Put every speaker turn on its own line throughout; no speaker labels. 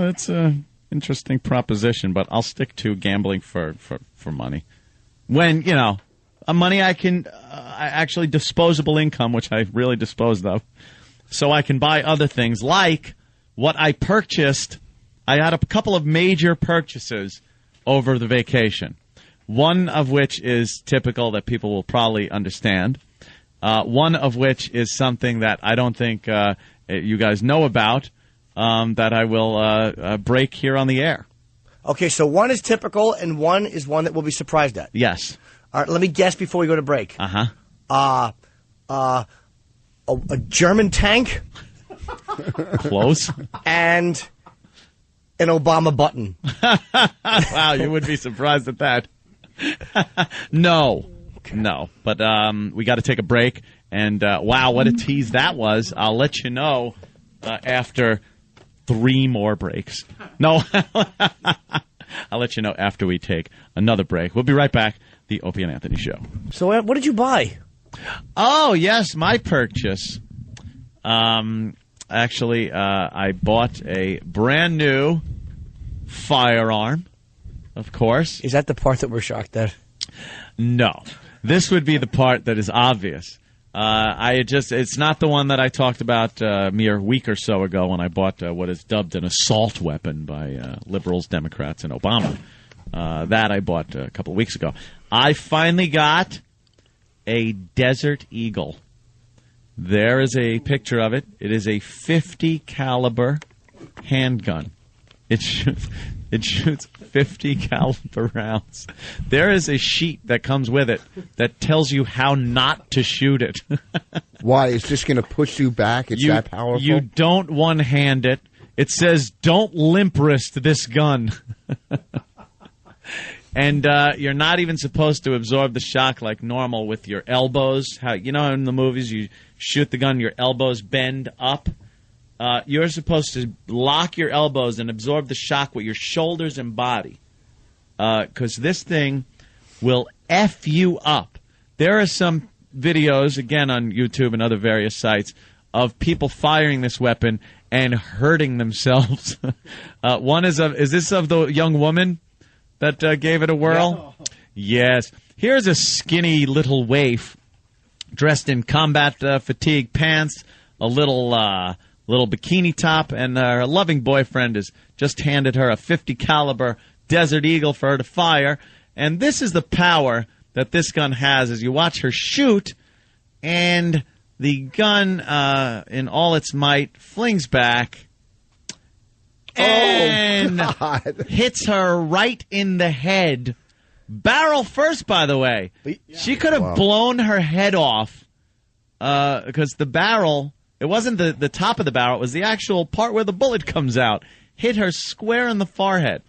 it's an interesting proposition, but I'll stick to gambling for money. When, money I can actually disposable income, which I really disposed of, so I can buy other things like what I purchased. I had a couple of major purchases over the vacation. One of which is typical that people will probably understand. One of which is something that I don't think you guys know about, that I will break here on the air.
Okay, so one is typical and one is one that we'll be surprised at.
Yes.
All right, let me guess before we go to break.
Uh-huh.
A German tank?
Close.
And an Obama button.
Wow, you would be surprised at that. No. Okay. No. But we got to take a break. And, wow, what a tease that was. I'll let you know after 3 more breaks. No. I'll let you know after we take another break. We'll be right back. The Opie and Anthony Show.
So what did you buy?
Oh, yes, my purchase. Actually, I bought a brand new firearm, of course.
Is that the part that we're shocked at?
No. This would be the part that is obvious. It's not the one that I talked about a mere week or so ago when I bought what is dubbed an assault weapon by liberals, Democrats, and Obama. That I bought a couple of weeks ago. I finally got a Desert Eagle. There is a picture of it. It is a .50 caliber handgun. It shoots 50 caliber rounds. There is a sheet that comes with it that tells you how not to shoot it.
Why? Is this going to push you back? It's that powerful?
You don't one-hand it. It says, don't limp wrist this gun. And you're not even supposed to absorb the shock like normal with your elbows. How in the movies you shoot the gun, your elbows bend up. You're supposed to lock your elbows and absorb the shock with your shoulders and body. Because this thing will F you up. There are some videos, again on YouTube and other various sites, of people firing this weapon and hurting themselves. One is this of the young woman that gave it a whirl? Yeah. Yes. Here's a skinny little waif dressed in combat fatigue pants, a little bikini top, and her loving boyfriend has just handed her a .50 caliber Desert Eagle for her to fire. And this is the power that this gun has as you watch her shoot, and the gun, in all its might, flings back and hits her right in the head. Barrel first, by the way. She could have blown her head off because the barrel, it wasn't the top of the barrel, it was the actual part where the bullet comes out. Hit her square in the forehead.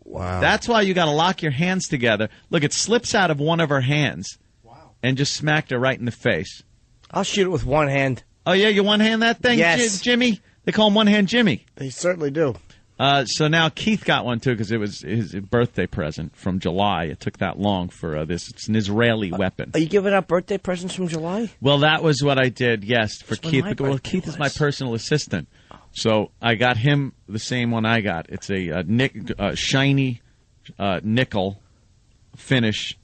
Wow.
That's why you got to lock your hands together. Look, it slips out of one of her hands and just smacked her right in the face.
I'll shoot it with one hand.
Oh, yeah? You one-hand that thing,
yes.
Jimmy? They call him One-Hand Jimmy.
They certainly do.
So now Keith got one, too, because it was his birthday present from July. It took that long for this. It's an Israeli weapon.
Are you giving out birthday presents from July?
Well, that was what I did, yes, for
That's
Keith. Well, Keith is my personal assistant. So I got him the same one I got. It's a shiny nickel finish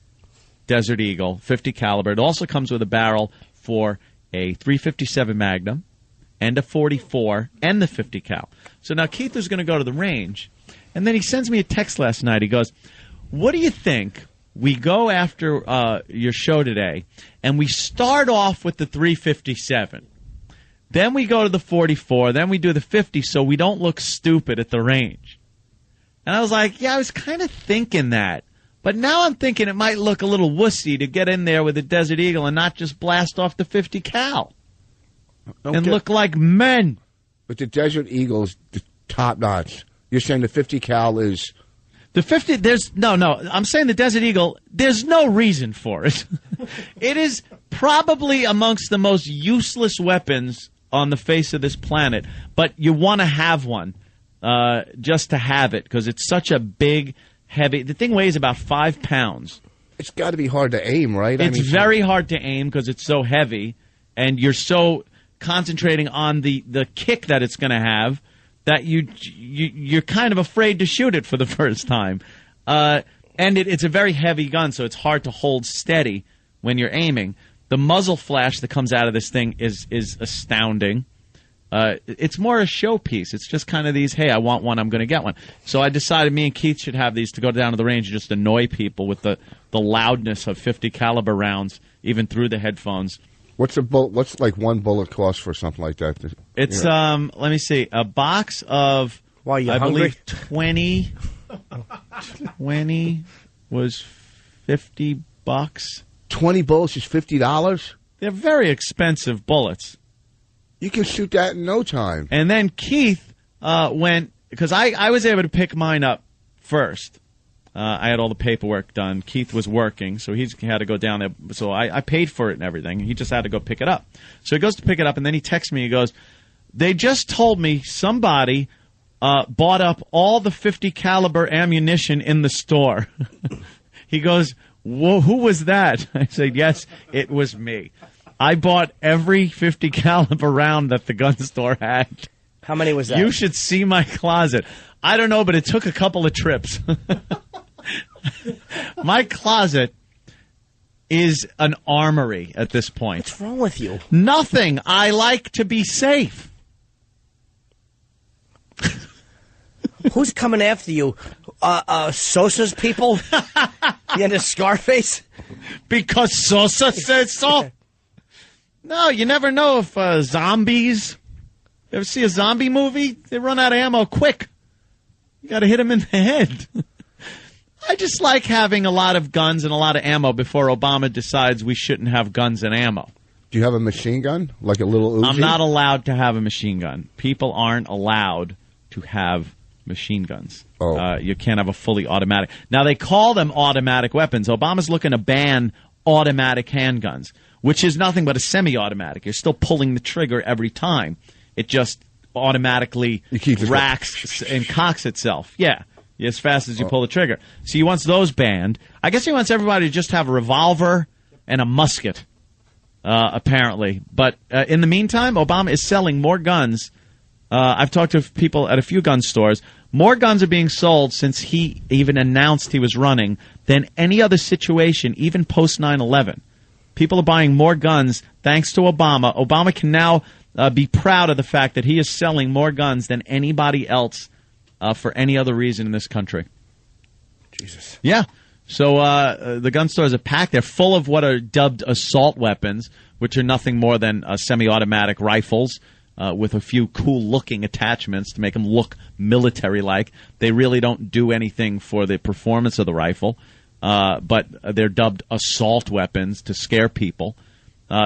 Desert Eagle, .50 caliber. It also comes with a barrel for a .357 Magnum and a .44 and the .50 cal. So now Keith is going to go to the range, and then he sends me a text last night. He goes, what do you think we go after your show today, and we start off with the .357, then we go to the .44, then we do the .50 so we don't look stupid at the range. And I was like, yeah, I was kind of thinking that. But now I'm thinking it might look a little wussy to get in there with the Desert Eagle and not just blast off the .50 cal and look like men.
But the Desert Eagle is top notch. You're saying the .50 cal is...
The 50, I'm saying the Desert Eagle, there's no reason for it. It is probably amongst the most useless weapons on the face of this planet, but you want to have one just to have it because it's such a big, heavy... The thing weighs about 5 pounds.
It's got to be hard to aim, right?
It's very hard to aim because it's so heavy, and you're so concentrating on the kick that it's going to have that you're kind of afraid to shoot it for the first time. And it's a very heavy gun, so it's hard to hold steady when you're aiming. The muzzle flash that comes out of this thing is astounding. It's more a showpiece. It's just kind of these, hey, I want one, I'm going to get one. So I decided me and Keith should have these to go down to the range and just annoy people with the loudness of 50 caliber rounds, even through the headphones.
What's like one bullet cost for something like that?
It's let me see, a box of
I believe
20 was $50.
20 bullets is $50.
They're very expensive bullets.
You can shoot that in no time.
And then Keith went, because I was able to pick mine up first. I had all the paperwork done. Keith was working, so he had to go down there. So I paid for it and everything. He just had to go pick it up. So he goes to pick it up, and then he texts me. He goes, they just told me somebody bought up all the 50 caliber ammunition in the store. He goes, whoa, who was that? I said, yes, it was me. I bought every 50 caliber round that the gun store had.
How many was that?
You should see my closet. I don't know, but it took a couple of trips. My closet is an armory at this point.
What's wrong with you?
Nothing. I like to be safe.
Who's coming after you? Sosa's people? The end of Scarface?
Because Sosa said so. No, you never know if zombies. You ever see a zombie movie? They run out of ammo quick. You got to hit them in the head. I just like having a lot of guns and a lot of ammo before Obama decides we shouldn't have guns and ammo.
Do you have a machine gun? Like a little Uzi?
I'm not allowed to have a machine gun. People aren't allowed to have machine guns.
Oh.
You can't have a fully automatic. Now, they call them automatic weapons. Obama's looking to ban automatic handguns, which is nothing but a semi-automatic. You're still pulling the trigger every time. It just automatically racks and cocks itself. Yeah, as fast as you pull the trigger. So he wants those banned. I guess he wants everybody to just have a revolver and a musket, apparently. But in the meantime, Obama is selling more guns. I've talked to people at a few gun stores. More guns are being sold since he even announced he was running than any other situation, even post 9/11. People are buying more guns thanks to Obama. Obama can now be proud of the fact that he is selling more guns than anybody else for any other reason in this country.
Jesus.
Yeah. So the gun stores are packed. They're full of what are dubbed assault weapons, which are nothing more than semi-automatic rifles with a few cool-looking attachments to make them look military-like. They really don't do anything for the performance of the rifle, but they're dubbed assault weapons to scare people.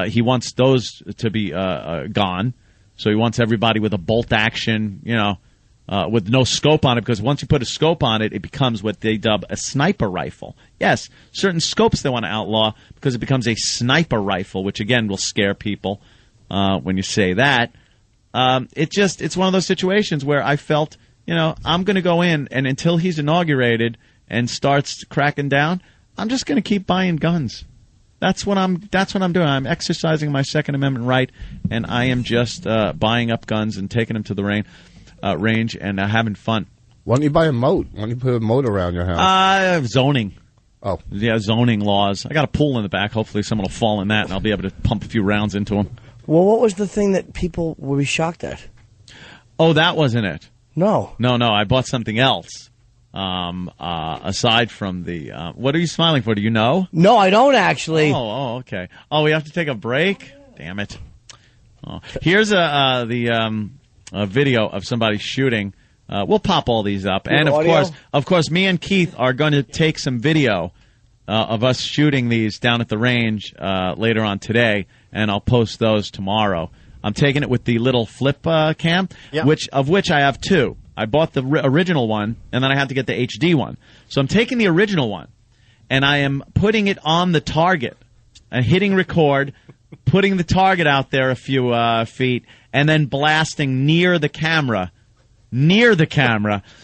He wants those to be gone. So he wants everybody with a bolt action, with no scope on it, because once you put a scope on it, it becomes what they dub a sniper rifle. Yes, certain scopes they want to outlaw because it becomes a sniper rifle, which, again, will scare people when you say that. It's one of those situations where I felt, I'm going to go in, and until he's inaugurated and starts cracking down, I'm just going to keep buying guns. That's what I'm doing. I'm exercising my Second Amendment right, and I am just buying up guns and taking them to the range and having fun.
Why don't you buy a moat? Why don't you put a moat around your house?
Zoning.
Oh.
Yeah, zoning laws. I got a pool in the back. Hopefully someone will fall in that, and I'll be able to pump a few rounds into them.
Well, what was the thing that people would be shocked at?
Oh, that wasn't it.
No.
No, I bought something else. Aside from the... what are you smiling for? Do you know?
No, I don't actually.
Oh, okay. Oh, we have to take a break? Damn it. Oh. Here's a video of somebody shooting. We'll pop all these up. And, of course, me and Keith are going to take some video of us shooting these down at the range later on today, and I'll post those tomorrow. I'm taking it with the little flip cam, of which I have two. I bought the original one, and then I had to get the HD one. So I'm taking the original one, and I am putting it on the target and hitting record, putting the target out there a few feet, and then blasting near the camera.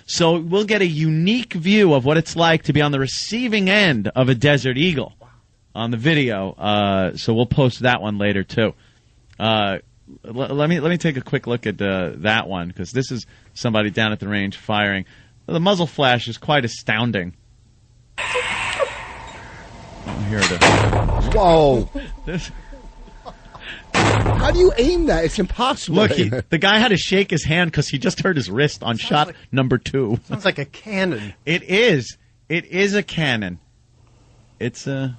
So we'll get a unique view of what it's like to be on the receiving end of a Desert Eagle on the video. So we'll post that one later, too. let me take a quick look at that one, because this is somebody down at the range firing. The muzzle flash is quite astounding. Oh, here it is.
Whoa.
This,
How do you aim that? It's impossible.
look, the guy had to shake his hand because he just hurt his wrist on shot
like-
number 2.
Sounds like a cannon.
It is. It is a cannon. It's a...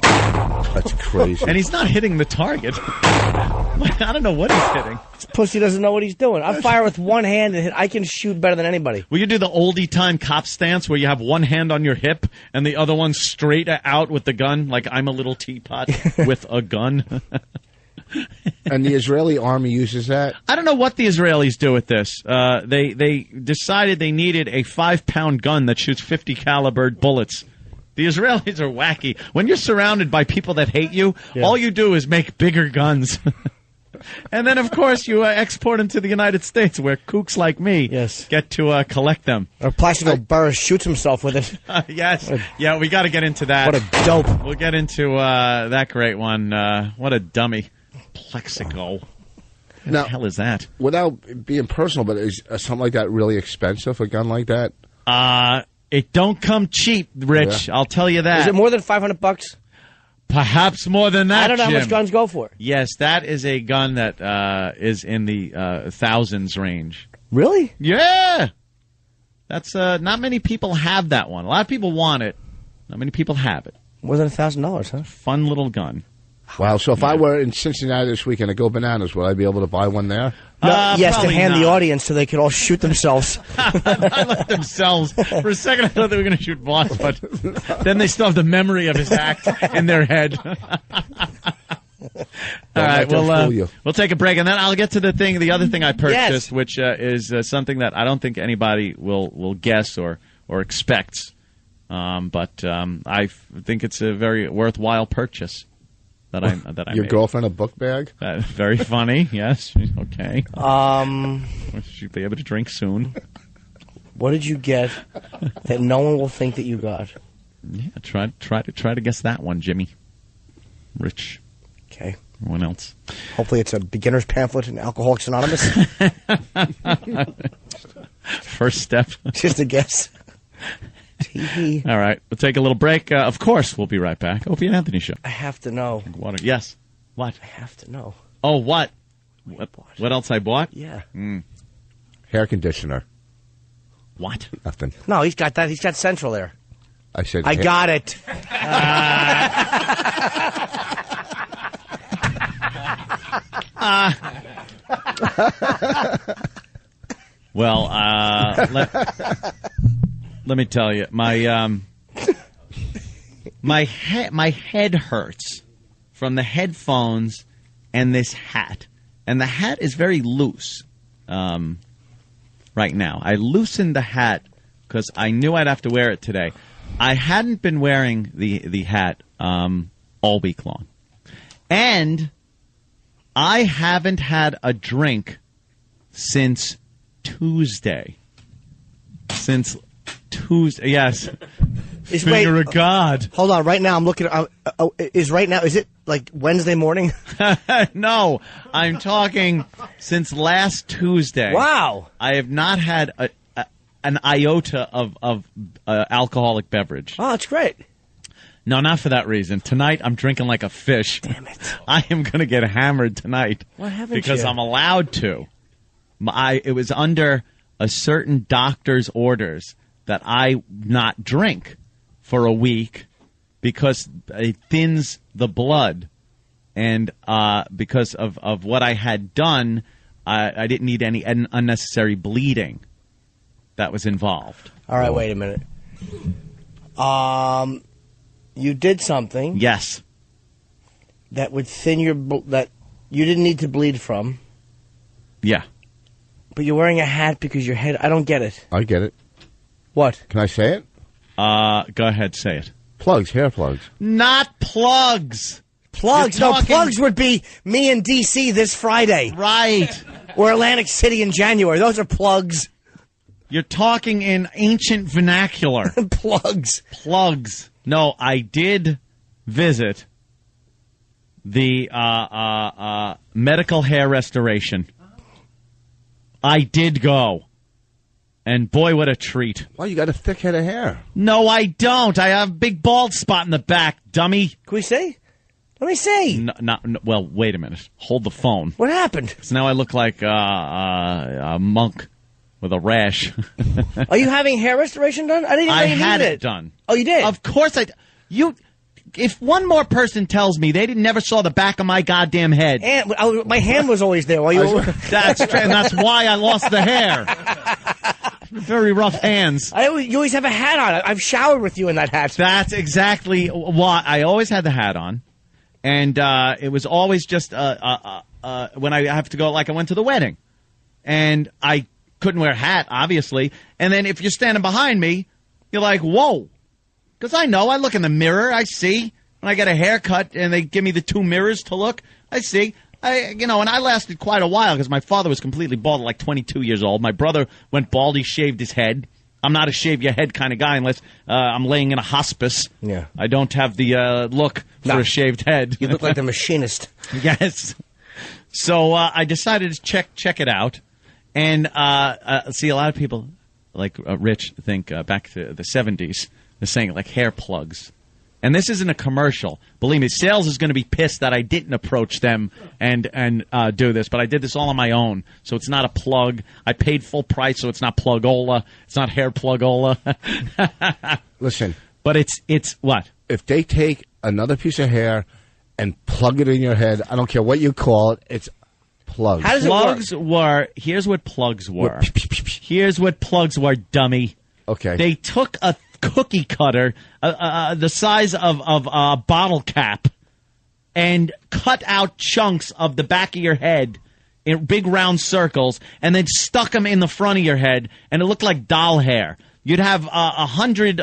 That's crazy.
And he's not hitting the target. I don't know what he's hitting.
This pussy doesn't know what he's doing. I fire with one hand and hit. I can shoot better than anybody.
We could do the oldie time cop stance where you have one hand on your hip and the other one straight out with the gun, like I'm a little teapot with a gun.
And the Israeli army uses that?
I don't know what the Israelis do with this. They decided they needed a 5-pound gun that shoots 50 caliber bullets. The Israelis are wacky. When you're surrounded by people that hate you, all you do is make bigger guns. And then, of course, you export them to the United States, where kooks like me get to collect them.
Or Placerville Burris shoots himself with it.
Yes. Yeah, we got to get into that.
What a dope.
We'll get into that great one. What a dummy. Plexico. What
Now,
the hell is that?
without being personal, but is something like that really expensive, a gun like that?
It don't come cheap, Rich.
Yeah.
I'll tell you that.
Is it more than $500?
Perhaps more than that,
I don't know how
Jim.
much guns go for.
Yes, that is a gun that is in the thousands range.
Really?
Yeah! That's not many people have that one. A lot of people want it. Not many people have it.
More than $1,000, huh?
Fun little gun.
Wow, so if I were in Cincinnati this weekend to go bananas, would I be able to buy one there?
No, yes, to
probably
hand the
not.
audience so they could all shoot themselves.
Not let themselves. For a second, I thought they were going to shoot Voss, but then they still have the memory of his act in their head. All right, we'll take a break, and then I'll get to the other thing I purchased, which is something that I don't think anybody will guess or expects, but I think it's a very worthwhile purchase that I
Your
made.
girlfriend a book bag?
Very funny. Yes. Okay. She'll be able to drink soon.
What did you get that no one will think that you got?
Yeah. Try to guess that one, Jimmy. Rich.
Okay.
Anyone else?
Hopefully it's a beginner's pamphlet in Alcoholics Anonymous.
First step.
Just a guess. TV.
All right. We'll take a little break. Of course, we'll be right back. Opie and Anthony Show.
I have to know.
Water. Yes. What?
I have to know.
Oh, what? What else I bought?
Yeah.
Hair conditioner.
What?
Nothing.
No, he's got that. He's got Central there.
I said.
I got it.
Well, let me tell you, my head hurts from the headphones and this hat, and the hat is very loose right now. I loosened the hat because I knew I'd have to wear it today. I hadn't been wearing the hat all week long, and I haven't had a drink since Tuesday. Since Tuesday, yes. Finger of God.
Hold on. Right now, I'm looking. Is it like Wednesday morning?
No, I'm talking since last Tuesday.
Wow.
I have not had an iota of alcoholic beverage.
Oh, that's great.
No, not for that reason. Tonight, I'm drinking like a fish.
Damn it.
I am going to get hammered tonight.
Why haven't
because
you?
I'm allowed to. It was under a certain doctor's orders that I not drink for a week because it thins the blood. And because of what I had done, I didn't need any unnecessary bleeding that was involved.
All right, wait a minute. You did something.
Yes.
That would thin that you didn't need to bleed from.
Yeah.
But you're wearing a hat because your head. I don't get it.
I get it.
What?
Can I say it?
Go ahead, say it.
Plugs, hair plugs.
Not plugs.
Plugs.
You're
No,
talking-
plugs would be me in D.C. this Friday.
Right.
Or Atlantic City in January. Those are plugs.
You're talking in ancient vernacular.
Plugs.
Plugs. No, I did visit the medical hair restoration. I did go. And boy, what a treat.
Well, you got a thick head of hair.
No, I don't. I have a big bald spot in the back, dummy.
Can we see? Let me see.
No, well, wait a minute. Hold the phone.
What happened?
So now I look like a monk with a rash.
Are you having hair restoration done? I didn't even know you
had
needed
it done.
Oh, you did?
Of course I. If one more person tells me they never saw the back of my goddamn head.
And my hand was always there while you were...
That's true, and that's why I lost the hair. Very rough hands.
You always have a hat on. I've showered with you in that hat.
That's exactly why I always had the hat on. And it was always just when I have to go, like I went to the wedding. And I couldn't wear a hat, obviously. And then if you're standing behind me, you're like, whoa. Because I know, I look in the mirror, I see. When I get a haircut and they give me the two mirrors to look, I see. And I lasted quite a while because my father was completely bald at like 22 years old. My brother went bald, he shaved his head. I'm not a shave your head kind of guy unless I'm laying in a hospice.
Yeah.
I don't have the look for a shaved head.
You look like the machinist.
Yes. So I decided to check it out. And see, a lot of people, like Rich, think back to the 70s, they're saying like hair plugs. And this isn't a commercial. Believe me, sales is going to be pissed that I didn't approach them and do this. But I did this all on my own. So it's not a plug. I paid full price, so it's not plugola. It's not hair plugola.
Listen.
But it's what?
If they take another piece of hair and plug it in your head, I don't care what you call it, it's plugs.
How does
plugs
it work?
were, here's what plugs were. Here's what plugs were, dummy.
Okay.
They took a cookie cutter the size of a bottle cap and cut out chunks of the back of your head in big round circles and then stuck them in the front of your head, and it looked like doll hair. You'd have 100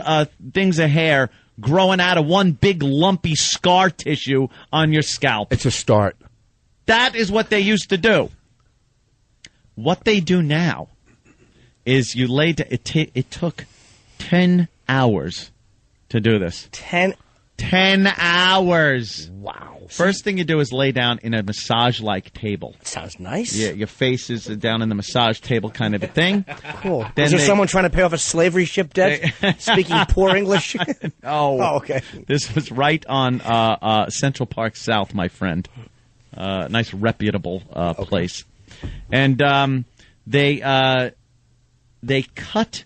things of hair growing out of one big lumpy scar tissue on your scalp.
It's a start.
That is what they used to do. What they do now is you lay it took 10 hours to do this. 10 hours.
Wow.
First thing you do is lay down in a massage-like table.
Sounds nice.
Yeah, your face is down in the massage table kind of a thing.
Cool.
Then
is there someone trying to pay off a slavery ship debt? Speaking poor English?
Oh,
okay.
This was right on Central Park South, my friend. Nice, reputable place. And they cut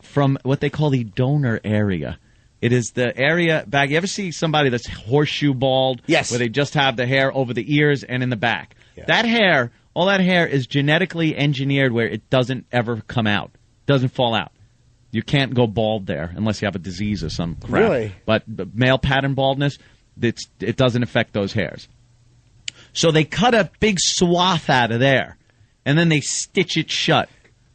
from what they call the donor area. It is the area back. You ever see somebody that's horseshoe bald?
Yes.
Where they just have the hair over the ears and in the back. Yeah. That hair, all that hair is genetically engineered where it doesn't ever come out. Doesn't fall out. You can't go bald there unless you have a disease or some crap.
Really?
But male pattern baldness, it doesn't affect those hairs. So they cut a big swath out of there, and then they stitch it shut.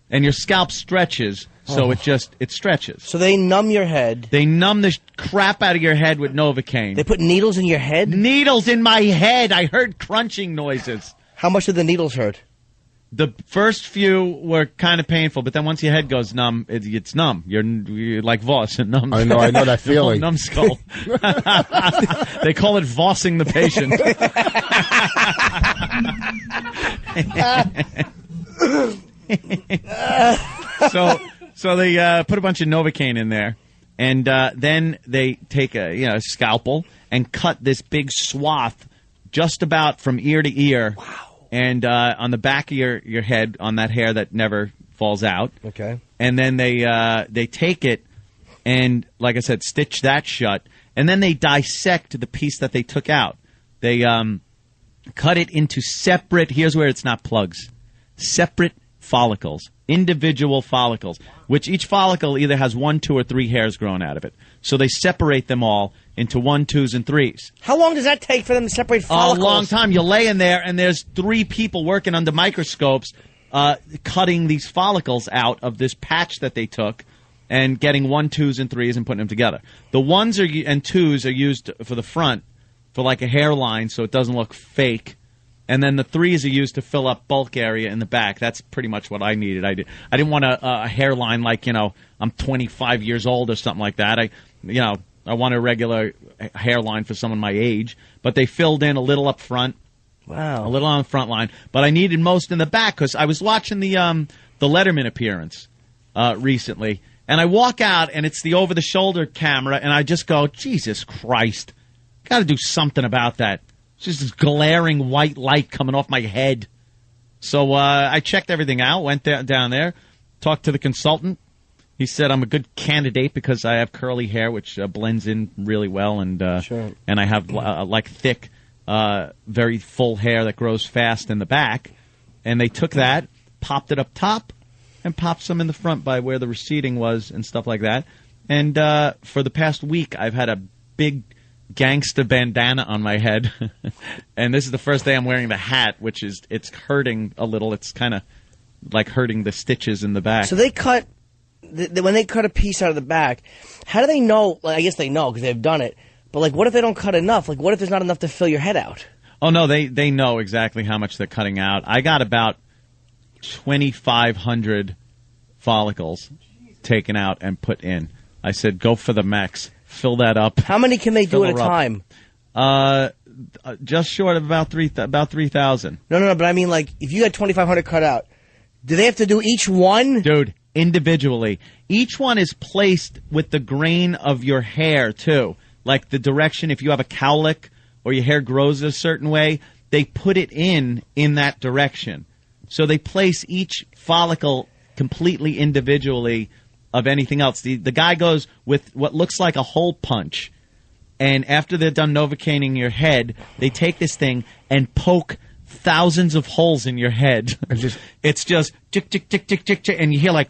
And your scalp stretches, so it stretches.
So they numb your head.
They numb the crap out of your head with Novocaine.
They put needles in your head?
Needles in my head. I heard crunching noises.
How much did the needles hurt?
The first few were kind of painful, but then once your head goes numb, it's numb. You're like Voss. It numbs.
I know that feeling.
Numbskull. They call it Vossing the patient. So they put a bunch of Novocaine in there, and then they take a scalpel and cut this big swath just about from ear to ear.
Wow.
And on the back of your head, on that hair that never falls out.
Okay.
And then they take it and, like I said, stitch that shut. And then they dissect the piece that they took out. They cut it into separate, here's where it's not plugs, separate follicles, individual follicles, which each follicle either has 1, 2, or 3 hairs growing out of it. So they separate them all into 1, 2s, and 3s.
How long does that take for them to separate follicles?
A long time. You lay in there, and there's 3 people working under microscopes cutting these follicles out of this patch that they took and getting 1, 2s, and 3s and putting them together. The 1s and 2s are used for the front, for like a hairline, so it doesn't look fake. And then the 3s are used to fill up bulk area in the back. That's pretty much what I needed. I didn't want a hairline like, I'm 25 years old or something like that. I want a regular hairline for someone my age, but they filled in a little up front.
Wow.
A little on the front line, but I needed most in the back because I was watching the Letterman appearance recently, and I walk out and it's the over-the-shoulder camera, and I just go, Jesus Christ, got to do something about that. It's just this glaring white light coming off my head. So I checked everything out, went down there, talked to the consultant. He said I'm a good candidate because I have curly hair, which blends in really well, and
Sure.
and I have like thick, very full hair that grows fast in the back. And they took that, popped it up top, and popped some in the front by where the receding was and stuff like that. And for the past week, I've had a big gangsta bandana on my head, and this is the first day I'm wearing the hat, which is it's hurting a little. It's kind of like hurting the stitches in the back.
So they cut when they cut a piece out of the back. How do they know? Like, I guess they know because they've done it. But like, what if they don't cut enough? Like, what if there's not enough to fill your head out?
Oh no, they know exactly how much they're cutting out. I got about 2,500 follicles taken out and put in. I said, go for the max. Fill that up.
How many can they do at a
Fill her up.
time?
Just short of about 3,000.
No. But I mean, like, if you had 2,500 cut out, do they have to do each one?
Dude, individually. Each one is placed with the grain of your hair, too. Like the direction, if you have a cowlick or your hair grows a certain way, they put it in that direction. So they place each follicle completely individually of anything else. The guy goes with what looks like a hole punch, and after they're done Novocaining your head, they take this thing and poke thousands of holes in your head. It's just tick, tick, tick, tick, tick, tick, and you hear like...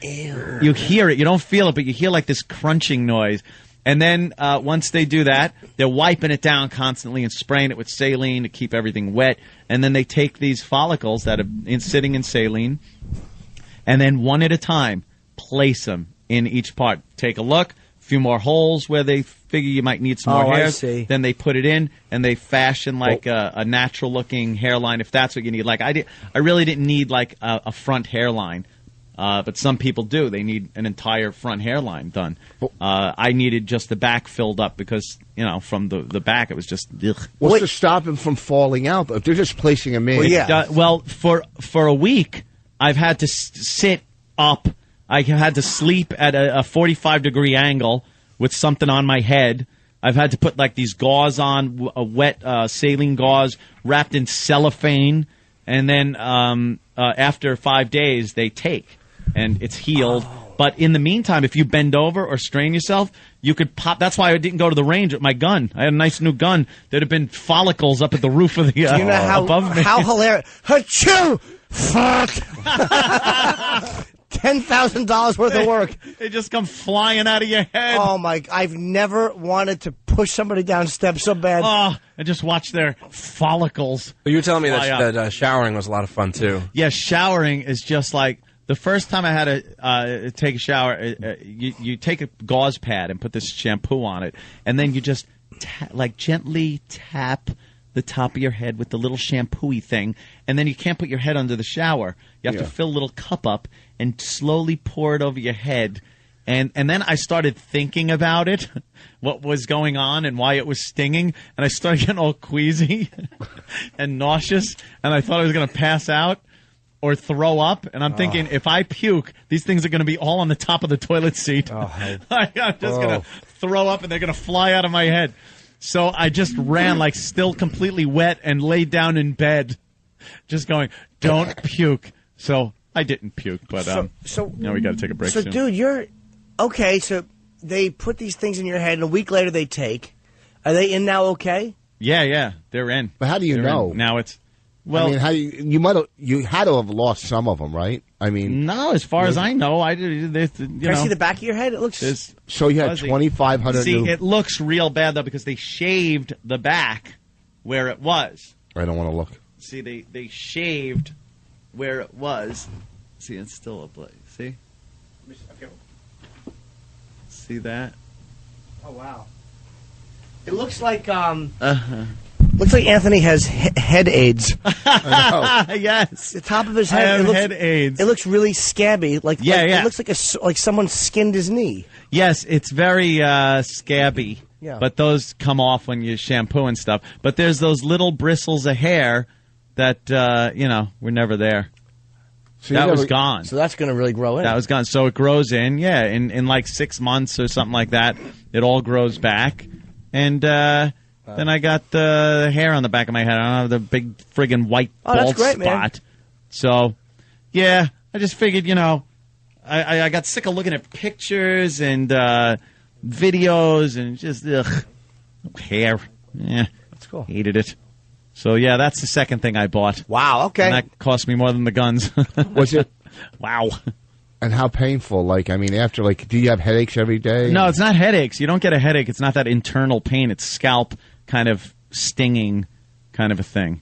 Ew.
You hear it. You don't feel it, but you hear like this crunching noise. And then once they do that, they're wiping it down constantly and spraying it with saline to keep everything wet. And then they take these follicles that are sitting in saline, and then one at a time, place them in each part. Take a look, a few more holes where they figure you might need some more
I
hairs.
see.
Then they put it in, and they fashion like a natural-looking hairline, if that's what you need. Like I really didn't need like a front hairline. But some people do. They need an entire front hairline done. I needed just the back filled up because, from the back it was just... Ugh.
What's to stop them from falling out? If they're just placing them in.
Well, yeah.
Well, for a week, I've had to sit up. I had to sleep at a 45-degree angle with something on my head. I've had to put like these gauze on, a wet saline gauze wrapped in cellophane. And then after 5 days, they take. And it's healed. Oh. But in the meantime, if you bend over or strain yourself, you could pop. That's why I didn't go to the range with my gun. I had a nice new gun. There'd have been follicles up at the roof of the
Do you know
above me.
how hilarious? Achoo! Fuck! $10,000 worth of work.
They just come flying out of your head.
Oh my! I've never wanted to push somebody down steps so bad.
Oh, I just watch their follicles.
You were telling me
fly up.
that showering was a lot of fun too.
Yeah, showering is just like the first time I had to take a shower. You take a gauze pad and put this shampoo on it, and then you just gently tap the top of your head with the little shampoo-y thing, and then you can't put your head under the shower. You have to fill a little cup up and slowly pour it over your head. And then I started thinking about it, what was going on and why it was stinging, and I started getting all queasy and nauseous, and I thought I was going to pass out or throw up. And I'm thinking, if I puke, these things are going to be all on the top of the toilet seat. I'm just going to throw up, and they're going to fly out of my head. So I just ran, like, still completely wet, and laid down in bed, just going, don't puke. So I didn't puke, but now we got to take a break soon.
Dude, you're... Okay, so they put these things in your head, and a week later they take. Are they in now okay?
Yeah, they're in.
But how do you know?
Now it's... Well,
I mean, how you had to have lost some of them, right? I mean,
no. As far as I know, I did.
Can I see the back of your head? It looks
so you had
fuzzy.
2,500.
See, it looks real bad though because they shaved the back where it was.
I don't want to look.
See, they shaved where it was. See, it's still a blaze. See?
Okay.
See that?
Oh wow! It looks like Looks like Anthony has head AIDS.
Yes.
The top of his
I
head.
have head AIDS.
It looks really scabby. Like
Yeah.
It looks like someone skinned his knee.
Yes, it's very scabby.
Yeah.
But those come off when you shampoo and stuff. But there's those little bristles of hair that, were never there.
So
That was gone.
So that's going to really grow in.
That was gone. So it grows in, in like 6 months or something like that. It all grows back. And then I got the hair on the back of my head. I don't have the big friggin' white bald
great,
spot.
man.
So, yeah, I just figured, I got sick of looking at pictures and videos and just, hair. Yeah.
That's cool.
Hated it. So, yeah, that's the second thing I bought.
Wow, okay.
And that cost me more than the guns.
Was it?
Wow.
And how painful? Like, I mean, after, like, do you have headaches every day?
No, it's not headaches. You don't get a headache. It's not that internal pain. It's scalp kind of stinging kind of a thing.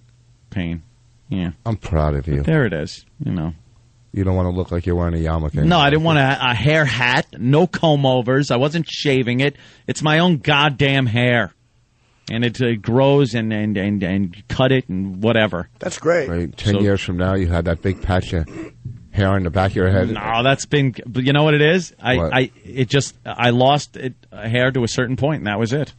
Pain. Yeah.
I'm proud of you.
There it is.
You don't want to look like you're wearing a yarmulke.
No, I didn't want a hair hat. No comb overs. I wasn't shaving it. It's my own goddamn hair. And it grows and cut it and whatever.
That's great.
Right. 10 years from now, you have that big patch of hair on the back of your head.
No, that's been. You know what it is?
What?
I lost hair to a certain point, and that was it.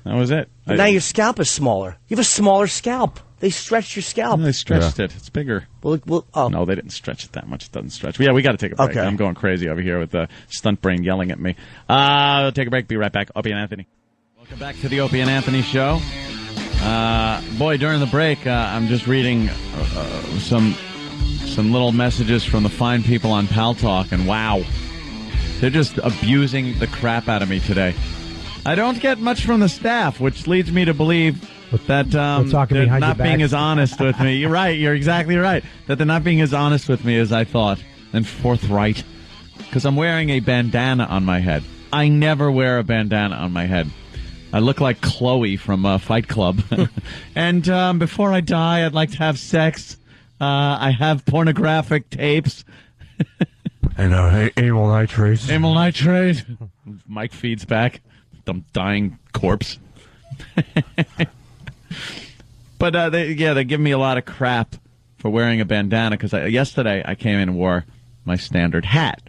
That was it.
But now your scalp is smaller. You have a smaller scalp. They stretched your scalp.
They stretched it. It's bigger.
Oh.
No, they didn't stretch it that much. It doesn't stretch. Yeah, we got to take a break.
Okay.
I'm going crazy over here with the stunt brain yelling at me. We'll take a break. Be right back. Opie and Anthony. Welcome back to the Opie and Anthony show. Boy, during the break, I'm just reading some little messages from the fine people on Pal Talk, and wow, they're just abusing the crap out of me today. I don't get much from the staff, which leads me to believe that they're not being as honest with me. You're right. You're exactly right. That they're not being as honest with me as I thought, and forthright. Because I'm wearing a bandana on my head. I never wear a bandana on my head. I look like Chloe from Fight Club. And before I die, I'd like to have sex. I have pornographic tapes.
And amyl nitrate.
Amyl nitrate. Mike feeds back. Some dying corpse. But they give me a lot of crap for wearing a bandana because yesterday I came in and wore my standard hat.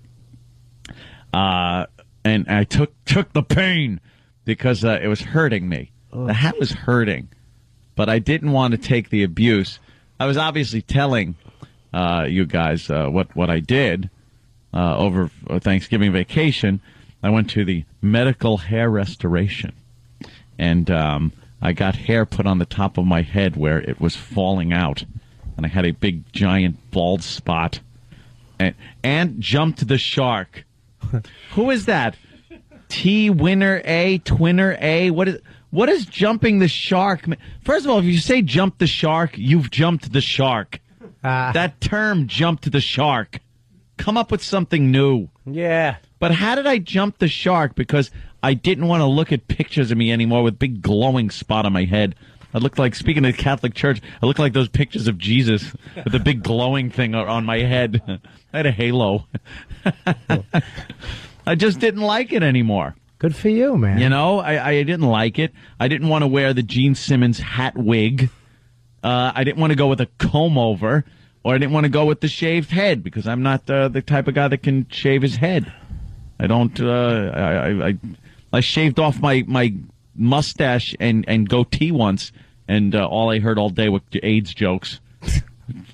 And I took the pain because it was hurting me. Oh. The hat was hurting, but I didn't want to take the abuse. I was obviously telling you guys what I did over Thanksgiving vacation. I went to the medical hair restoration, and I got hair put on the top of my head where it was falling out, and I had a big, giant, bald spot, and jumped the shark. Who is that? Twinner A? What is jumping the shark? First of all, if you say jump the shark, you've jumped the shark. That term, jumped the shark. Come up with something new.
Yeah.
But how did I jump the shark? Because I didn't want to look at pictures of me anymore with big glowing spot on my head. I looked like, speaking of the Catholic Church, I looked like those pictures of Jesus with the big glowing thing on my head. I had a halo. I just didn't like it anymore.
Good for you, man.
You know, I didn't like it. I didn't want to wear the Gene Simmons hat wig. I didn't want to go with a comb over, or I didn't want to go with the shaved head because I'm not the type of guy that can shave his head. I don't. I shaved off my mustache and goatee once, and all I heard all day were AIDS jokes.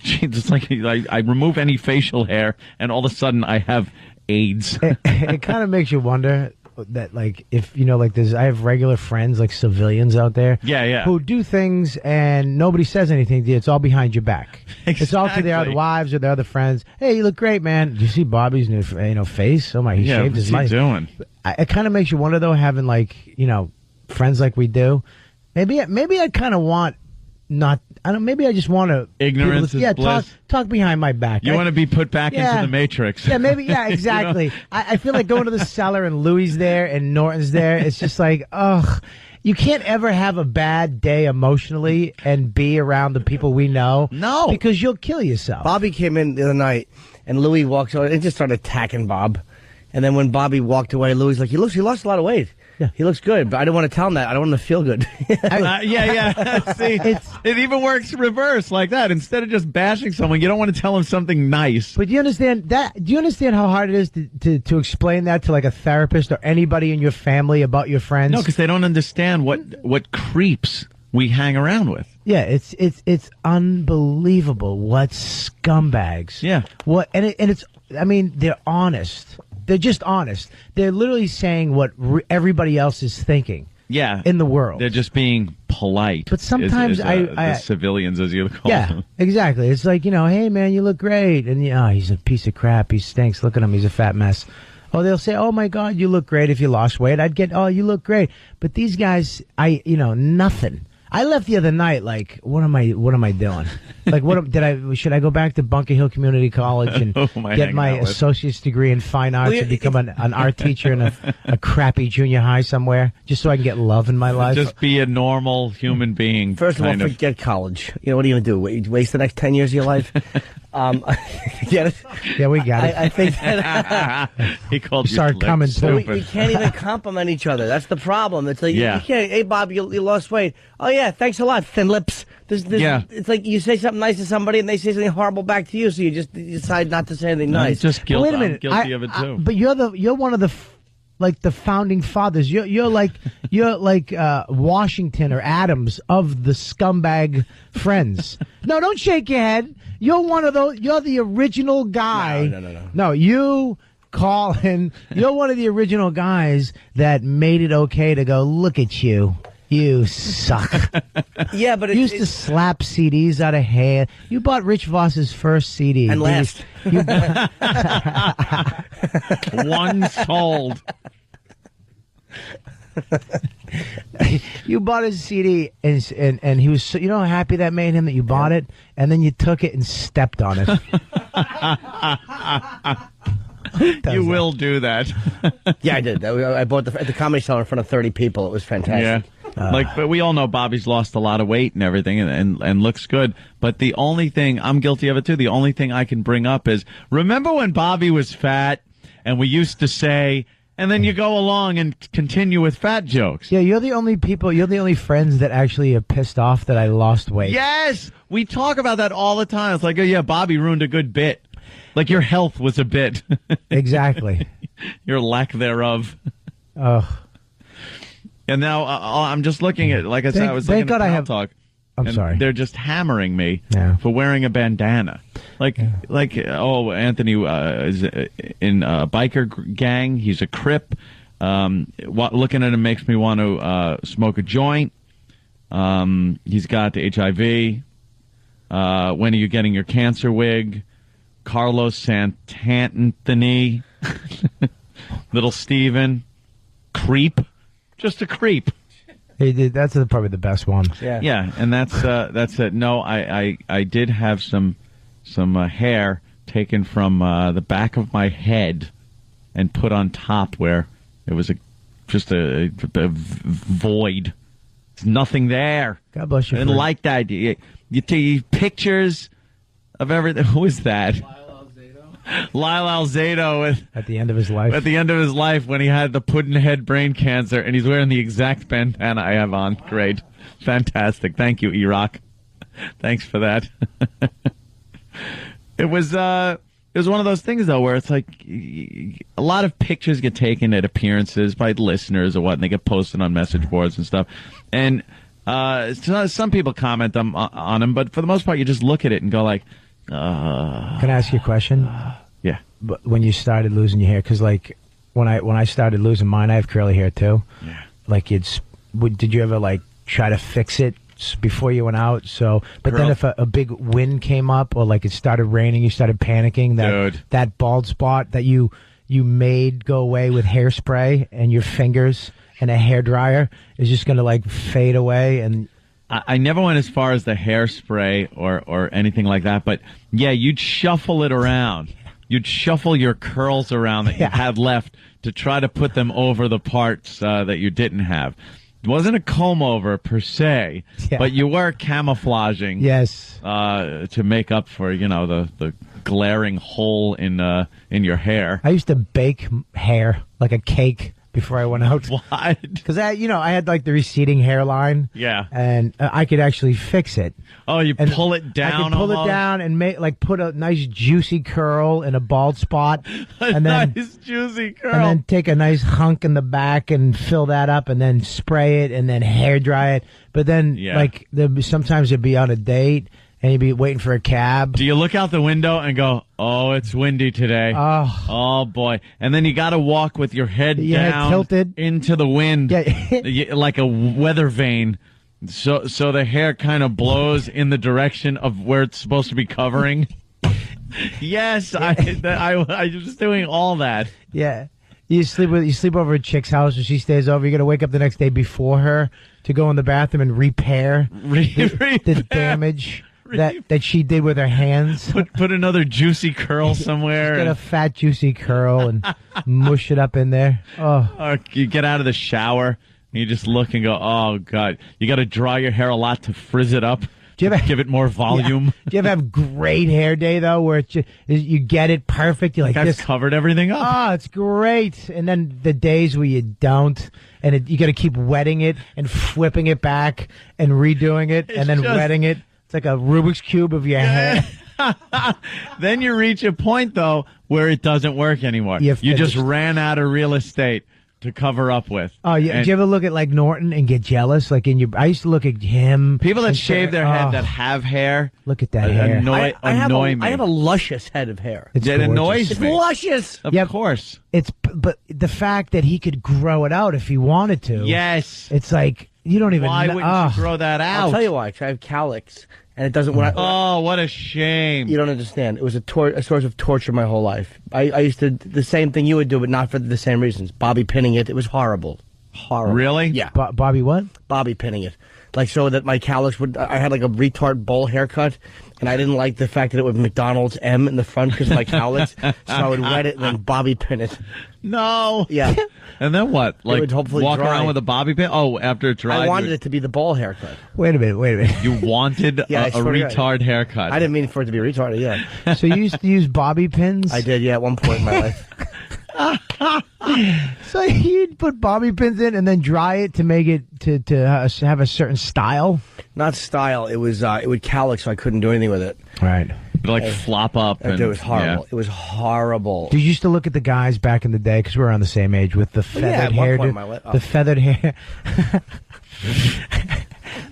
It's like I remove any facial hair, and all of a sudden I have AIDS.
It kind of makes you wonder that, like, if I have regular friends, like civilians out there, who do things and nobody says anything to you. It's all behind your back.
Exactly.
It's all to their other wives or their other friends. Hey, you look great, man. Did you see Bobby's new face? Oh my, he shaved his
what's he doing?
It kind of makes you wonder though, having friends like we do. Maybe I'd kind of want not. I don't. Maybe I just want to
ignorance. Is bliss.
Talk behind my back.
You want to be put back into the Matrix.
Yeah, maybe. Yeah, exactly. I feel like going to the cellar and Louie's there and Norton's there. It's just like, ugh. You can't ever have a bad day emotionally and be around the people we know.
No,
because you'll kill yourself.
Bobby came in the other night and Louie walked over and just started attacking Bob. And then when Bobby walked away, Louie's like, "You lost a lot of weight." Yeah, he looks good, but I don't want to tell him that. I don't want him to feel good.
Yeah. See, it even works reverse like that. Instead of just bashing someone, you don't want to tell them something nice.
But do you understand that? Do you understand how hard it is to explain that to like a therapist or anybody in your family about your friends?
No, because they don't understand what creeps we hang around with.
Yeah, it's unbelievable what scumbags.
Yeah.
It's. I mean, they're honest. They're just honest. They're literally saying what everybody else is thinking.
Yeah,
in the world.
They're just being polite.
But sometimes
the civilians, as you call them.
Yeah, exactly. It's like, hey man, you look great, and he's a piece of crap. He stinks. Look at him. He's a fat mess. Oh, they'll say, oh my God, you look great if you lost weight. I'd get, oh, you look great. But these guys, nothing. I left the other night like, what am I doing? Like, should I go back to Bunker Hill Community College and get my associate's degree in fine arts and become an art teacher in a crappy junior high somewhere just so I can get love in my life?
Just be a normal human being.
First of all, forget college. What are you going to do? Waste the next 10 years of your life? Get it?
Yeah, we got it.
I think that
he called you
start coming too.
We can't even compliment each other. That's the problem. It's like you can't. Hey, Bob, you lost weight. Oh yeah, thanks a lot. Thin lips. It's like you say something nice to somebody and they say something horrible back to you, so you decide not to say anything nice.
Just guilty.
Wait a minute.
I'm guilty of it too.
But you're one of the the founding fathers. You're like Washington or Adams of the scumbag friends. No, don't shake your head. You're one of those. You're the original guy.
No.
No, you, Colin. You're one of the original guys that made it okay to go. Look at you. You suck.
Yeah, but
you used to slap CDs out of hand. You bought Rich Voss's first CD
and last.
One sold.
You bought his CD and he was so, how happy that made him that you bought it, and then you took it and stepped on it.
You will do that.
Yeah, I did. I bought at the Comedy Cellar in front of 30 people. It was fantastic.
Yeah. But we all know Bobby's lost a lot of weight and everything and looks good. But the only thing, I'm guilty of it too, the only thing I can bring up is, remember when Bobby was fat and we used to say, and then you go along and continue with fat jokes.
Yeah, you're the only friends that actually are pissed off that I lost weight.
Yes! We talk about that all the time. It's like, oh yeah, Bobby ruined a good bit. Like your health was a bit.
Exactly.
Your lack thereof.
Ugh.
And now I'm just looking at, like I said, I was looking at Pal Talk.
I'm sorry.
They're just hammering me for wearing a bandana. Anthony is in a biker gang. He's a Crip. Looking at him makes me want to smoke a joint. He's got HIV. When are you getting your cancer wig? Carlos Santanthony. Little Steven. Creep. Just a creep.
He did. That's probably the best one.
Yeah, and that's it. No, I did have some hair taken from the back of my head and put on top where it was just a void. There's nothing there.
God bless you.
I didn't like that. You take pictures of everything. Who is that? Lyle Alzado
at the end of his life.
At the end of his life, when he had the puddin' brain cancer, and he's wearing the exact bandana I have on. Great, fantastic. Thank you, E-Rock. Thanks for that. It was one of those things though, where it's like a lot of pictures get taken at appearances by listeners or what, and they get posted on message boards and stuff. And some people comment on them, but for the most part, you just look at it and go like.
Can I ask you a question?
Yeah.
But when you started losing your hair, because like when I started losing mine, I have curly hair too.
Yeah.
Like did you ever try to fix it before you went out? Then if a big wind came up or it started raining, you started panicking that bald spot that you made go away with hairspray and your fingers and a hairdryer is just gonna fade away. And
I never went as far as the hairspray or anything like that, but yeah, you'd shuffle it around. You'd shuffle your curls around that you had left to try to put them over the parts that you didn't have. It wasn't a comb over per se, but you were camouflaging.
Yes.
To make up for the glaring hole in your hair.
I used to bake hair like a cake before I went out.
What?
Because I had like the receding hairline.
Yeah.
And I could actually fix it.
Oh, you pull it down.
I could pull it down and put a nice juicy curl in a bald spot, and then
nice juicy curl,
and then take a nice hunk in the back and fill that up, and then spray it, and then hair dry it. But then, sometimes you'd be on a date. And you'd be waiting for a cab.
Do you look out the window and go, "Oh, it's windy today"? Oh boy! And then you got to walk with your head down,
tilted
into the wind, like a weather vane. So the hair kind of blows in the direction of where it's supposed to be covering. Yes, I was doing all that.
Yeah. You sleep over a chick's house and she stays over. You got to wake up the next day before her to go in the bathroom and repair the damage that she did with her hands.
Put another juicy curl somewhere.
Get a fat juicy curl and mush it up in there. Oh.
Or you get out of the shower and you just look and go, "Oh God!" You got to dry your hair a lot to frizz it up. Give it more volume.
Yeah. Do you ever have great hair day though, where you get it perfect? You're like,
I've covered everything up.
Oh, it's great. And then the days where you don't, and you got to keep wetting it and flipping it back and redoing it, and then wetting it. It's like a Rubik's Cube of your hair.
Then you reach a point, though, where it doesn't work anymore. You just ran out of real estate to cover up with.
Oh, yeah. Do you ever look at, like, Norton and get jealous? Like, I used to look at him.
People that shave their head that have hair.
Look at that hair.
Annoy me.
I have a luscious head of hair.
It annoys
me.
It's
luscious.
Of course.
But the fact that he could grow it out if he wanted to.
Yes.
It's like, you don't even
Why wouldn't you grow that out?
I'll tell you why. 'Cause I have calyx. And it doesn't.
Oh, what a shame!
You don't understand. It was a source of torture my whole life. I used to the same thing you would do, but not for the same reasons. Bobby pinning it. It was horrible. Horrible.
Really?
Yeah.
Bobby what?
Bobby pinning it. Like so that my calyx would. I had like a retard bowl haircut, and I didn't like the fact that it was McDonald's M in the front because of my calyx. So I would wet it and then Bobby pin it.
No.
Yeah.
And then what? Like
would hopefully
walk
dry.
around with a bobby pin? Oh, after it dried.
I wanted it to be the bowl haircut.
Wait a minute.
You wanted a retard haircut.
I didn't mean for it to be retarded, yeah.
So you used to use bobby pins?
I did, yeah, at one point in my life.
So you'd put bobby pins in and then dry it to make it to have a certain style?
Not style. It would calyx, so I couldn't do anything with it.
Right.
Like flop up.
It was horrible. Yeah. It was horrible.
Did you used to look at the guys back in the day, because we were around the same age, with the feathered hair? The feathered hair.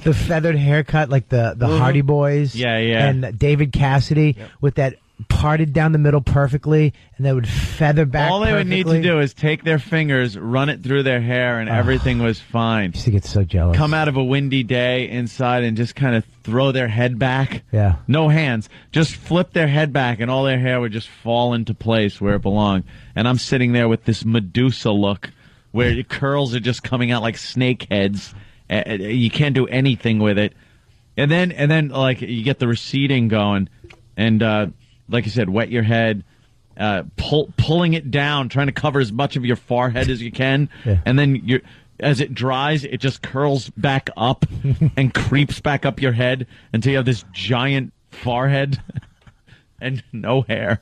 The feathered haircut, like the Hardy Boys.
Yeah, yeah.
And David Cassidy with that parted down the middle perfectly, and they would feather back
All they
perfectly.
would need to do is take their fingers, run it through their hair, and everything was fine.
I used to get so jealous.
Come out of a windy day inside and just kind of throw their head back.
Yeah.
No hands. Just flip their head back, and all their hair would just fall into place where it belonged. And I'm sitting there with this Medusa look where the curls are just coming out like snake heads. You can't do anything with it. And then like, you get the receding going, and like you said, wet your head, pulling it down, trying to cover as much of your forehead as you can, and then as it dries, it just curls back up and creeps back up your head until you have this giant forehead and no hair.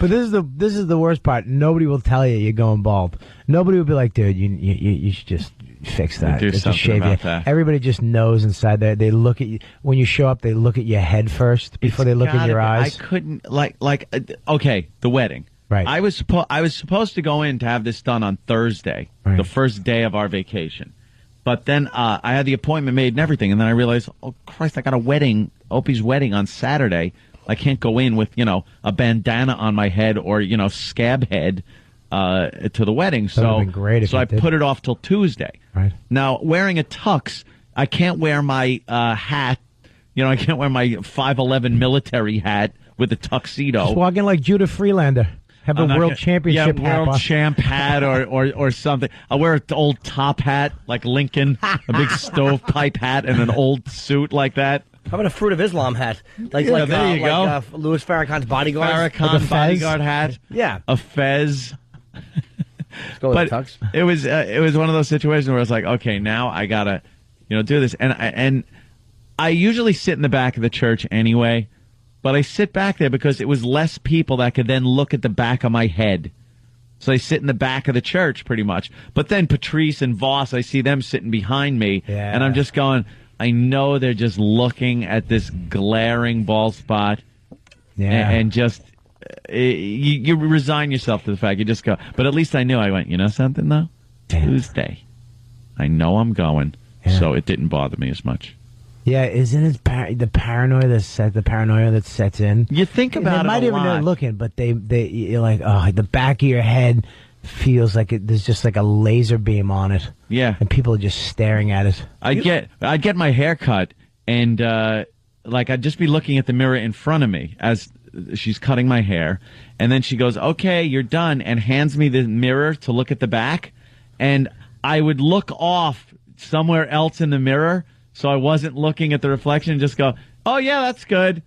But this is the worst part. Nobody will tell you you're going bald. Nobody will be like, dude, you should just fix that.
Do something about that.
Everybody just knows inside there. They look at you when you show up. They look at your head first before they look at your eyes.
I couldn't okay, the wedding.
Right.
I was supposed to go in to have this done on Thursday, the first day of our vacation. But then I had the appointment made and everything, and then I realized, oh Christ, I got a wedding, Opie's wedding on Saturday. I can't go in with a bandana on my head or scab head to the wedding. So I put it off till Tuesday.
Right.
Now, wearing a tux, I can't wear my hat. I can't wear my 5'11" military hat with a tuxedo.
Just walk in like Judah Freelander. Have a world championship hat.
World champ hat or something. I'll wear an old top hat like Lincoln, a big stovepipe hat, and an old suit like that.
How about a Fruit of Islam hat? Like
there you go.
Louis Farrakhan's bodyguard.
Farrakhan bodyguard hat.
Yeah.
A fez.
Let's go with tux.
It was one of those situations where it's like, okay, now I gotta, do this, and I usually sit in the back of the church anyway, but I sit back there because it was less people that could then look at the back of my head. So they sit in the back of the church pretty much. But then Patrice and Voss, I see them sitting behind me, and I'm just going, I know they're just looking at this glaring bald spot, and just you resign yourself to the fact. You just go. But at least I knew. I went, you know something though? Tuesday. I know I'm going, so it didn't bother me as much.
Yeah, isn't it the paranoia that sets in?
You think about it
might even know looking, but you're like, oh, the back of your head feels like there's just like a laser beam on it.
Yeah,
and people are just staring at it.
I'd get my hair cut, and I'd just be looking at the mirror in front of me as she's cutting my hair, and then she goes, "Okay, you're done," and hands me the mirror to look at the back, and I would look off somewhere else in the mirror. So I wasn't looking at the reflection and just go, oh, yeah, that's good.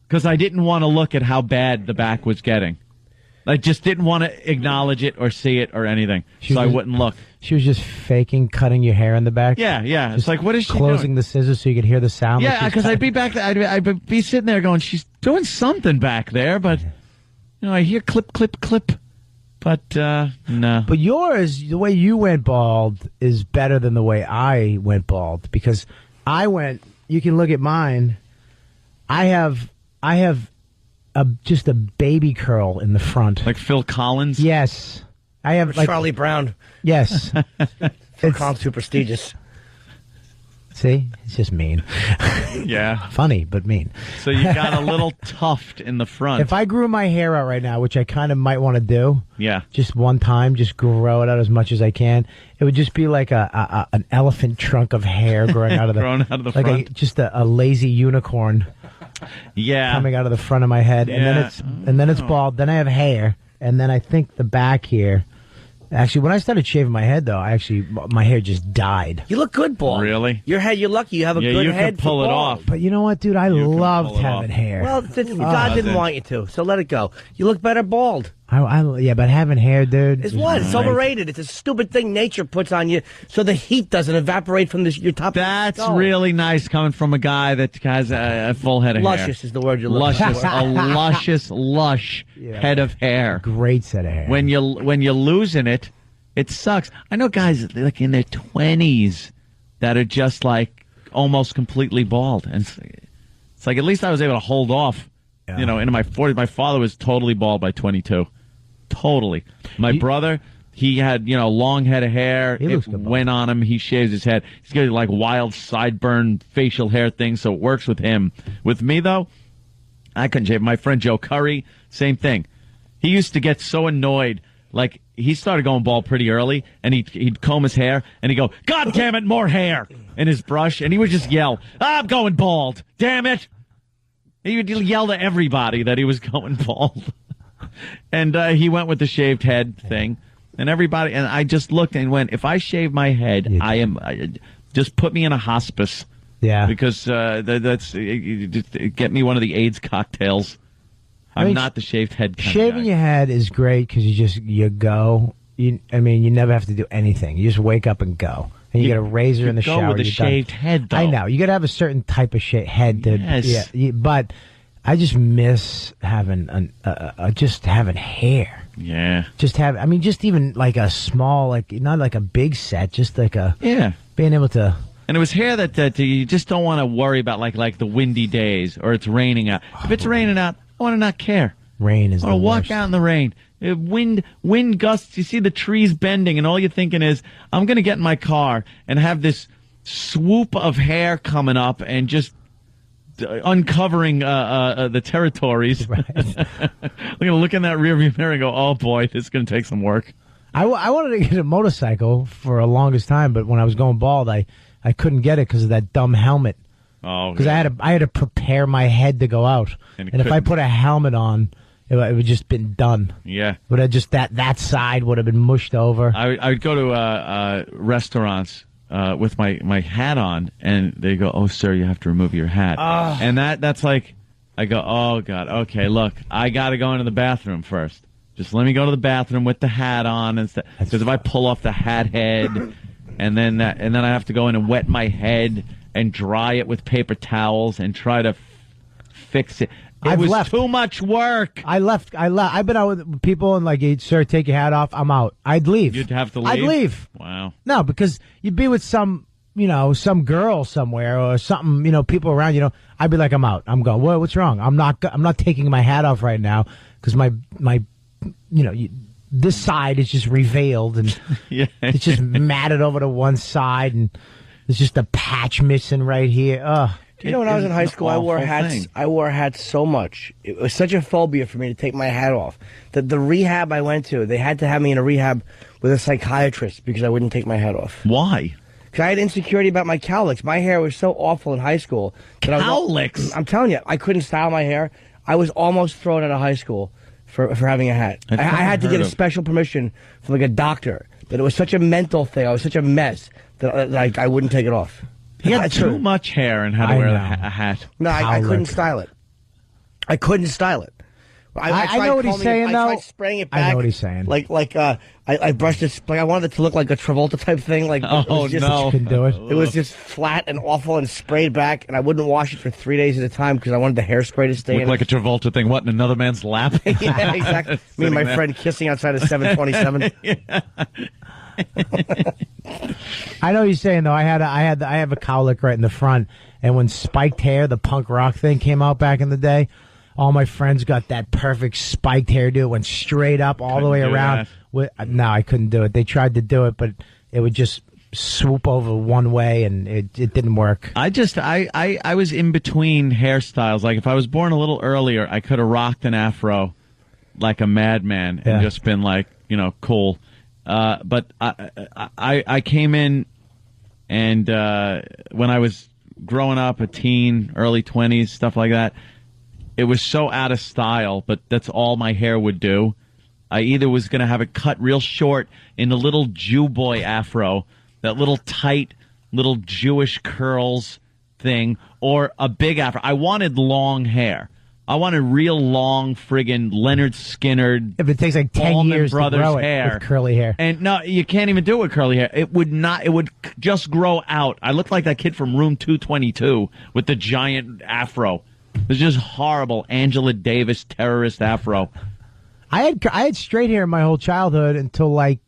Because I didn't want to look at how bad the back was getting. I just didn't want to acknowledge it or see it or anything. So I wouldn't look.
She was just faking cutting your hair in the back?
Yeah.
Just
it's like, what is she
closing
doing?
the scissors so you could hear the sound?
Yeah, because I'd be back there. I'd be sitting there going, she's doing something back there. But, I hear clip, clip, clip. But, no.
But yours, the way you went bald is better than the way I went bald. Because you can look at mine. I have just a baby curl in the front.
Like Phil Collins?
Yes. I have
Charlie Brown.
Yes.
Phil Collins, too prestigious.
See? It's just mean.
Yeah.
Funny, but mean.
So you got a little tuft in the front.
If I grew my hair out right now, which I kind of might want to do, just one time, just grow it out as much as I can, it would just be like an elephant trunk of hair growing out of the
growing out of the
like
front.
just a lazy unicorn. Coming out of the front of my head, and then it's bald. Then I have hair, and then I think the back here. Actually, when I started shaving my head, though, my hair just died.
You look good, bald.
Really?
Your head, you're lucky. You have a good head.
You can pull it off.
But you know what, dude? I loved having hair.
Well, God didn't want you to, so let it go. You look better bald.
But having hair, dude.
It's what? It's overrated. It's a stupid thing nature puts on you so the heat doesn't evaporate from your top.
That's really nice coming from a guy that has a full head of hair.
Luscious is the word you're looking for.
A luscious, lush head of hair.
Great set of hair.
When you're losing it, it sucks. I know guys like in their 20s that are just like almost completely bald, and it's like at least I was able to hold off. Into my 40s. My father was totally bald by 22. Totally. My brother, he had, long head of hair. It went on him. He shaves his head. He's got like wild sideburn facial hair thing, so it works with him. With me, though, I couldn't shave. My friend Joe Curry, same thing. He used to get so annoyed. Like, he started going bald pretty early, and he'd comb his hair, and he'd go, God damn it, more hair, in his brush, and he would just yell, I'm going bald. Damn it. He would yell to everybody that he was going bald. And he went with the shaved head thing. And everybody, and I just looked and went, if I shave my head, just put me in a hospice.
Yeah.
Because that's get me one of the AIDS cocktails. I'm not the shaved head kind
Shaving
of guy.
your head is great because you go. You never have to do anything. You just wake up and go. And you get a razor in the shower.
Go with a shaved head, though.
I know. You got to have a certain type of head.
Yes.
But I just miss having just having hair.
Yeah.
Just even like a small, like not like a big set, just like being able to.
And it was hair that you just don't want to worry about, like the windy days or it's raining out. If it's raining out, I want to not care.
Rain is. I want to
walk out in the rain. Wind gusts. You see the trees bending, and all you're thinking is, I'm going to get in my car and have this swoop of hair coming up and just uncovering the territories. Right. I'm going to look in that rearview mirror and go, oh boy, this is going to take some work.
I wanted to get a motorcycle for the longest time, but when I was going bald, I couldn't get it because of that dumb helmet.
Oh,
because I had to prepare my head to go out, and if I put a helmet on, it would just been done.
Yeah,
would have just that side would have been mushed over.
I would go to restaurants with my hat on, and they go, "Oh, sir, you have to remove your hat." And that's like, I go, "Oh God, okay, look, I got to go into the bathroom first. Just let me go to the bathroom with the hat on, and because if I pull off the hat head, and then I have to go in and wet my head and dry it with paper towels and try to fix it." It was too much work.
I left. I've been out with people and like, hey, sir, take your hat off. I'm out. I'd leave.
You'd have to leave?
I'd leave.
Wow.
No, because you'd be with some girl somewhere or something, people around, I'd be like, I'm out. I'm going, what's wrong? I'm not taking my hat off right now because my this side is just revealed and it's just matted over to one side and there's just a patch missing right here.
When I was in high school, I wore hats.
Thing.
I wore hats so much. It was such a phobia for me to take my hat off. The rehab I went to, they had to have me in a rehab with a psychiatrist because I wouldn't take my hat off.
Why?
Because I had insecurity about my cowlicks. My hair was so awful in high school.
Cowlicks?
I'm telling you, I couldn't style my hair. I was almost thrown out of high school for having a hat. I had to get a special permission from like a doctor. That it was such a mental thing. I was such a mess that I wouldn't take it off.
He had too much hair and had to wear a hat.
No, I couldn't style it. I couldn't style it.
I know what he's saying, though.
I tried spraying it back.
I know what he's saying.
I brushed it. Like I wanted it to look like a Travolta type thing. Like
no,
you couldn't do it.
It was just flat and awful and sprayed back, and I wouldn't wash it for 3 days at a time because I wanted the hairspray to stay in.
Like a Travolta thing. What, in another man's lap?
Yeah, exactly. Me and my friend kissing outside of 727.
I know what he's saying though. I have a cowlick right in the front, and when spiked hair, the punk rock thing came out back in the day, all my friends got that perfect spiked hairdo. It went straight up all the way around. No, I couldn't do it. They tried to do it, but it would just swoop over one way, and it didn't work.
I was in between hairstyles. Like if I was born a little earlier, I could have rocked an afro like a madman and just been like, cool. But I came in, and when I was growing up, a teen, early 20s, stuff like that, it was so out of style, but that's all my hair would do. I either was going to have it cut real short in a little Jew boy afro, that little tight, little Jewish curls thing, or a big afro. I wanted long hair. I wanted real long friggin' Leonard Skinner.
If it takes like 10 years to grow it with curly hair.
And no, you can't even do it with curly hair. It would just grow out. I looked like that kid from Room 222 with the giant afro. It was just horrible. Angela Davis terrorist afro.
I had straight hair my whole childhood until like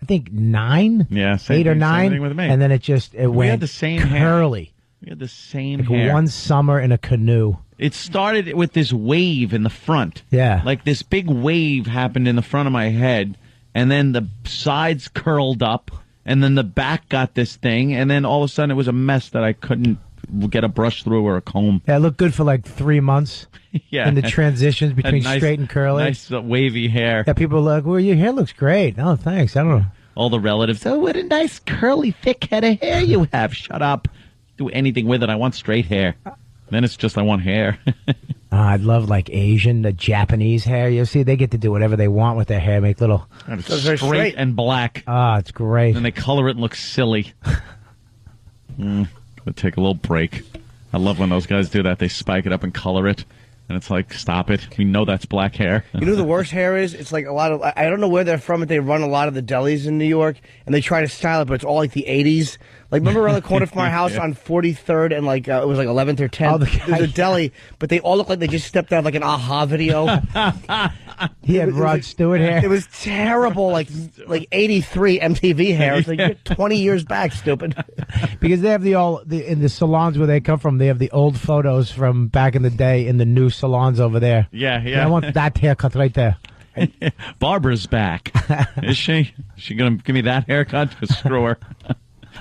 I think 9.
Yeah,
8 or 9.
Same thing with me.
And then it went
had the same
curly.
Hair. We had the same
like
hair.
One summer in a canoe.
It started with this wave in the front.
Yeah.
Like this big wave happened in the front of my head, and then the sides curled up, and then the back got this thing, and then all of a sudden it was a mess that I couldn't get a brush through or a comb.
Yeah, it looked good for like 3 months.
Yeah.
In the transitions between straight and curly.
Nice wavy hair.
Yeah, people are like, well, your hair looks great. Oh, thanks. I don't know.
All the relatives, oh, what a nice curly, thick head of hair you have. Shut up. Do anything with it. I want straight hair. Then it's just I want hair.
I'd love like Asian, the Japanese hair. You see, they get to do whatever they want with their hair. Make little
straight and black.
It's great.
And they color it and look silly. We'll take a little break. I love when those guys do that. They spike it up and color it. And it's like, stop it. We know that's black hair.
You know who the worst hair is? It's like a lot of, I don't know where they're from, but they run a lot of the delis in New York, and they try to style it, but it's all like the 80s. Like, remember around the corner from our house on 43rd and like, it was like 11th or 10th? There's a deli, but they all look like they just stepped out of like an Aha video.
He had Rod Stewart hair.
It was terrible, like 83 MTV hair. It's like you're 20 years back, stupid.
Because they have in the salons where they come from, they have the old photos from back in the day in the new salons over there.
Yeah.
I want that haircut right there.
Barbara's back. Is she? Is she going to give me that haircut? Screw her.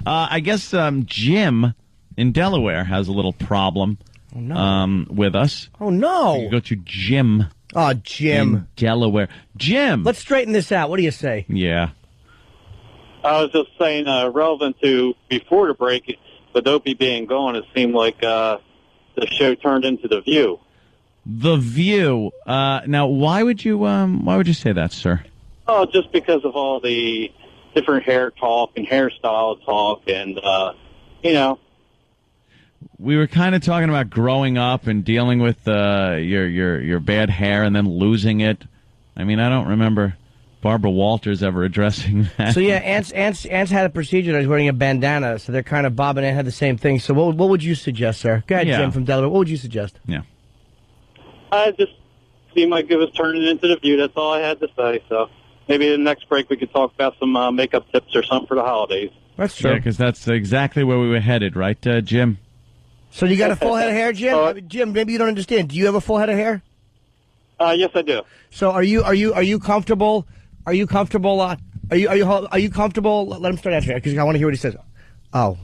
I guess Jim in Delaware has a little problem with us.
Oh, no.
You go to Jim.
Oh, Jim.
In Delaware. Jim.
Let's straighten this out. What do you say?
Yeah.
I was just saying, relevant to before the break, with Opie being gone, it seemed like the show turned into The View.
The View. Now, why would you say that, sir?
Oh, just because of all the different hair talk and hairstyle talk, and
We were kind of talking about growing up and dealing with your bad hair and then losing it. I mean, I don't remember Barbara Walters ever addressing that.
So yeah, Ant's had a procedure. He's wearing a bandana, so they're kind of Bob and Ant had the same thing. So what would you suggest, sir? Go ahead, Jim from Delaware. What would you suggest?
Yeah.
I just seemed like it was turning into the View. That's all I had to say. So maybe the next break we could talk about some makeup tips or something for the holidays.
That's true.
Yeah, because that's exactly where we were headed, right, Jim?
So you got a full head of hair, Jim? Jim, maybe you don't understand. Do you have a full head of hair?
Yes, I do.
So are you comfortable? Are you comfortable? Are you comfortable? Let him start answering because I want to hear what he says. Oh.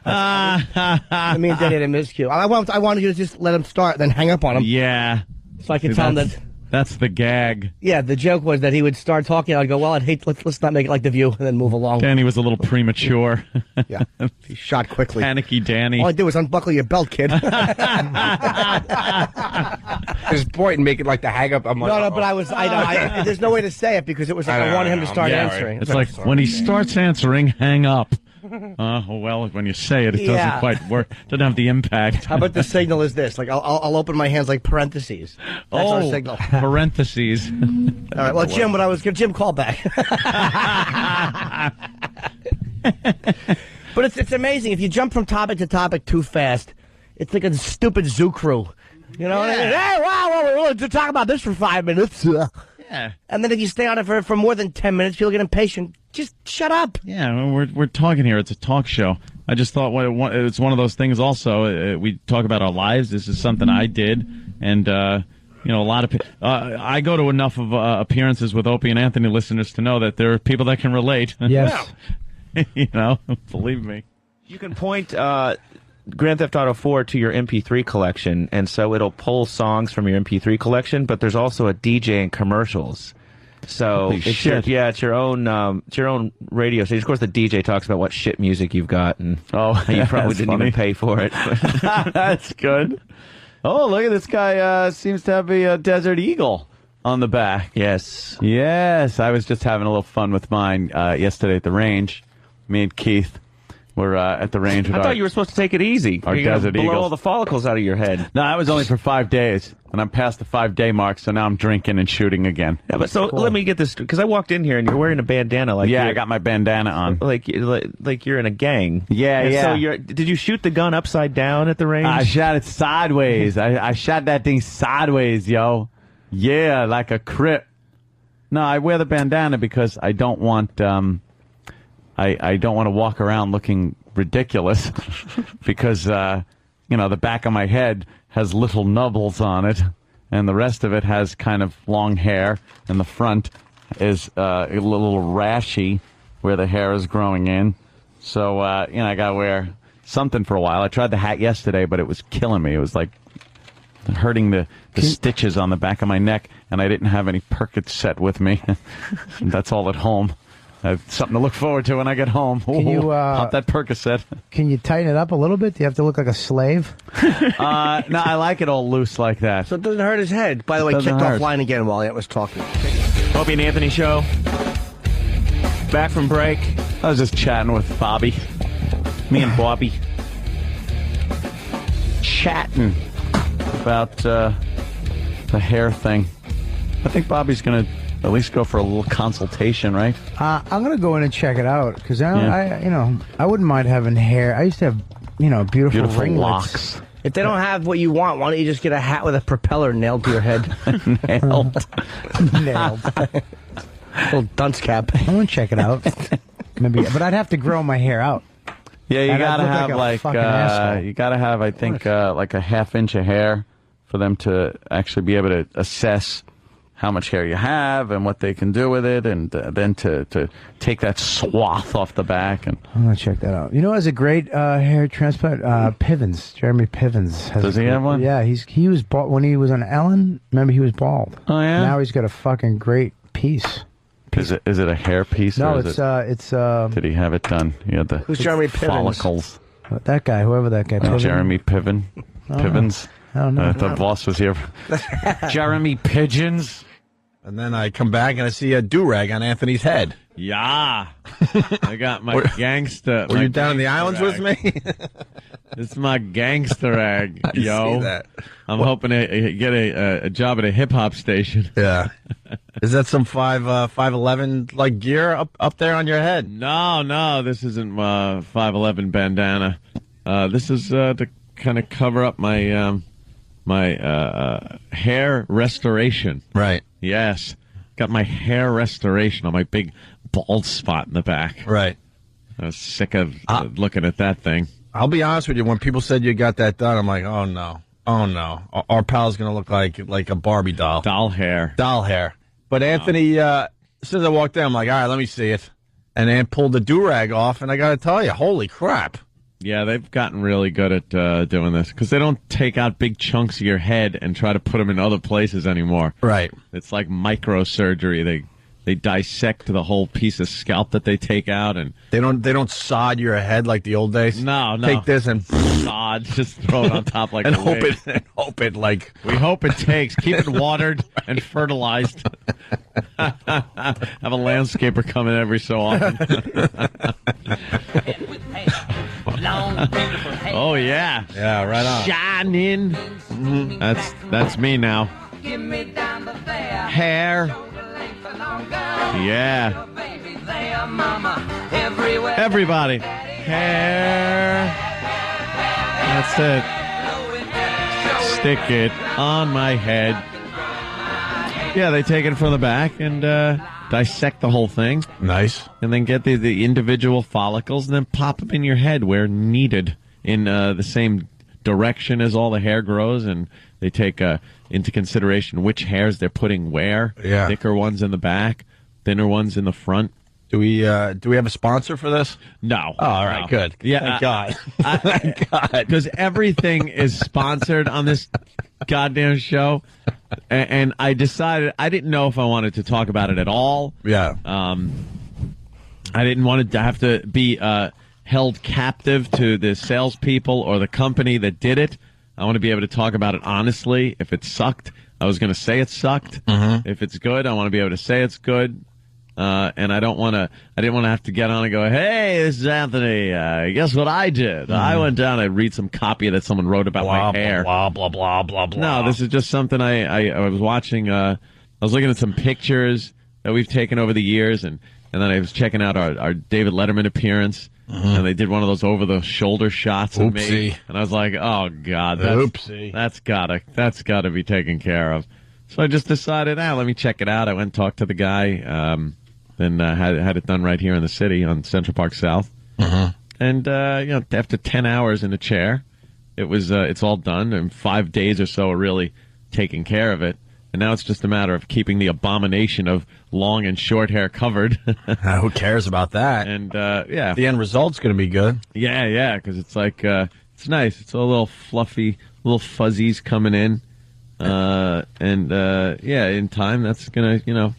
I mean, that hit a miscue. I want you to just let him start, then hang up on him.
Yeah.
So I can tell him that.
That's the gag.
Yeah, the joke was that he would start talking. I'd go, well, let's not make it like The View, and then move along.
Danny was a little premature.
Yeah, he shot quickly.
Panicky Danny.
All I did was unbuckle your belt, kid.
Just point and make it like the hang up. I'm like,
no, but I there's no way to say it because it was like I wanted him to start answering.
Right.
It's like when he starts answering, hang up. Well, when you say it, it doesn't quite work. Doesn't have the impact.
How about the signal is this? Like I'll open my hands like parentheses. That's our signal.
Parentheses.
All right. Well, Jim, Jim, call back. But it's amazing if you jump from topic to topic too fast. It's like a stupid zoo crew. You know?
Yeah.
Hey, wow, we're willing to talk about this for 5 minutes.
Yeah.
And then if you stay on it for more than 10 minutes, you'll get impatient. Just shut up.
Yeah, we're talking here. It's a talk show. I just thought it's one of those things also. We talk about our lives. This is something I did. And, a lot of I go to enough of appearances with Opie and Anthony listeners to know that there are people that can relate.
Yes.
Believe me.
You can point Grand Theft Auto 4 to your MP3 collection, and so it'll pull songs from your MP3 collection, but there's also a DJ and commercials. So it's your own radio station. Of course, the DJ talks about what shit music you've got, and you probably didn't even pay for it.
That's good. Oh, look at this guy! Seems to have a Desert Eagle on the back.
Yes.
I was just having a little fun with mine yesterday at the range. Me and Keith were at the range.
I thought you were supposed to take it easy.
Our Desert Eagles.
Blow all the follicles out of your head.
No, that was only for 5 days, and I'm past the 5-day mark, so now I'm drinking and shooting again.
Yeah, but so let me get this, because I walked in here and you're wearing a bandana.
I got my bandana on.
Like you're in a gang.
Yeah.
So did you shoot the gun upside down at the range?
I shot it sideways. I shot that thing sideways, yo. Yeah, like a Crip. No, I wear the bandana because I don't want I don't want to walk around looking ridiculous because, the back of my head has little nubbles on it and the rest of it has kind of long hair and the front is a little rashy where the hair is growing in. So, I got to wear something for a while. I tried the hat yesterday, but it was killing me. It was like hurting the stitches on the back of my neck, and I didn't have any Percocet with me. That's all at home. I have something to look forward to when I get home.
Can you
pop that Percocet?
Can you tighten it up a little bit? Do you have to look like a slave?
No, I like it all loose like that.
So it doesn't hurt his head. By the way, kicked offline again while I was talking.
Opie and Anthony show. Back from break.
I was just chatting with Bobby. Me and Bobby. Chatting about the hair thing. I think Bobby's going to at least go for a little consultation, right?
I'm going to go in and check it out because I wouldn't mind having hair. I used to have, beautiful ringlets.
Locks.
If they don't have what you want, why don't you just get a hat with a propeller nailed to your head?
Nailed.
Little dunce cap.
I want to check it out. Maybe, but I'd have to grow my hair out.
Yeah, you
And
gotta
I'd look
have
like a fucking asshole.
you gotta have, I think, like a half-inch of hair for them to actually be able to assess how much hair you have and what they can do with it, and then to take that swath off the back. And
I'm gonna check that out. You know, has a great hair transplant. Pivens, Jeremy Pivens.
Does he have one?
Yeah, he was bald when he was on Ellen. Remember, he was bald.
Oh yeah.
Now he's got a fucking great piece.
Is it a hair piece?
No,
or
it's.
Did he have it done? He had the
Who's Jeremy Pivens?
follicles.
That guy, whoever that guy. Piven.
Jeremy Piven. Pivens.
I don't know.
The boss was here. Jeremy Pigeons.
And then I come back and I see a do-rag on Anthony's head.
Yeah. I got my gangster.
Were you down in the islands with me?
This is my gangster rag,
I
yo.
see that.
I'm hoping to get a job at a hip-hop station.
Yeah. Is that some 5'11" like gear up there on your head?
No, this isn't 5'11" bandana. This is to kind of cover up my my hair restoration.
Right.
Yes. Got my hair restoration on my big bald spot in the back.
Right.
I was sick of looking at that thing.
I'll be honest with you. When people said you got that done, I'm like, oh no. Our pal's going to look like a Barbie doll.
Doll hair.
But Anthony, as soon as I walked in, I'm like, all right, let me see it. And Ant pulled the do-rag off, and I got to tell you, holy crap.
Yeah, they've gotten really good at doing this because they don't take out big chunks of your head and try to put them in other places anymore.
Right.
It's like microsurgery. They dissect the whole piece of scalp that they take out, and
they don't sod your head like the old days.
No.
Take this and
sod, just throw it on top like
and
a wig.
hope it like
we hope it takes. Keep it watered and fertilized. Have a landscaper come in every so often. Oh yeah,
right on.
Shining. Mm-hmm. That's me now. Hair. Yeah. Everybody. Hair. That's it. Stick it on my head. Yeah, they take it from the back and dissect the whole thing.
Nice.
And then get the individual follicles and then pop them in your head where needed in the same direction as all the hair grows. And they take into consideration which hairs they're putting where.
Yeah.
Thicker ones in the back, thinner ones in the front.
Do we have a sponsor for this?
No.
Oh, all right,
no.
good.
Yeah,
Thank God.
Thank God. Because everything is sponsored on this goddamn show. And I decided I didn't know if I wanted to talk about it at all.
Yeah.
I didn't want to have to be held captive to the salespeople or the company that did it. I want to be able to talk about it honestly. If it sucked, I was going to say it sucked.
Mm-hmm.
If it's good, I want to be able to say it's good. And I didn't want to have to get on and go, hey, this is Anthony. Guess what I did? I went down and read some copy that someone wrote about my hair.
Blah, blah, blah, blah, blah.
No, this is just something I was watching. I was looking at some pictures that we've taken over the years, and then I was checking out our David Letterman appearance, and they did one of those over-the-shoulder shots of me. And I was like, oh, God, that's gotta be taken care of. So I just decided, let me check it out. I went and talked to the guy, then had it done right here in the city on Central Park South. And after 10 hours in a chair, it's all done. And 5 days or so of really taking care of it. And now it's just a matter of keeping the abomination of long and short hair covered.
Who cares about that?
And the
end result's going to be good.
Yeah, because it's like it's nice. It's a little fluffy, little fuzzies coming in. In time, that's gonna,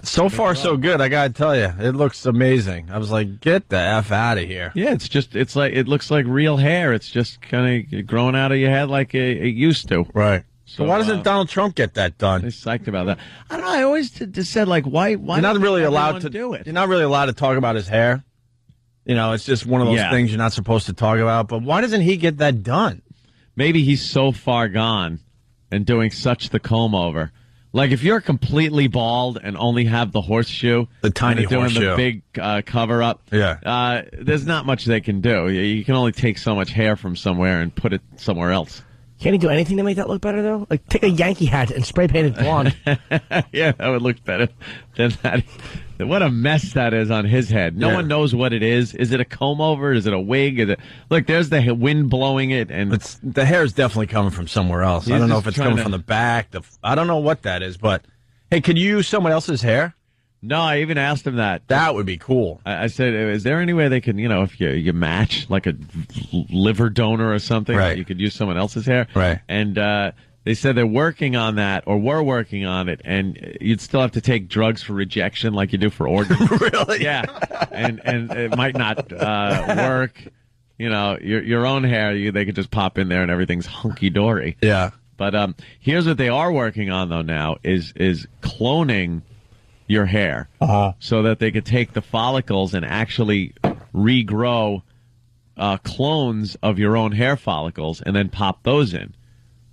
So far, so good. I gotta tell you, it looks amazing. I was like, get the F out of here.
Yeah, it looks like real hair. It's just kind of growing out of your head like it used to.
Right. So why doesn't Donald Trump get that done?
I'm psyched about that. I don't know. I always just said, like, why
you're not really allowed to
do it?
You're not really allowed to talk about his hair. It's just one of those things you're not supposed to talk about. But why doesn't he get that done?
Maybe he's so far gone and doing such the comb over. Like, if you're completely bald and only have the horseshoe,
the tiny horseshoe,
doing the big cover up, there's not much they can do. You can only take so much hair from somewhere and put it somewhere else.
Can't he do anything to make that look better, though? Like, take a Yankee hat and spray paint it blonde.
Yeah, that would look better than that. What a mess that is on his head. No one knows what it is. Is it a comb over? Is it a wig? Look, there's the wind blowing it, and
the hair is definitely coming from somewhere else. I don't know if it's coming from the back. I don't know what that is, but hey, could you use someone else's hair?
No, I even asked him that.
That would be cool.
I said, is there any way they can, if you match like a liver donor or something,
right,
you could use someone else's hair?
Right.
And they said they're working on that, or were working on it, and you'd still have to take drugs for rejection like you do for organs.
Really?
Yeah. And it might not work. Your own hair, they could just pop in there and everything's hunky-dory.
Yeah.
But here's what they are working on, though, now, is cloning your hair, so that they could take the follicles and actually regrow clones of your own hair follicles and then pop those in,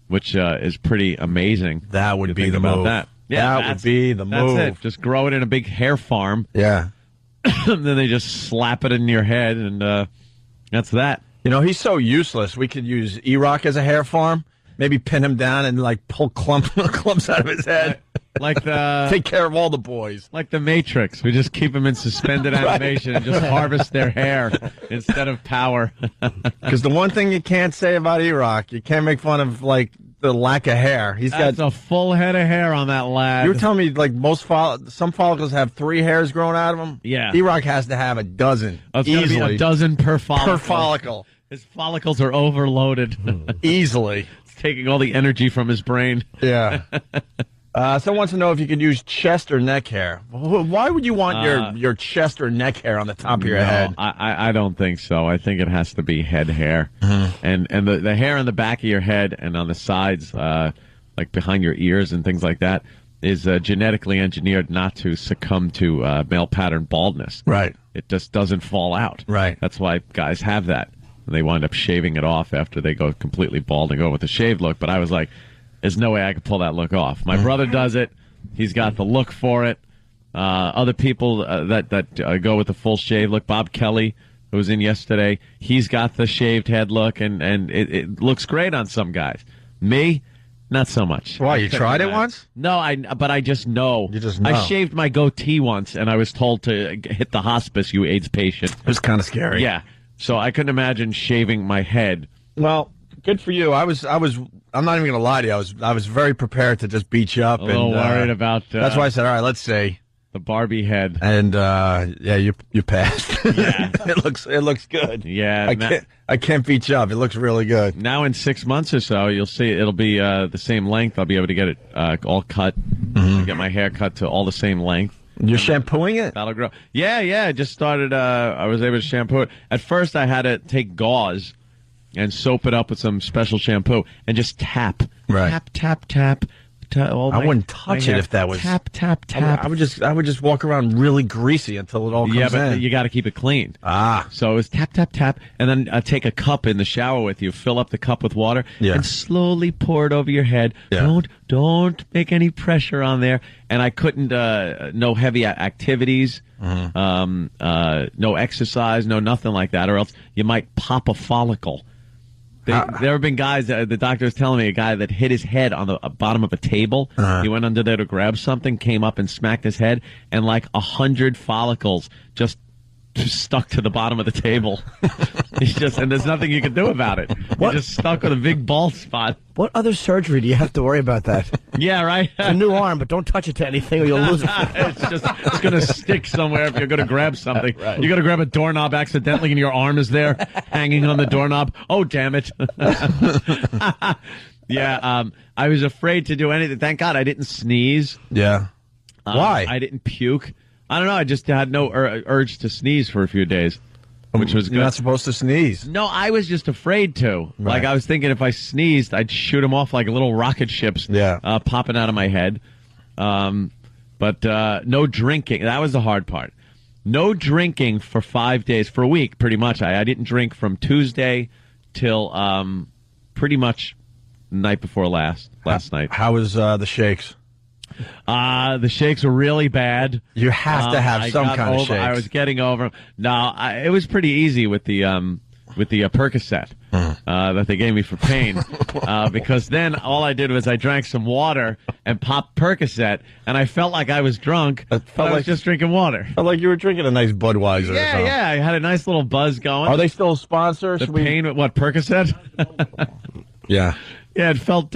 which is pretty amazing.
That would be the move.
That. Yeah,
that would be the move.
That's it. Just grow it in a big hair farm.
Yeah.
Then they just slap it in your head, and that's that.
He's so useless. We could use E-Rock as a hair farm. Maybe pin him down and like pull clumps out of his head.
Like
take care of all the boys.
Like the Matrix. We just keep them in suspended animation and just harvest their hair instead of power.
Because the one thing you can't say about E-Rock, you can't make fun of like the lack of hair.
That's a full head of hair on that lad.
You were telling me like some follicles have 3 hairs growing out of them.
Yeah.
E-Rock has to have a dozen.
It's gotta be a dozen per follicle.
Per follicle.
His follicles are overloaded.
Easily.
It's taking all the energy from his brain.
Yeah. Someone wants to know if you could use chest or neck hair. Why would you want your chest or neck hair on the top of your head?
I don't think so. I think it has to be head hair. And the hair on the back of your head and on the sides, like behind your ears and things like that, is genetically engineered not to succumb to male pattern baldness.
Right.
It just doesn't fall out.
Right.
That's why guys have that. They wind up shaving it off after they go completely bald and go with a shaved look. But I was like, there's no way I could pull that look off. My brother does it. He's got the look for it. Other people that go with the full shave look. Bob Kelly, who was in yesterday, he's got the shaved head look, and it looks great on some guys. Me, not so much.
Why, you tried it once?
No, but I just know.
You just know.
I shaved my goatee once, and I was told to hit the hospice, you AIDS patient.
It was kind of scary.
Yeah. So I couldn't imagine shaving my head.
Well, good for you. I'm not even going to lie to you. I was very prepared to just beat you up.
A little worried about.
That's why I said, all right, let's see
the Barbie head.
And yeah, you passed.
Yeah,
it looks good.
Yeah,
I can't beat you up. It looks really good.
Now in 6 months or so, you'll see it'll be the same length. I'll be able to get it all cut. Get my hair cut to all the same length.
You're shampooing it?
That'll grow. Yeah. I just started. I was able to shampoo it. At first, I had to take gauze and soap it up with some special shampoo and just tap.
Right.
Tap.
I wouldn't touch it if that was
tap.
I would just walk around really greasy until it all comes in.
Yeah, but you got to keep it clean. So it was tap, and then take a cup in the shower with you, fill up the cup with water, and slowly pour it over your head.
Yeah.
Don't make any pressure on there. And I couldn't, no heavy activities, no exercise, no nothing like that, or else you might pop a follicle. There have been guys, the doctor was telling me, a guy that hit his head on the bottom of a table. He went under there to grab something, came up and smacked his head, and like 100 follicles just stuck to the bottom of the table. And there's nothing you can do about it. You're just stuck with a big bald spot.
What other surgery do you have to worry about that?
Yeah, right?
It's a new arm, but don't touch it to anything or you'll lose it.
It's going to stick somewhere if you're going to grab something. Right. You're going to grab a doorknob accidentally and your arm is there hanging on the doorknob. Oh, damn it. Yeah, I was afraid to do anything. Thank God I didn't sneeze.
Yeah. Why?
I didn't puke. I don't know. I just had no urge to sneeze for a few days, which was good.
You're not supposed to sneeze.
No, I was just afraid to.
Right.
Like, I was thinking if I sneezed, I'd shoot them off like little rocket ships popping out of my head. But no drinking. That was the hard part. No drinking for 5 days, for a week, pretty much. I didn't drink from Tuesday till pretty much the night before last night.
How was the shakes?
The shakes were really bad.
You have to have some kind of shakes.
I was getting over them. No, it was pretty easy with the Percocet that they gave me for pain. Because then all I did was I drank some water and popped Percocet, and I felt like I was drunk. I was just drinking water.
Felt like you were drinking a nice Budweiser.
Yeah. I had a nice little buzz going.
Are they still a sponsor?
The pain with what, Percocet?
Yeah.
Yeah, it felt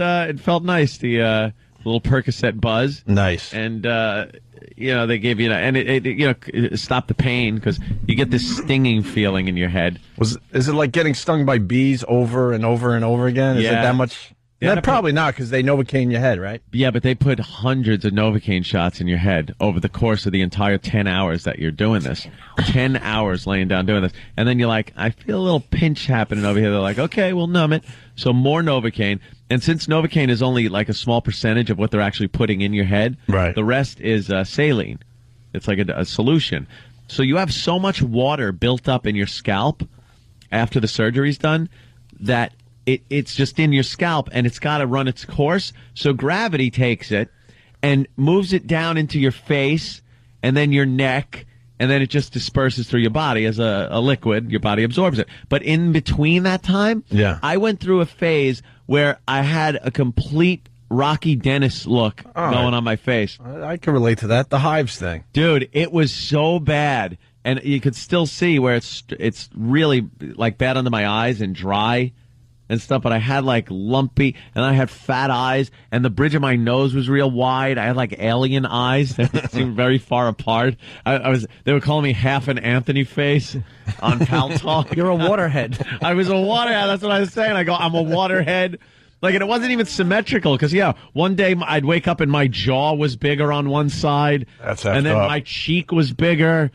nice. The little Percocet buzz.
Nice.
And, they gave you, and it stopped the pain because you get this stinging feeling in your head.
Is it like getting stung by bees over and over and over again? Is it that much? Yeah, probably not because they Novocaine your head, right?
Yeah, but they put hundreds of Novocaine shots in your head over the course of the entire 10 hours that you're doing this. 10 hours laying down doing this. And then you're like, I feel a little pinch happening over here. They're like, okay, we'll numb it. So more Novocaine. And since Novocaine is only like a small percentage of what they're actually putting in your head,
right,
the rest is saline. It's like a solution. So you have so much water built up in your scalp after the surgery's done that it's just in your scalp, and it's got to run its course. So gravity takes it and moves it down into your face and then your neck and then it just disperses through your body as a liquid. Your body absorbs it. But in between that time, I went through a phase where I had a complete Rocky Dennis look going on my face.
I can relate to that. The hives thing.
Dude, it was so bad. And you could still see where it's really like bad under my eyes and dry and stuff, but I had like lumpy, and I had fat eyes, and the bridge of my nose was real wide. I had like alien eyes that seemed very far apart. They were calling me half an Anthony face on Pal Talk.
You're a waterhead.
I was a waterhead. That's what I was saying. I go, I'm a waterhead. Like, and it wasn't even symmetrical because, one day I'd wake up and my jaw was bigger on one side.
That's
and then
up.
my cheek was bigger.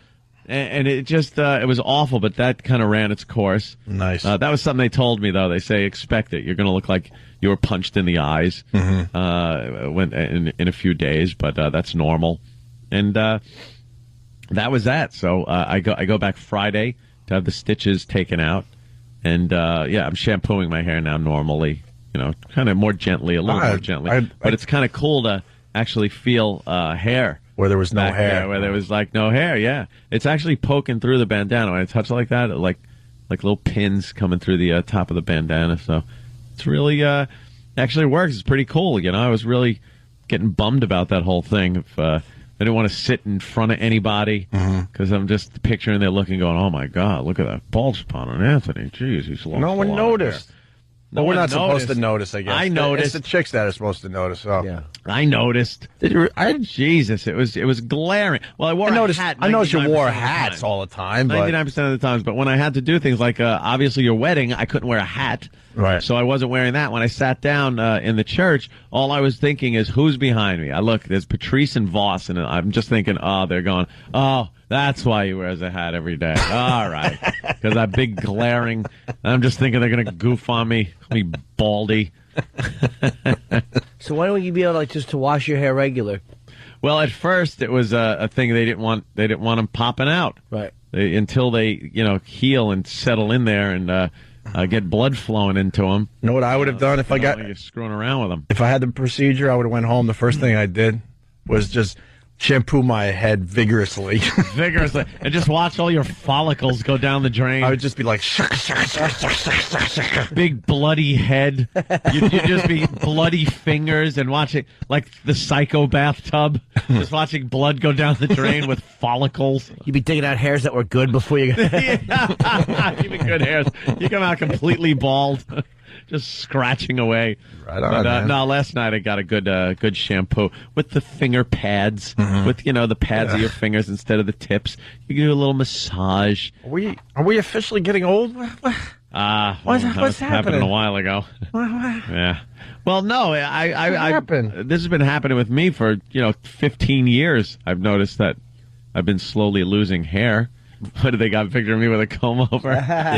And it just, it was awful, but that kind of ran its course.
Nice.
That was something they told me, though. They say, expect it. You're going to look like you were punched in the eyes in a few days, but that's normal. And that was that. So I go back Friday to have the stitches taken out. And, I'm shampooing my hair now normally, kind of more gently, a little more gently. But it's kind of cool to actually feel hair.
Where there was no hair.
There, where there was like no hair, yeah. It's actually poking through the bandana. When I touch it like that, like little pins coming through the top of the bandana. So it's really actually works. It's pretty cool. I was really getting bummed about that whole thing. If I didn't want to sit in front of anybody because I'm just picturing they're looking, going, "Oh my God, look at that bald spot on Anthony. Jeez, he's lost
no one
a lot
noticed."
No,
we're not supposed to notice, I guess.
I noticed.
It's the chicks that are supposed to notice. So.
Yeah.
I noticed. Jesus, it was glaring. Well, I wore a hat.
I noticed you wore hats all the time.
99% of the times. But when I had to do things like, obviously your wedding, I couldn't wear a hat.
Right.
So I wasn't wearing that. When I sat down in the church, all I was thinking is, who's behind me? I look, there's Patrice and Voss, and I'm just thinking, they're going, that's why he wears a hat every day. All right. Because that big glaring, I'm just thinking they're going to goof on me, be baldy.
So why don't you be able just to wash your hair regular?
Well, at first it was a thing they didn't want them popping out.
Right.
Until they, heal and settle in there and get blood flowing into them.
You know what I would have done if I got...
You're screwing around with them.
If I had the procedure, I would have went home. The first thing I did was just shampoo my head vigorously.
And just watch all your follicles go down the drain.
I would just be like,
big bloody head. You'd just be bloody fingers and watching, like the Psycho bathtub, just watching blood go down the drain with follicles.
You'd be digging out hairs that were good before you got...
Even good hairs. You come out completely bald. Just scratching away.
Right on, man.
No, last night I got a good shampoo with the finger pads, with the pads of your fingers instead of the tips. You can do a little massage.
Are we officially getting old?
What's
happening?
Happened a while ago.
What?
Yeah. Well, no,
What happened?
This has been happening with me for 15 years. I've noticed that I've been slowly losing hair. What, they got a picture of me with a comb over?
Yeah,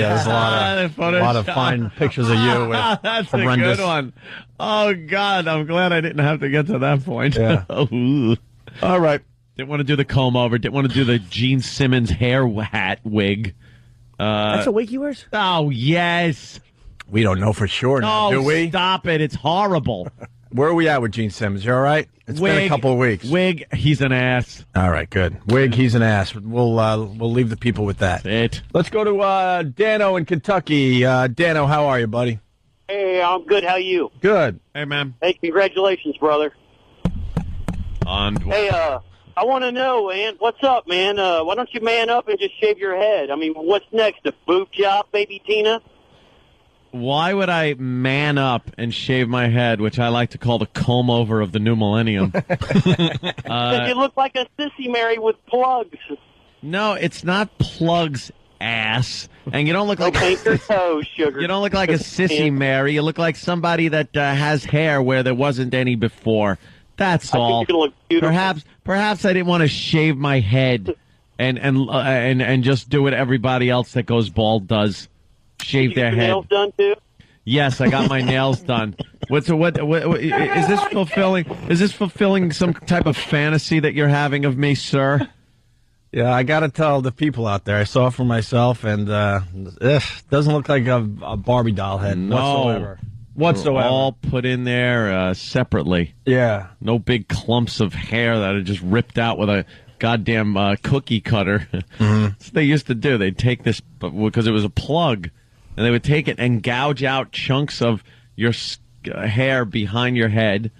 there's a lot of fine pictures of you with
That's
horrendous.
a good one. Oh, God, I'm glad I didn't have to get to that point.
Yeah. All right.
Didn't want to do the comb over. Didn't want to do the Gene Simmons hair hat wig.
That's a wig he wears?
Oh, yes.
We don't know for sure now, do we?
Stop it. It's horrible.
Where are we at with Gene Simmons? You all right? It's been a couple of weeks.
Wig, he's an ass.
All right, good. Wig, he's an ass. We'll leave the people with that.
That's it.
Let's go to Dano in Kentucky. Dano, how are you, buddy?
Hey, I'm good. How you?
Good.
Hey, man.
Hey, congratulations, brother.
Hey,
I want to know, man, what's up, man? Why don't you man up and just shave your head? I mean, what's next? A boob job, baby Tina?
why would I man up and shave my head, which I like to call the comb over of the new millennium?
Because you look like a sissy Mary with plugs.
No, it's not plugs, ass. And you don't look like
paint your toes, sugar.
You don't look like a sissy Mary. You look like somebody that has hair where there wasn't any before. That's all.
I think you look beautiful.
Perhaps I didn't want to shave my head and just do what everybody else that goes bald does. Shave their head.
Nails done too?
Yes, I got my nails done. What is this fulfilling? Is this fulfilling some type of fantasy that you're having of me, sir?
Yeah, I got to tell the people out there. I saw it for myself, and doesn't look like a Barbie doll head whatsoever.
All put in there separately.
Yeah.
No big clumps of hair that are just ripped out with a goddamn cookie cutter. That's what they used to do. They'd take this, because it was a plug, and they would take it and gouge out chunks of your hair behind your head,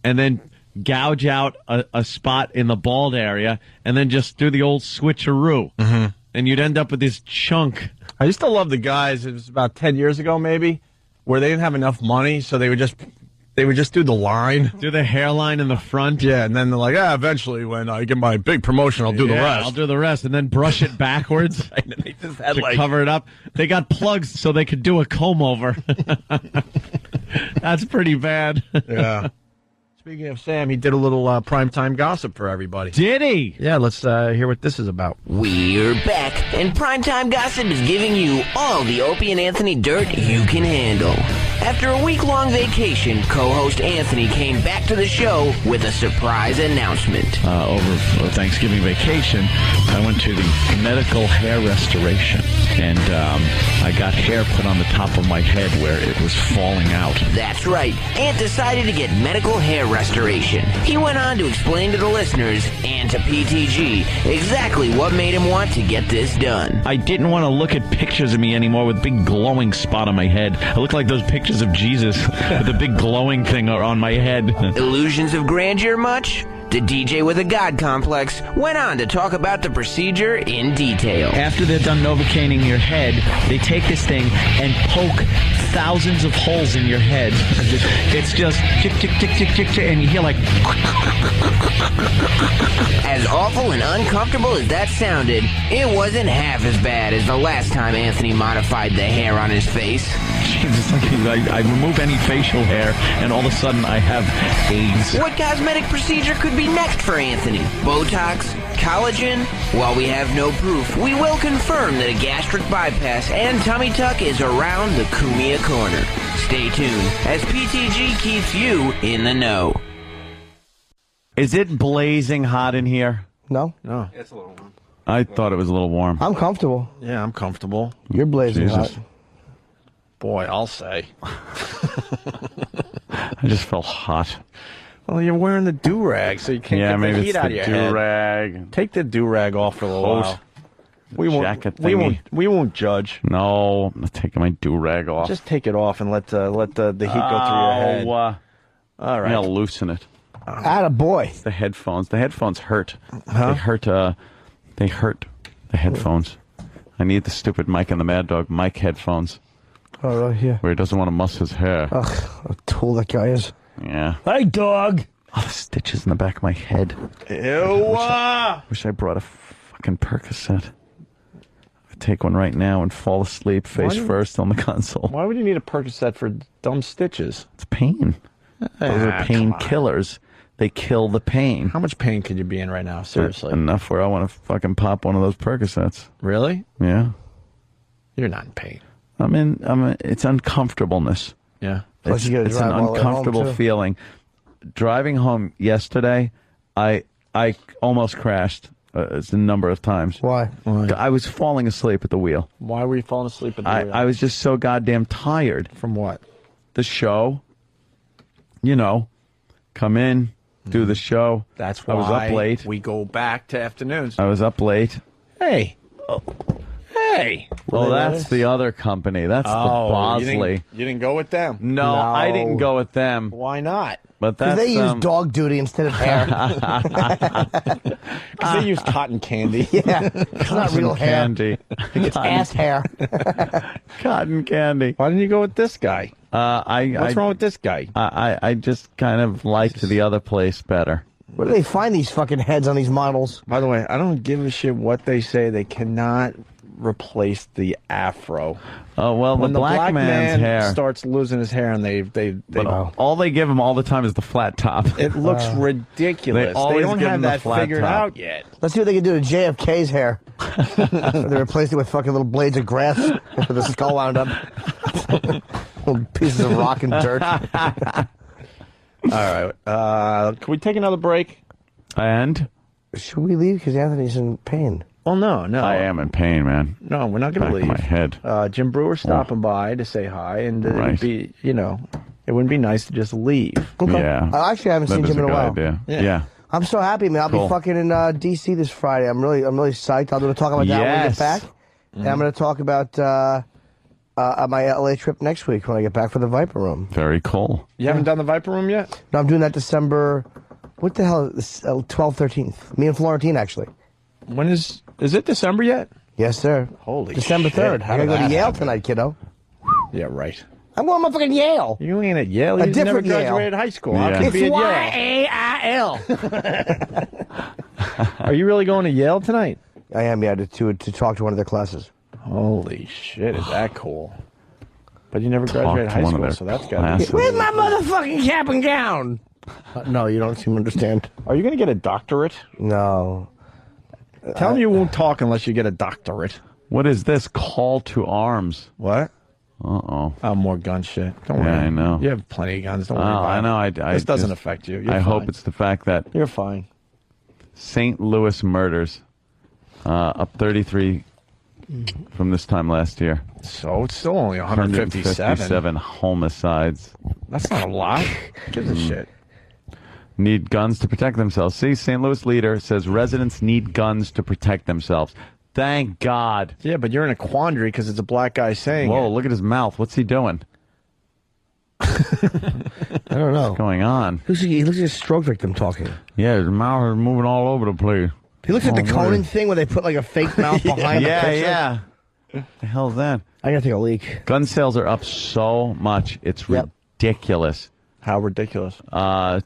and then gouge out a spot in the bald area, and then just do the old switcheroo. And you'd end up with this chunk.
I used to love the guys, it was about 10 years ago maybe, where they didn't have enough money, so they would just do the line.
Do the hairline in the front.
Yeah, and then they're like, eventually when I get my big promotion, I'll do the rest.
I'll do the rest, and then brush it backwards
and they just had
to cover it up. They got plugs so they could do a comb over. That's pretty bad.
Yeah. Speaking of Sam, he did a little primetime gossip for everybody.
Did he?
Yeah, let's hear what this is about.
We're back, and Primetime Gossip is giving you all the Opie and Anthony dirt you can handle. After a week-long vacation, co-host Anthony came back to the show with a surprise announcement.
Over Thanksgiving vacation, I went to the medical hair restoration, and I got hair put on the top of my head where it was falling out.
That's right. Ant decided to get medical hair restoration. He went on to explain to the listeners and to PTG exactly what made him want to get this done.
I didn't want to look at pictures of me anymore with a big glowing spot on my head. I look like those pictures of Jesus with a big glowing thing on my head.
Illusions of grandeur much? The DJ with a God complex went on to talk about the procedure in detail.
After they're done Novocaine your head, they take this thing and poke thousands of holes in your head. It's just tick, tick, tick, tick, tick, tick, and you hear like...
As awful and uncomfortable as that sounded, it wasn't half as bad as the last time Anthony modified the hair on his face.
It's like I remove any facial hair, and all of a sudden I have AIDS.
What cosmetic procedure could be next for Anthony? Botox? Collagen? While we have no proof, we will confirm that a gastric bypass and tummy tuck is around the Kumia corner. Stay tuned as PTG keeps you in the know.
Is it blazing hot in here?
No.
It's a little warm.
I thought it was a little warm.
I'm comfortable.
Yeah, I'm comfortable.
You're blazing
Jesus.
hot.
Boy, I'll say.
I just felt hot.
Well, you're wearing the do-rag, so you can't get the heat out of your head.
do-rag.
Take the do-rag off for a little while. We won't judge.
No, I'm not taking my do-rag off.
Just take it off and let the heat go through your head.
All
right.
I'll loosen it.
Atta boy.
The headphones. The headphones hurt. Huh? They hurt the headphones. I need the stupid Mike and the Mad Dog Mike headphones.
Oh, right here.
Where he doesn't want to muss his hair.
Ugh, a tool that guy is.
Yeah.
Hey, dog.
Oh, the stitches in the back of my head.
Ew.
Wish I brought a fucking Percocet. I'd take one right now and fall asleep face first on the console.
Why would you need a Percocet for dumb stitches?
It's pain. Those are painkillers. They kill the pain.
How much pain could you be in right now? Seriously.
Enough where I want to fucking pop one of those Percocets.
Really?
Yeah.
You're not in pain.
It's uncomfortableness.
Yeah.
Plus you gotta
It's an
drive all the way home,
uncomfortable
too.
feeling. Driving home yesterday, I almost crashed a number of times.
Why?
I was falling asleep at the wheel.
Why were you falling asleep at the wheel?
I was just so goddamn tired.
From what?
The show. You know, come in, do the show.
That's why
I was up late.
we go back to afternoons.
I was up late.
Hey. Hey.
Well, that's the other company. That's the Bosley.
You didn't go with them?
No, I didn't go with them.
Why not?
But that's
Because they use dog duty instead of hair.
Because they use cotton candy.
Yeah. It's not real
candy.
hair. It's ass hair.
Cotton candy.
Why didn't you go with this guy?
What's
wrong with this guy?
I just kind of liked the other place better.
Where do they find these fucking heads on these models?
By the way, I don't give a shit what they say. They cannot replace the afro.
Oh, well,
when
the black man's
man
hair
starts losing his hair, and they
all they give him all the time is the flat top.
it looks ridiculous.
They always
don't
give
have
him the
that
flat
figured
top.
out yet.
Let's see what they can do to JFK's hair. They replaced it with fucking little blades of grass with the skull wound up. Little pieces of rock and dirt.
All right. Can we take another break?
And
Should we leave? Because Anthony's in pain.
Well, no.
I am in pain, man.
No, we're not going
Back
to
of
leave.
my head.
Jim Brewer's stopping by to say hi, and
Right.
it'd be, it wouldn't be nice to just leave.
Okay.
Yeah.
I actually haven't seen
That is
Jim in a
good
while.
idea.
Yeah.
Yeah.
I'm so happy, man. I'll be fucking in D.C. this Friday. I'm really psyched. I'm going to talk about that when I get back. And I'm going to talk about my L.A. trip next week when I get back for the Viper Room.
Very cool.
You haven't done the Viper Room yet?
No, I'm doing that December. What the hell? 12th, 13th. Me and Florentine, actually.
When is it December yet?
Yes, sir.
Holy
December
shit.
3rd. I gotta go to Yale tonight, kiddo.
Yeah, right.
I'm going to fucking Yale.
You ain't at Yale. You never graduated high school.
Yeah.
How can you be at
Y-A-I-L.
Yale? Are you really going to Yale tonight?
I am, yeah, to talk to one of their classes.
Holy shit, is that cool? But you never graduated high school, so that's got to be...
Where's my motherfucking cap and gown? No, you don't seem to understand.
Are you going to get a doctorate?
No.
Tell me you won't talk unless you get a doctorate.
What is this? Call to arms.
What?
Uh-oh.
Oh, more gun shit. Don't worry.
Yeah, I know.
You have plenty of guns. Don't worry about
I know.
This doesn't affect you. You're
I
fine.
hope it's the fact that
You're fine.
St. Louis murders up 33 from this time last year.
So it's still only 157.
Homicides.
That's not a lot. Give a shit.
Need guns to protect themselves. See, St. Louis leader says residents need guns to protect themselves. Thank God.
Yeah, but you're in a quandary because it's a black guy saying
Whoa,
it.
look at his mouth. What's he doing?
I don't know.
What's going on?
He looks like a stroke victim talking.
Yeah, his mouth is moving all over the place.
He looks like the Conan thing where they put like a fake mouth behind the picture.
Yeah. What the hell's that?
I gotta take a leak.
Gun sales are up so much. It's ridiculous.
How ridiculous.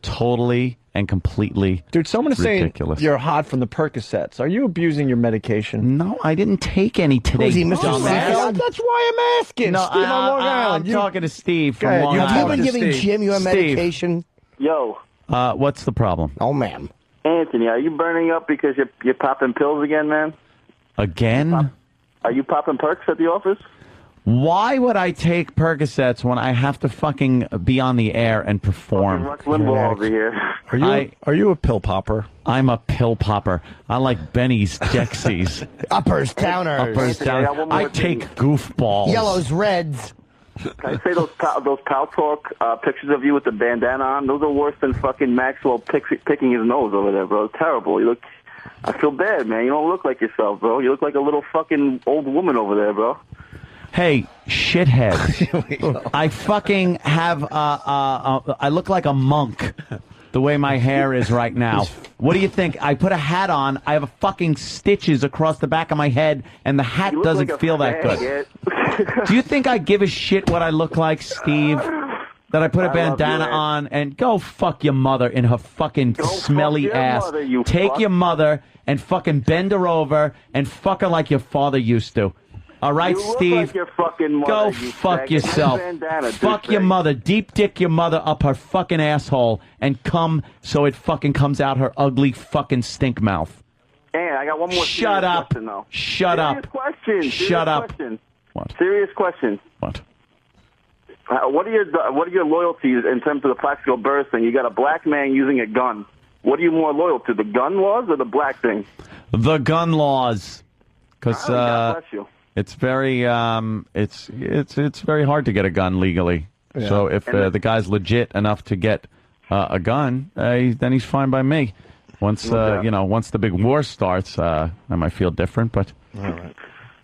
Totally and completely
Dude, someone is
ridiculous.
saying you're hot from the Percocets. Are you abusing your medication?
No, I didn't take any today.
Who's he, Mr.
dumbass.
That's why I'm asking.
No,
Steve on Long Island.
I'm talking to Steve from
ahead,
Long
you
Have you
Island.
been giving
Steve.
Jim your
Steve.
medication?
Yo,
What's the problem?
Oh, ma'am.
Anthony, are you burning up because you're popping pills again, man?
Again?
Are you popping perks at the office?
Why would I take Percocets when I have to fucking be on the air and perform?
Rush Limbaugh over here.
Are you a pill popper?
I'm a pill popper. I like Benny's Dexies.
Uppers, downers.
Uppers,
Anthony, I got one
down.
more
I
thing.
take goofballs.
Yellows, reds.
Can I say those Pal Talk pictures of you with the bandana on? Those are worse than fucking Maxwell picking his nose over there, bro. It's terrible. You look... I feel bad, man. You don't look like yourself, bro. You look like a little fucking old woman over there, bro.
Hey, shithead. I fucking have, I look like a monk the way my hair is right now. What do you think? I put a hat on, I have fucking stitches across the back of my head, and the hat doesn't
like
feel that good. Do you think I give a shit what I look like, Steve? That I put a bandana on and go fuck your mother in her fucking smelly
fuck your
ass.
mother, you
Take
fuck.
your mother and fucking bend her over and fuck her like your father used to. All right,
You look
Steve?
like your fucking mother,
Go
you
fuck
faggot.
yourself.
Bandana,
Fuck your
douchebag.
mother. Deep dick your mother up her fucking asshole and come so it fucking comes out her ugly fucking stink mouth.
And I got one more
Shut
serious
up.
question, though.
Shut
Serious
up.
question.
Shut
Serious
up.
Question.
What?
Serious question.
What?
What are your loyalties in terms of the Plaxico Burrs thing? You got a black man using a gun. What are you more loyal to, the gun laws or the black thing?
The gun laws. Because
God bless you.
it's very it's very hard to get a gun legally.
Yeah.
So if the guy's legit enough to get a gun, then he's fine by me. Once once the big war starts, I might feel different, but
All right.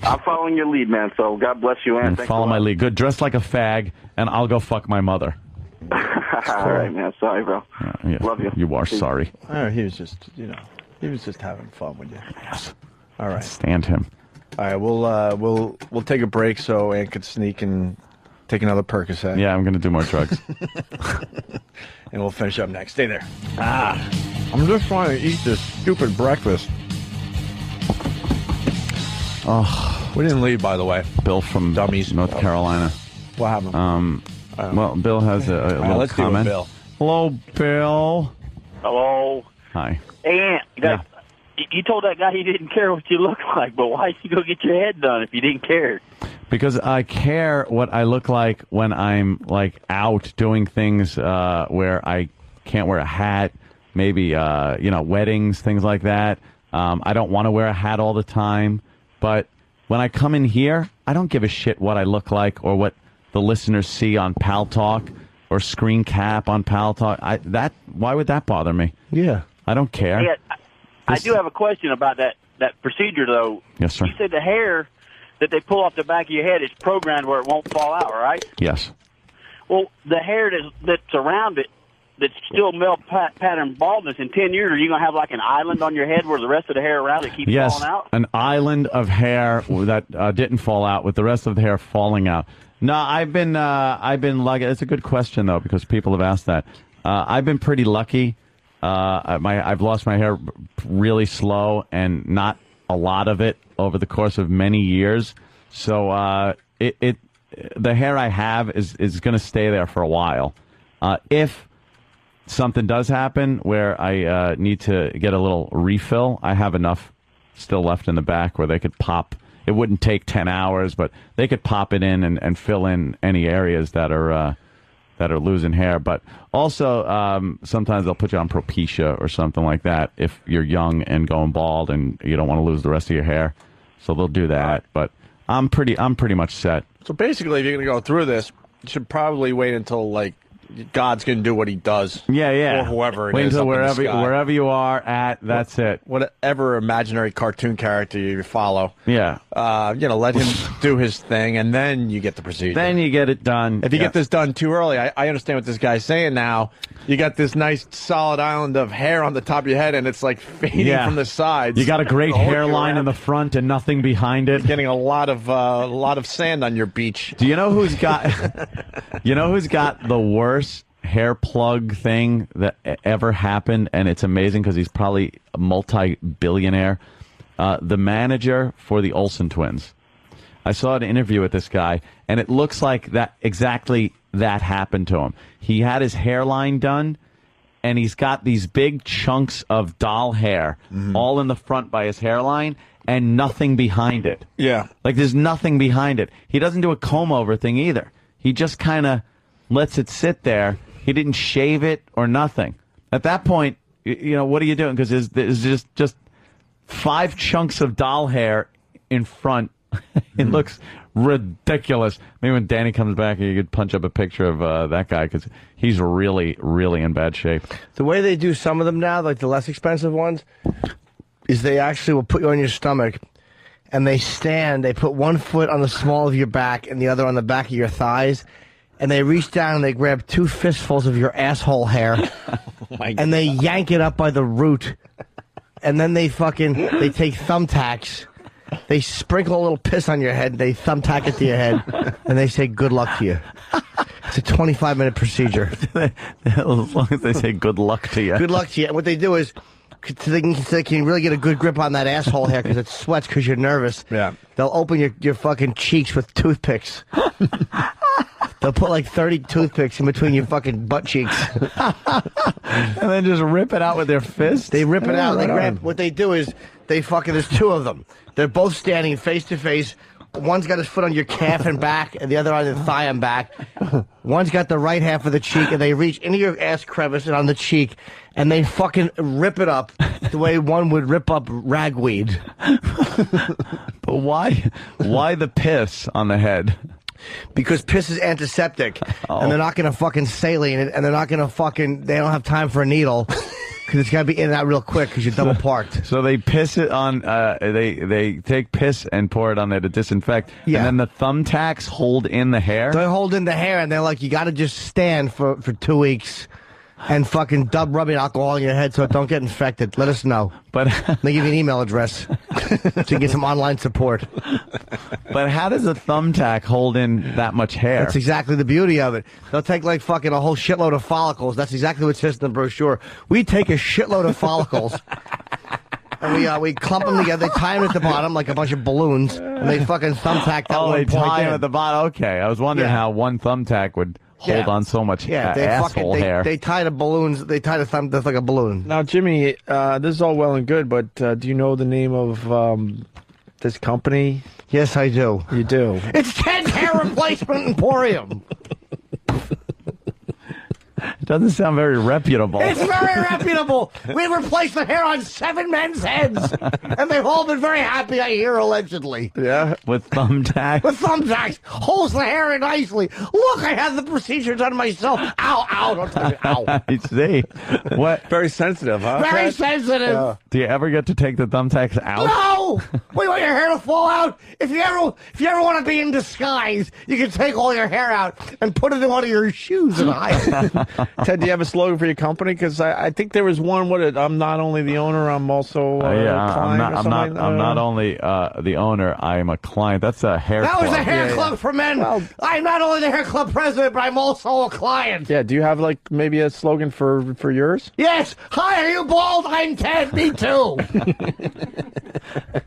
I'm following your lead, man, so God bless you, and
follow my lead. Good, dress like a fag, and I'll go fuck my mother.
All right, man. Sorry, bro.
Yeah,
Love you.
You are sorry.
Oh, he was just, he was just having fun with you.
Yes.
All right.
Stand him.
All right, we'll take a break so Ann could sneak and take another Percocet.
Yeah, I'm gonna do more drugs.
And we'll finish up next. Stay there. I'm just trying to eat this stupid breakfast.
Oh,
We didn't leave, by the way.
Bill from
Dummies.
North Carolina.
What happened?
Well, Bill has a little
let's deal with
comment.
Bill.
Hello, Bill.
Hello.
Hi.
Hey, Aunt,
Yeah.
you told that guy he didn't care what you look like, but why'd you go get your head done if you didn't care?
Because I care what I look like when I'm like out doing things where I can't wear a hat, maybe weddings, things like that. I don't want to wear a hat all the time, but when I come in here, I don't give a shit what I look like or what the listeners see on Pal Talk or Screen Cap on Pal Talk. Why would that bother me?
Yeah.
I don't care.
Hey, I do have a question about that procedure, though.
Yes, sir.
You said the hair that they pull off the back of your head is programmed where it won't fall out, right?
Yes.
Well, the hair that's around it, that's still male pattern baldness, in 10 years, are you going to have like an island on your head where the rest of the hair around it keeps falling out?
An island of hair that didn't fall out with the rest of the hair falling out. No, I've been lucky. It's a good question, though, because people have asked that. I've been pretty lucky. I've lost my hair really slow and not a lot of it over the course of many years. So the hair I have is going to stay there for a while. If something does happen where I need to get a little refill, I have enough still left in the back where they could pop. It wouldn't take 10 hours, but they could pop it in and fill in any areas that are losing hair. But also, sometimes they'll put you on Propecia or something like that if you're young and going bald and you don't want to lose the rest of your hair. So they'll do that. But I'm pretty much set.
So basically, if you're going to go through this, you should probably wait until, like, God's going to do what he does.
Yeah.
Or whoever it
wait
is.
Until wherever you are at, that's it.
Whatever imaginary cartoon character you follow.
Yeah.
Let him do his thing, and then you get the procedure.
Then you get it done.
If you get this done too early, I understand what this guy's saying now. You got this nice solid island of hair on the top of your head, and it's like fading from the sides.
You got a great hairline in the front and nothing behind it.
You're getting a lot of sand on your beach.
Do you know who's got? Who's got the worst hair plug thing that ever happened? And it's amazing because he's probably a multi-billionaire. The manager for the Olsen twins. I saw an interview with this guy, and it looks like exactly that happened to him. He had his hairline done, and he's got these big chunks of doll hair all in the front by his hairline and nothing behind it.
Yeah.
Like there's nothing behind it. He doesn't do a comb over thing either. He just kind of lets it sit there. He didn't shave it or nothing. At that point, what are you doing? Because there's just 5 chunks of doll hair in front. It looks ridiculous. Maybe when Danny comes back, you could punch up a picture of that guy because he's really, really in bad shape.
The way they do some of them now, like the less expensive ones, is they actually will put you on your stomach and they put one foot on the small of your back and the other on the back of your thighs. And they reach down and they grab 2 fistfuls of your asshole hair and they yank it up by the root. And then they take thumbtacks. They sprinkle a little piss on your head. They thumbtack it to your head. And they say, good luck to you. It's a 25-minute procedure.
As long as they say good luck to you.
Good luck to you. And what they do is, so they can really get a good grip on that asshole hair because it sweats because you're nervous.
Yeah.
They'll open your fucking cheeks with toothpicks. They'll put like 30 toothpicks in between your fucking butt cheeks.
And then just rip it out with their fists?
They rip it out. What they do is, there's 2 of them. They're both standing face to face. One's got his foot on your calf and back, and the other on your thigh and back. One's got the right half of the cheek, and they reach into your ass crevice and on the cheek, and they fucking rip it up the way one would rip up ragweed.
But why the piss on the head?
Because piss is antiseptic, and they're not going to fucking saline it, and they're not going to they don't have time for a needle. Because it's got to be in and out real quick because you're double parked.
So they piss it on, they take piss and pour it on there to disinfect. Yeah. And then the thumbtacks hold in the hair?
They hold in the hair and they're like, you got to just stand for 2 weeks and fucking rubbing alcohol in your head so it don't get infected. Let us know. But they give you an email address so you can get some online support.
But how does a thumbtack hold in that much hair?
That's exactly the beauty of it. They'll take like fucking a whole shitload of follicles. That's exactly what it says in the brochure. We take a shitload of follicles and we clump them together. They tie them at the bottom like a bunch of balloons, and they fucking thumbtack that one
they
point
tie them
in.
at the bottom. Okay, I was wondering how one thumbtack would hold on so much asshole hair.
They tie the balloons. They tie the thumb that's like a balloon.
Now, Jimmy, this is all well and good, but do you know the name of this company?
Yes, I do.
You do?
It's Ted's Hair Replacement Emporium.
It doesn't sound very reputable.
It's very reputable. We replaced the hair on 7 men's heads, and they've all been very happy, I hear, allegedly.
Yeah, with thumbtacks.
With thumbtacks. Holds the hair in nicely. Look, I had the procedure done myself. Ow, ow, don't touch me. Ow.
I see. What?
Very sensitive, huh?
Very sensitive.
Yeah.
Do you ever get to take the thumbtacks out?
No! We want your hair to fall out. If you ever want to be in disguise, you can take all your hair out and put it in one of your shoes and hide it.
Ted, do you have a slogan for your company? Because I think there was one. I'm not only the owner, I'm also a client.
I'm not only the owner. I'm a client. That's a hair
That
club.
was a hair club for men. Well, I'm not only the hair club president, but I'm also a client.
Yeah. Do you have maybe a slogan for yours?
Yes. Hi, are you bald? I'm Ted. Me too.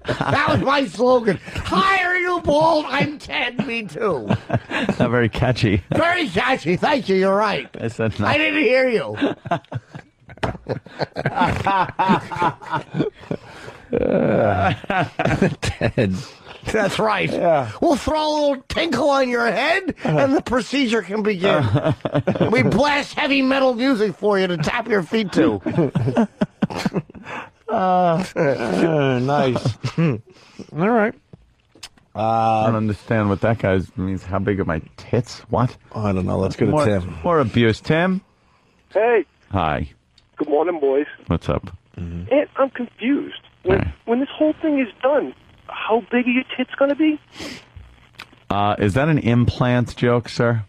That was my slogan. Hi, are you bald? I'm Ted. Me too.
Not very catchy.
Very catchy. Thank you. You're right. I didn't hear you.
Ted.
That's right.
Yeah.
We'll throw a little tinkle on your head, and the procedure can begin. We blast heavy metal music for you to tap your feet to.
Nice. All right.
I don't understand what that guy means. How big are my tits? What?
I don't know. Let's go to Tim.
More abuse. Tim?
Hey.
Hi.
Good morning, boys.
What's up?
And I'm confused. When this whole thing is done, how big are your tits going to be?
Is that an implant joke, sir?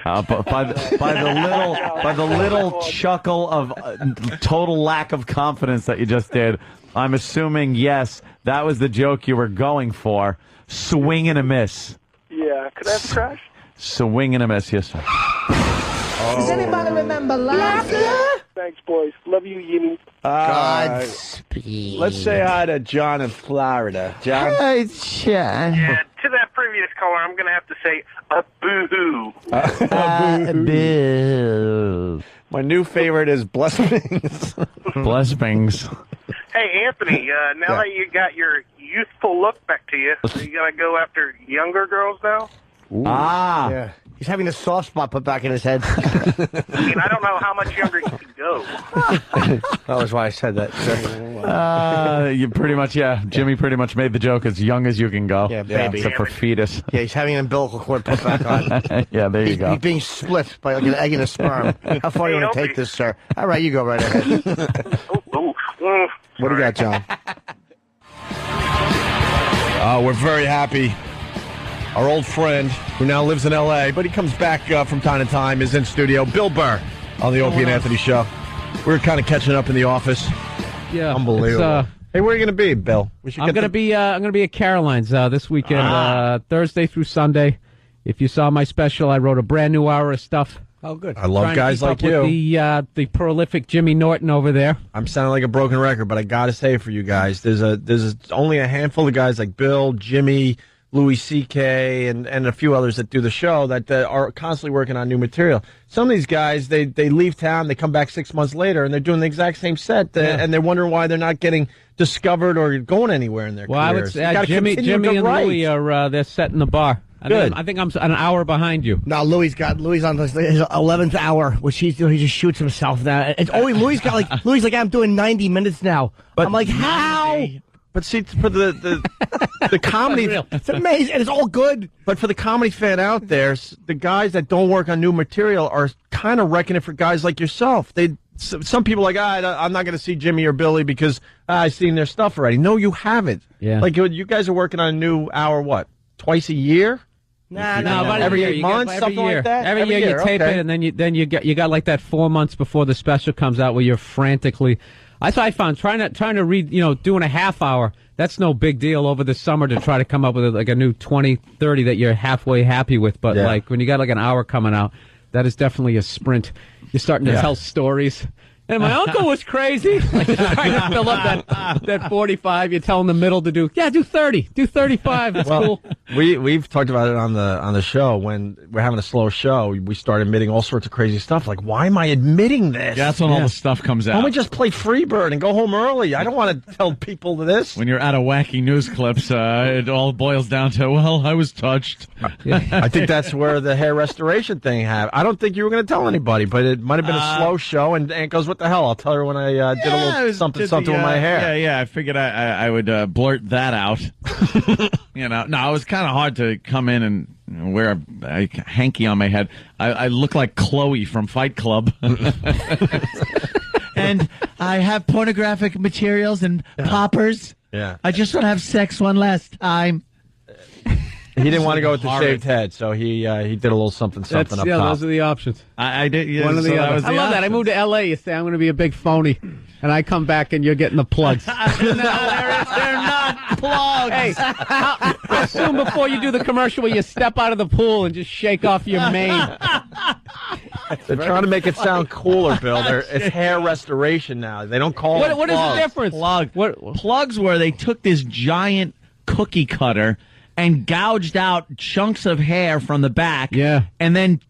By the little chuckle of total lack of confidence that you just did, I'm assuming, yes, that was the joke you were going for. Swing and a miss.
Yeah. Could I have a crash?
Swing and a miss, yes, sir.
Does anybody remember laughter?
Thanks, boys. Love you, Yinny.
Godspeed.
Let's say hi to John in Florida. John?
Hi, John.
Yeah, to that previous caller, I'm going to have to say a boo-hoo.
Boo.
My new favorite is Blessings.
Blessings.
Hey, Anthony, now that you got your youthful look back to you, are you going to go after younger girls now?
Ooh.
Yeah.
He's having a soft spot put back in his head.
I mean, I don't know how much younger you can go.
That was why I said that.
You pretty much, Jimmy pretty much made the joke as young as you can go.
Yeah, baby.
Except for fetus.
Yeah, he's having an umbilical cord put back on.
Yeah, there you go.
He's being split by like an egg and a sperm. How far do you want to take this, sir? All right, you go right ahead.
What do you got, John? We're very happy. Our old friend, who now lives in L.A., but he comes back from time to time, is in studio. Bill Burr on the Opie and Anthony Show. We're kind of catching up in the office.
Yeah,
unbelievable. Hey, where are you going to be, Bill?
I'm going to be at Caroline's this weekend, Thursday through Sunday. If you saw my special, I wrote a brand new hour of stuff.
Oh, good.
I love guys like you.
With the prolific Jimmy Norton over there.
I'm sounding like a broken record, but I got to say for you guys, there's only a handful of guys like Bill, Jimmy, Louis C.K., and a few others that do the show that are constantly working on new material. Some of these guys, they leave town, they come back 6 months later, and they're doing the exact same set, and they're wondering why they're not getting discovered or going anywhere in their careers.
I would say Jimmy and Louis are they're setting the bar.
Good.
I think I'm an hour behind you.
No, Louis on his 11th hour, which he's doing. He just shoots himself now. It's only Louis like I'm doing 90 minutes now. But I'm like, how?
But see, for the comedy,
it's amazing, and it's all good.
But for the comedy fan out there, the guys that don't work on new material are kind of wrecking it for guys like yourself. Some people are like, I'm not going to see Jimmy or Billy because I've seen their stuff already. No, you haven't.
Yeah.
Like you guys are working on a new hour, what, twice a year?
No, about
every 8
year.
months, something like that.
Every year you tape it, and then you got like that 4 months before the special comes out where you're frantically. That's what I found trying to read, doing a half hour. That's no big deal over the summer to try to come up with like a new 20, 30 that you're halfway happy with. But like when you got like an hour coming out, that is definitely a sprint. You're starting to tell stories. And my uncle was crazy. Like, trying to fill up that 45. You tell him the middle to do 30. Do 35. That's cool.
We've talked about it on the show when we're having a slow show. We start admitting all sorts of crazy stuff. Like, why am I admitting this?
Yeah, that's when all the stuff comes out.
Why don't we just play Freebird and go home early? I don't want to tell people this.
When you're out of wacky news clips, it all boils down to, well, I was touched.
I think that's where the hair restoration thing happened. I don't think you were going to tell anybody, but it might have been a slow show. And Aunt goes, what the hell? I'll tell her when I did a little something with my hair.
Yeah. I figured I would blurt that out. No, it was kind of hard to come in and wear a hanky on my head. I look like Chloe from Fight Club. And I have pornographic materials and poppers.
Yeah.
I just want to have sex one last time.
He didn't want to go with the shaved head, so he did a little something up top.
Those are the options.
I did. Yeah,
One of the other. I love that. I moved to L.A. You say I'm going to be a big phony, and I come back and you're getting the plugs.
No, they're not plugs.
Hey, how soon before you do the commercial where you step out of the pool and just shake off your mane?
They're trying to make it sound cooler, Bill. It's hair restoration now. They don't call it
What is the difference?
Plugs were they took this giant cookie cutter and gouged out chunks of hair from the back, and then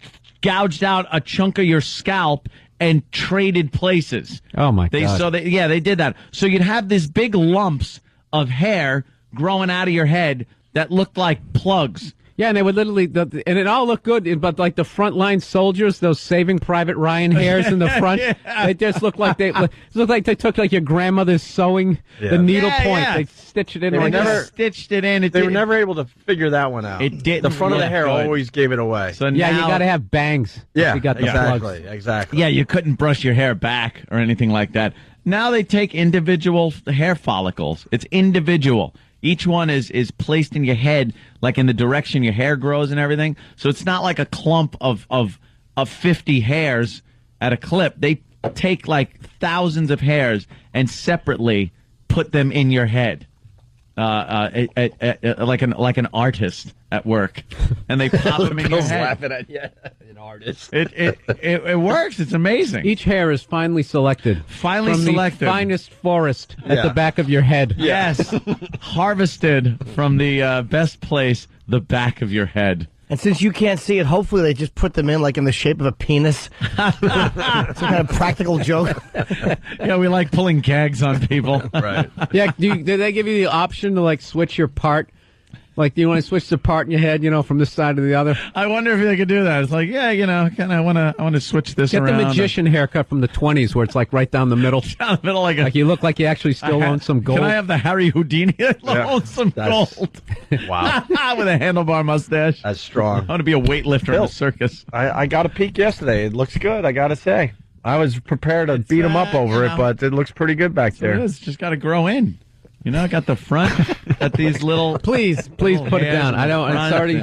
gouged out a chunk of your scalp and traded places.
Oh my God!
They did that. So you'd have these big lumps of hair growing out of your head that looked like plugs.
Yeah, and they would literally, and it all looked good, but like the frontline soldiers, those Saving Private Ryan hairs in the front, they just look like they took like your grandmother's sewing, the needle point. They stitched it in.
They never stitched it in.
They were never able to figure that one out.
It did.
The front of the hair always gave it away.
So
you got to have bangs.
Yeah,
you got the plugs.
Exactly.
Yeah, you couldn't brush your hair back or anything like that. Now they take individual hair follicles. It's individual. Each one is placed in your head, like in the direction your hair grows and everything. So it's not like a clump of 50 hairs at a clip. They take like thousands of hairs and separately put them in your head, like an artist at work, and they pop them in your head.
Laughing at you, an artist.
It works. It's amazing.
Each hair is finely selected. From the finest forest at the back of your head.
Yes, harvested from the best place, the back of your head.
And since you can't see it, hopefully they just put them in like in the shape of a penis. Some kind of practical joke.
Yeah, we like pulling gags on people.
Right.
Yeah, did they give you the option to like switch your part? Like, do you want to switch the part in your head, from this side to the other?
I wonder if they could do that. It's like, kind of I want to switch this
around.
Get
the magician haircut from the 20s where it's like right down the middle.
Down the middle, like
you look like you actually still own some gold.
Can I have the Harry Houdini? I own some gold.
Wow.
With a handlebar mustache.
That's strong.
I want to be a weightlifter in a circus.
I got a peek yesterday. It looks good, I got to say. I was prepared to beat him up over it, but it looks pretty good back there.
It is. Just got to grow in. I got the front, got these little...
Please put it down. I don't... It's already...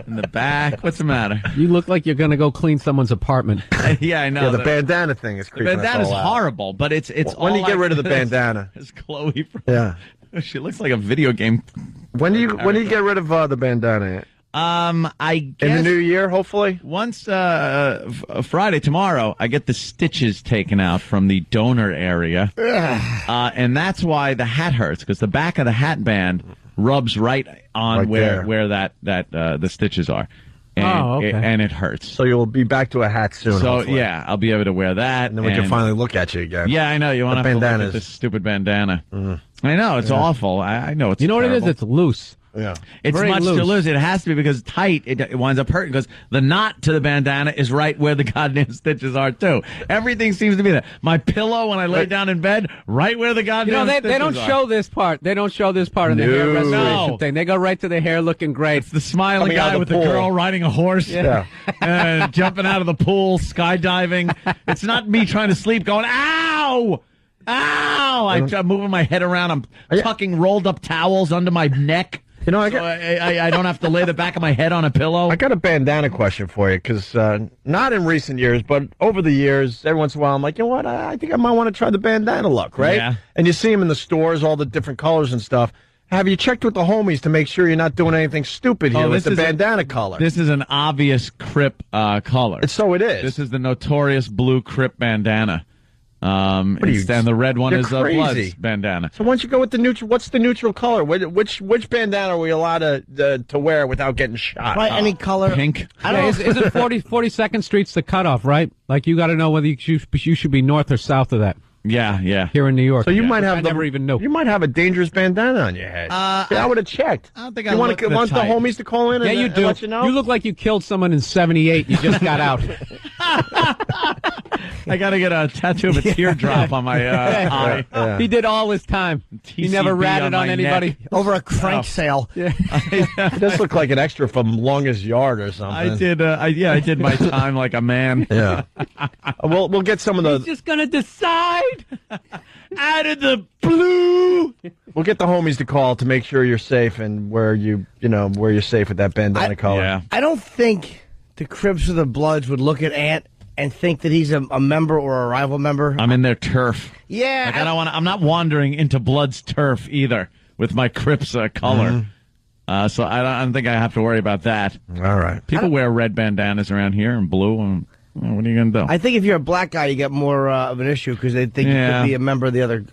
In the back. What's the matter?
You look like you're going to go clean someone's apartment.
Yeah, I know.
Yeah, the bandana thing is creeping us all out.
The bandana's horrible, but it's
when do you get rid of the bandana?
It's Chloe from...
Yeah.
She looks like a video game.
When do you get rid of the bandana?
I guess
in the new year, hopefully.
Once Friday, tomorrow, I get the stitches taken out from the donor area, and that's why the hat hurts, because the back of the hat band rubs right on where the stitches are, and, and it hurts.
So you'll be back to a hat soon.
So
hopefully.
Yeah, I'll be able to wear that,
and then we can finally look at you again.
Yeah, I know you want to look at this stupid bandana. I know it's awful. I know it's.
You know what it is? It's loose.
Yeah,
it's
very
much
loose.
too loose. It has to be because tight. It winds up hurting because the knot to the bandana is right where the goddamn stitches are too. Everything seems to be there. My pillow when I lay down in bed, right where the goddamn stitches are.
They don't show this part. They don't show this part of the hair restoration thing. They go right to the hair looking great.
It's the smiling guy with the girl riding a horse, jumping out of the pool, skydiving. It's not me trying to sleep, going ow. Ow! I'm moving my head around. I'm tucking rolled up towels under my neck. I don't have to lay the back of my head on a pillow.
I got a bandana question for you, because not in recent years, but over the years, every once in a while, I'm like, you know what? I think I might want to try the bandana look, right?
Yeah.
And you see them in the stores, all the different colors and stuff. Have you checked with the homies to make sure you're not doing anything stupid here with the bandana color?
This is an obvious Crip color.
So it is.
This is the notorious blue Crip bandana.
What are you-
And the red one
you're
is a Bloods
crazy.
bandana.
So once you go with the neutral, what's the neutral color? Which bandana are we allowed to wear without getting shot?
Right, any color.
Pink.
I don't know.
Isn't 42nd Street's the cutoff, right? Like you got to know whether you should be north or south of that.
Yeah.
Here in New York.
So you might have
I never even knew.
You might have a dangerous bandana on your head. I would have checked.
I don't think
you
I
want
look
the
the type.
homies to call in?
Yeah,
and,
you
and
do.
let you know.
You look like you killed someone in '78. You just got out.
I got to get a tattoo of a teardrop on my eye.
Yeah.
He did all his time. He never
TCB
ratted on
my
anybody.
neck.
Over a crank sale.
It does look like an extra from Longest Yard or something.
I did. I did my time like a man.
Yeah. We'll get some of the.
He's just gonna decide.
Out of the blue.
We'll get the homies to call to make sure you're safe and where you're safe with that bandana color.
Yeah.
I don't think the Crips or the Bloods would look at Ant and think that he's a member or a rival member.
I'm in their turf.
Yeah.
Like, I don't want. I'm not wandering into Blood's turf either with my Crips color. So I don't think I have to worry about that.
All right.
People wear red bandanas around here and blue. And what are you going to do?
I think if you're a black guy, you get more of an issue because they think you could be a member of the other.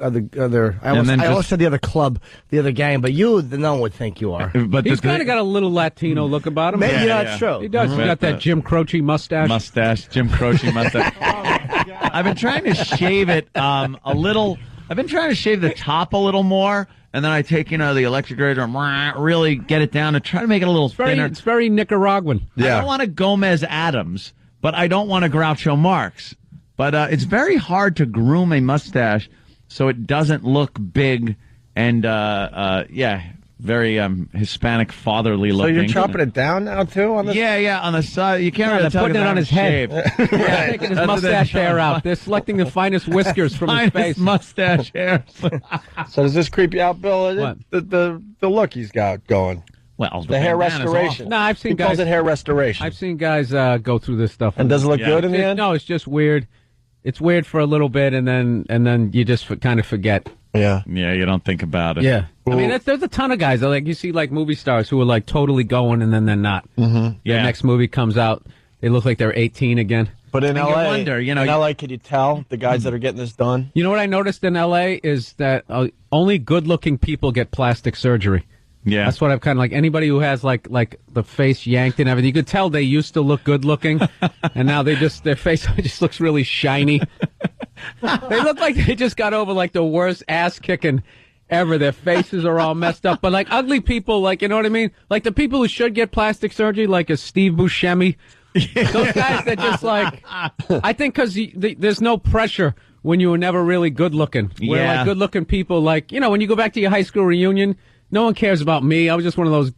I almost said the other club, the other gang, but no one would think you are.
But
He's kind of got a little Latino look about him.
Maybe that's true.
He does. He's got that Jim Croce mustache.
Jim Croce mustache. I've been trying to shave it a little. I've been trying to shave the top a little more, and then I take the electric razor and really get it down and try to make it a little thinner.
It's very Nicaraguan.
I don't want a Gomez Adams, but I don't want a Groucho Marx. But it's very hard to groom a mustache so it doesn't look big and very Hispanic, fatherly looking.
So you're chopping it down now too on the
Yeah, on the side. You can't really
They're
tell
putting it on his head.
shaved.
They're taking his
That's what
mustache
they're
hair
showing.
out. They're selecting the finest whiskers from his
Finest
face.
mustache hair.
So does this creep you out, Bill?
What?
The look he's got going.
Well,
The hair
bandana's
restoration.
awful.
No, I've seen
He calls
guys.
it hair restoration.
I've seen guys go through this stuff.
And does it look good in the end?
No, it's just weird. It's weird for a little bit, and then you just kind of forget.
Yeah.
Yeah, you don't think about it.
Yeah. I mean, there's a ton of guys. Like you see, like movie stars who are like totally going, and then they're not.
Mm-hmm.
Their next movie comes out, they look like they're 18 again.
But in
And
LA,
you wonder,
in LA, could you tell the guys that are getting this done?
You know what I noticed in LA is that only good-looking people get plastic surgery.
Yeah.
That's what I've kind of like. Anybody who has like the face yanked and everything, you could tell they used to look good-looking, and now their face just looks really shiny. They look like they just got over like the worst ass kicking ever. Their faces are all messed up. But like ugly people, like, you know what I mean? Like the people who should get plastic surgery, like a Steve Buscemi. Those guys that just like, I think because there's no pressure when you were never really good looking. Where like good looking people, like, when you go back to your high school reunion, no one cares about me. I was just one of those,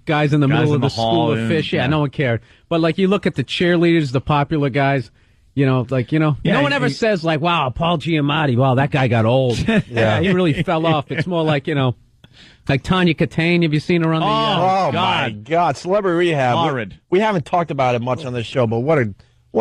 guys in the middle of the school of fish. Yeah, no one cared. But like you look at the cheerleaders, the popular guys, no one ever says like, wow, Paul Giamatti, wow, that guy got old. Yeah, he really fell off. It's more like, like Tanya Katane. Have you seen her on the?
Oh my God, Celebrity Rehab.
Horrid.
We haven't talked about it much on this show, but what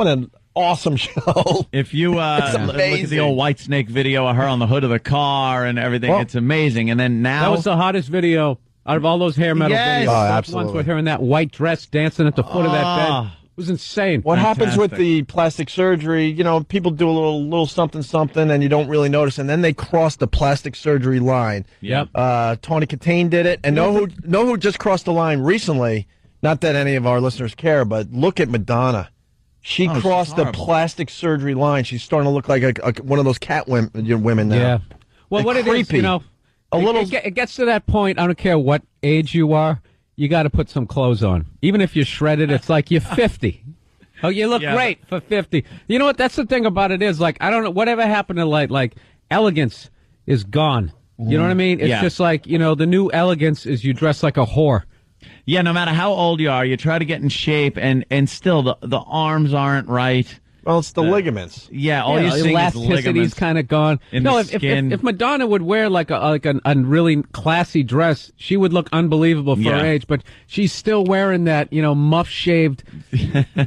an awesome show.
If you look at the old Whitesnake video of her on the hood of the car and everything, it's amazing. And then now
that was the hottest video out of all those hair metal videos.
Oh,
That's
absolutely.
ones with her in that white dress dancing at the foot of that bed. It was insane.
What happens with the plastic surgery? People do a little something, and you don't really notice, and then they cross the plastic surgery line.
Yep.
Tony Katane did it, and know who just crossed the line recently? Not that any of our listeners care, but look at Madonna. She crossed the plastic surgery line. She's starting to look like one of those cat women now.
Yeah. Well, what
creepy.
it is, it gets to that point. I don't care what age you are. You got to put some clothes on. Even if you're shredded, it's like you're 50. Oh, you look great for 50. You know what? That's the thing about it is, like, I don't know, whatever happened to, like elegance is gone. You know what I mean? It's just like, the new elegance is you dress like a whore.
Yeah, no matter how old you are, you try to get in shape, and still the arms aren't right.
Well, it's the ligaments.
Yeah, all you see is ligaments.
Elasticity's kind of gone.
No,
if Madonna would wear like a really classy dress, she would look unbelievable for her age. But she's still wearing that muff shaved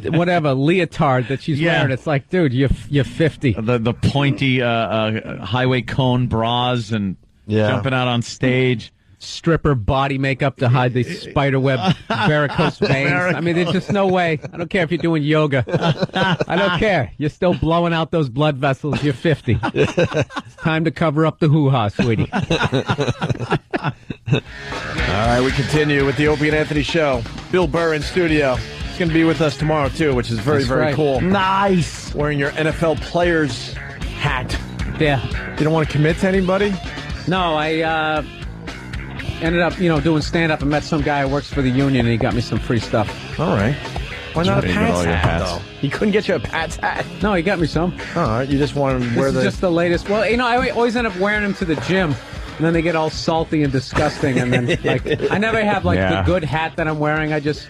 whatever leotard that she's wearing. It's like, dude, you're 50.
The pointy highway cone bras and jumping out on stage.
stripper body makeup to hide the spiderweb varicose veins. I mean, there's just no way. I don't care if you're doing yoga. I don't care. You're still blowing out those blood vessels. You're 50. It's time to cover up the hoo-ha, sweetie.
All right, we continue with the Opie and Anthony show. Bill Burr in studio. He's going to be with us tomorrow, too, which is very, very cool.
Nice.
Wearing your NFL player's hat.
Yeah.
You don't want to commit to anybody?
No, I ended up, doing stand-up and met some guy who works for the union, and he got me some free stuff.
All right. Why not a
Get
Pats
all your
hat,
hats.
though? He couldn't get you a Pats hat.
No, he got me some.
All right, you just wanted to wear
This is just the latest. Well, I always end up wearing them to the gym, and then they get all salty and disgusting, and then, I never have, the good hat that I'm wearing. I just...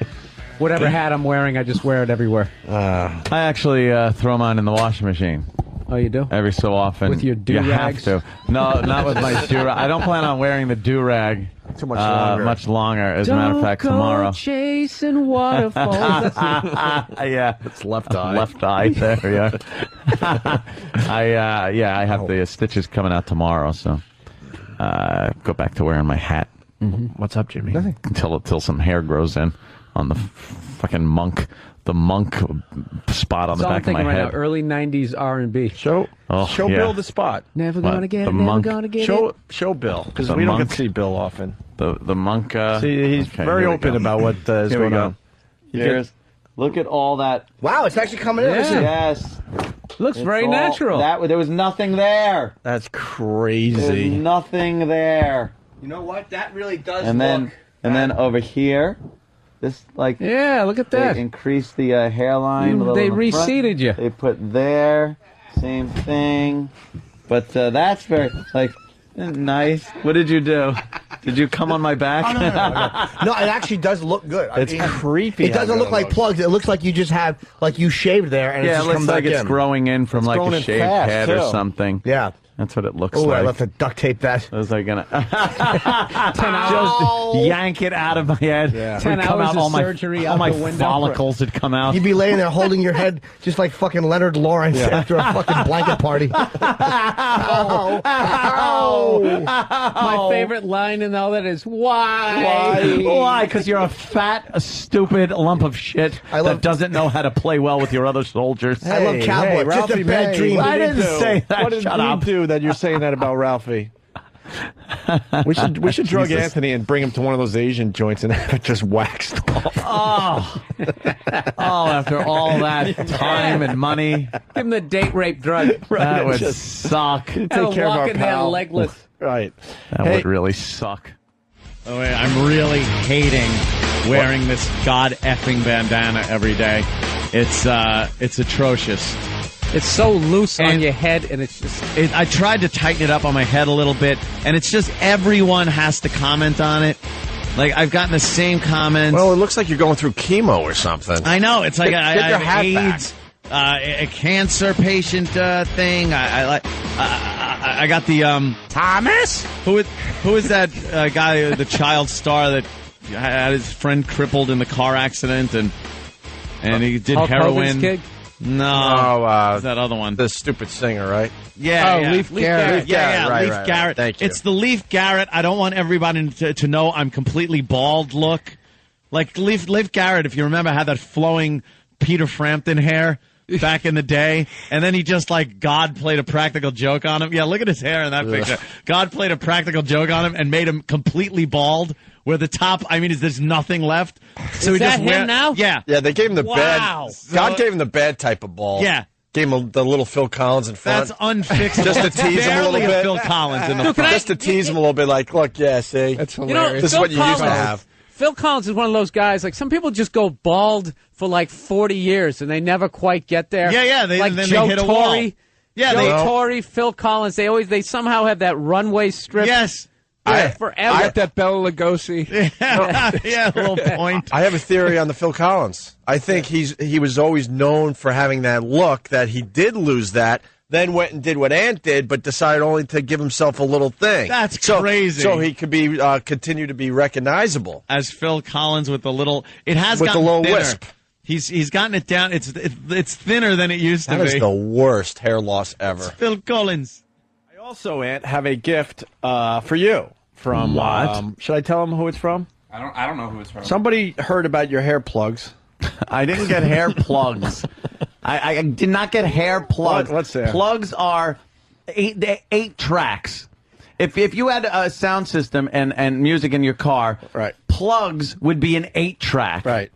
Whatever hat I'm wearing, I just wear it everywhere.
I actually throw mine in the washing machine.
Oh, you do?
Every so often.
With your do-rags?
You have to. No, not with my do-rag. I don't plan on wearing the do-rag
too much longer.
Much longer, as a matter of fact, tomorrow.
Don't go chasing waterfalls.
Yeah.
It's left eye.
Left eye, there, yeah. I have the stitches coming out tomorrow, so go back to wearing my hat.
Mm-hmm. What's up, Jimmy?
Nothing. Until some hair grows in on the fucking monk spot on the back of my
right
head.
now, early 90s R&B.
Show Bill the spot.
Never
What?
gonna get
The
it,
monk?
never gonna get
Show
it.
Bill, because
The
we don't
monk?
get to see Bill often.
The monk.
See, he's
okay,
very
here we
open
go.
about what is
Here we
going
go.
on.
Here's, look at all that.
Wow, it's actually coming in. Listen.
Yes.
Looks very
all
natural.
There was nothing there.
That's
There's
crazy.
nothing there.
You know what? That really does
And then over here, this
yeah, look at that.
they increased the hairline. a little
They
in the front.
reseated you.
They put there, same thing. But that's very nice. What did you do? Did you come on my back?
Oh, no, it actually does look good.
It's creepy.
It doesn't look like plugs. It looks like you just have, you shaved there and
Yeah,
it's
it
just
looks
come
like
back
it's
in.
growing in from
growing
a
in
shaved
fast,
head or
too.
something.
Yeah.
That's what it looks
Oh,
like.
I left to duct tape that.
I was gonna just yank it out of my head.
Yeah.
10
Would come
hours
out,
of
all my,
surgery
all
out
my
the window.
follicles would come out.
You'd be laying there holding your head just like fucking Leonard Lawrence after a fucking blanket party.
My favorite line in all that is, why?
Why? Because you're a fat, stupid lump of shit that doesn't know how to play well with your other soldiers.
I love Cowboy. Just a
Ralphie
bad
May,
dream.
what
I
did he
didn't
do?
say that.
What did
Shut
he
up.
do that you're saying that about Ralphie? We should drug
Jesus.
Anthony and bring him to one of those Asian joints and have it just waxed off.
After all that time and money,
Give him the date rape drug.
that would
just
suck.
Take
And
care of
walk
our
in there
pal.
legless.
Right.
That would really suck.
Oh, wait, I'm really hating wearing this god effing bandana every day. It's atrocious.
It's so loose on
And-
your head, and it's just...
I tried to tighten it up on my head a little bit, and it's just everyone has to comment on it. I've gotten the same comments.
Well, it looks like you're going through chemo or something.
I know. It's like
Get
I
your
have
hat back.
AIDS, a cancer patient thing. I got the
Thomas?
Who is that guy, the child star that had his friend crippled in the car accident and he did
Hulk Hogan's
heroin?
kid?
No, it's that other one.
The stupid singer, right?
Yeah,
Leif Garrett.
Yeah,
Right,
Leif
right,
Garrett.
right. Thank you.
It's the Leif Garrett. I don't want everybody to know I'm completely bald look. Like Leif Garrett, if you remember, had that flowing Peter Frampton hair back in the day, and then he just God played a practical joke on him. Yeah, look at his hair in that picture. God played a practical joke on him and made him completely bald. Where the top, there's nothing left. So
Is
he
that
just
him now?
Yeah.
Yeah, they gave him the
Wow.
bad. God gave him the bad type of ball.
Yeah.
Gave him the little Phil Collins in front.
That's unfixable.
Just to tease him a little
Barely
bit.
Phil Collins in the
Dude,
front.
Just to tease him a little bit, look, yeah, see,
That's
You know,
hilarious.
this is
Phil
what you used to
Collins-
have.
Phil Collins is one of those guys, some people just go bald for 40 years and they never quite get there.
Yeah,
like
then
Joe
they hit a
Torre.
wall. Yeah,
Joe Torre, Phil Collins, they somehow have that runway strip.
Yes.
Forever.
that Bela Lugosi.
Yeah, a little point.
I have a theory on the Phil Collins. I think he was always known for having that look, that he did lose that, then went and did what Ant did, but decided only to give himself a little thing.
That's crazy.
So he could be continue to be recognizable.
As Phil Collins with the little, it has
With
gotten
the low
thinner.
wisp.
He's gotten it down. It's thinner than it used to
That
be.
is the worst hair loss ever.
Phil Collins.
I also, Ant, have a gift for you from.
What?
Should I tell him who it's from?
I don't know who it's from.
Somebody heard about your hair plugs.
I didn't get hair plugs. I did not get hair plugs.
What's there?
Plugs are 8 tracks. If you had a sound system and music in your car,
right,
plugs would be an 8-track.
Right.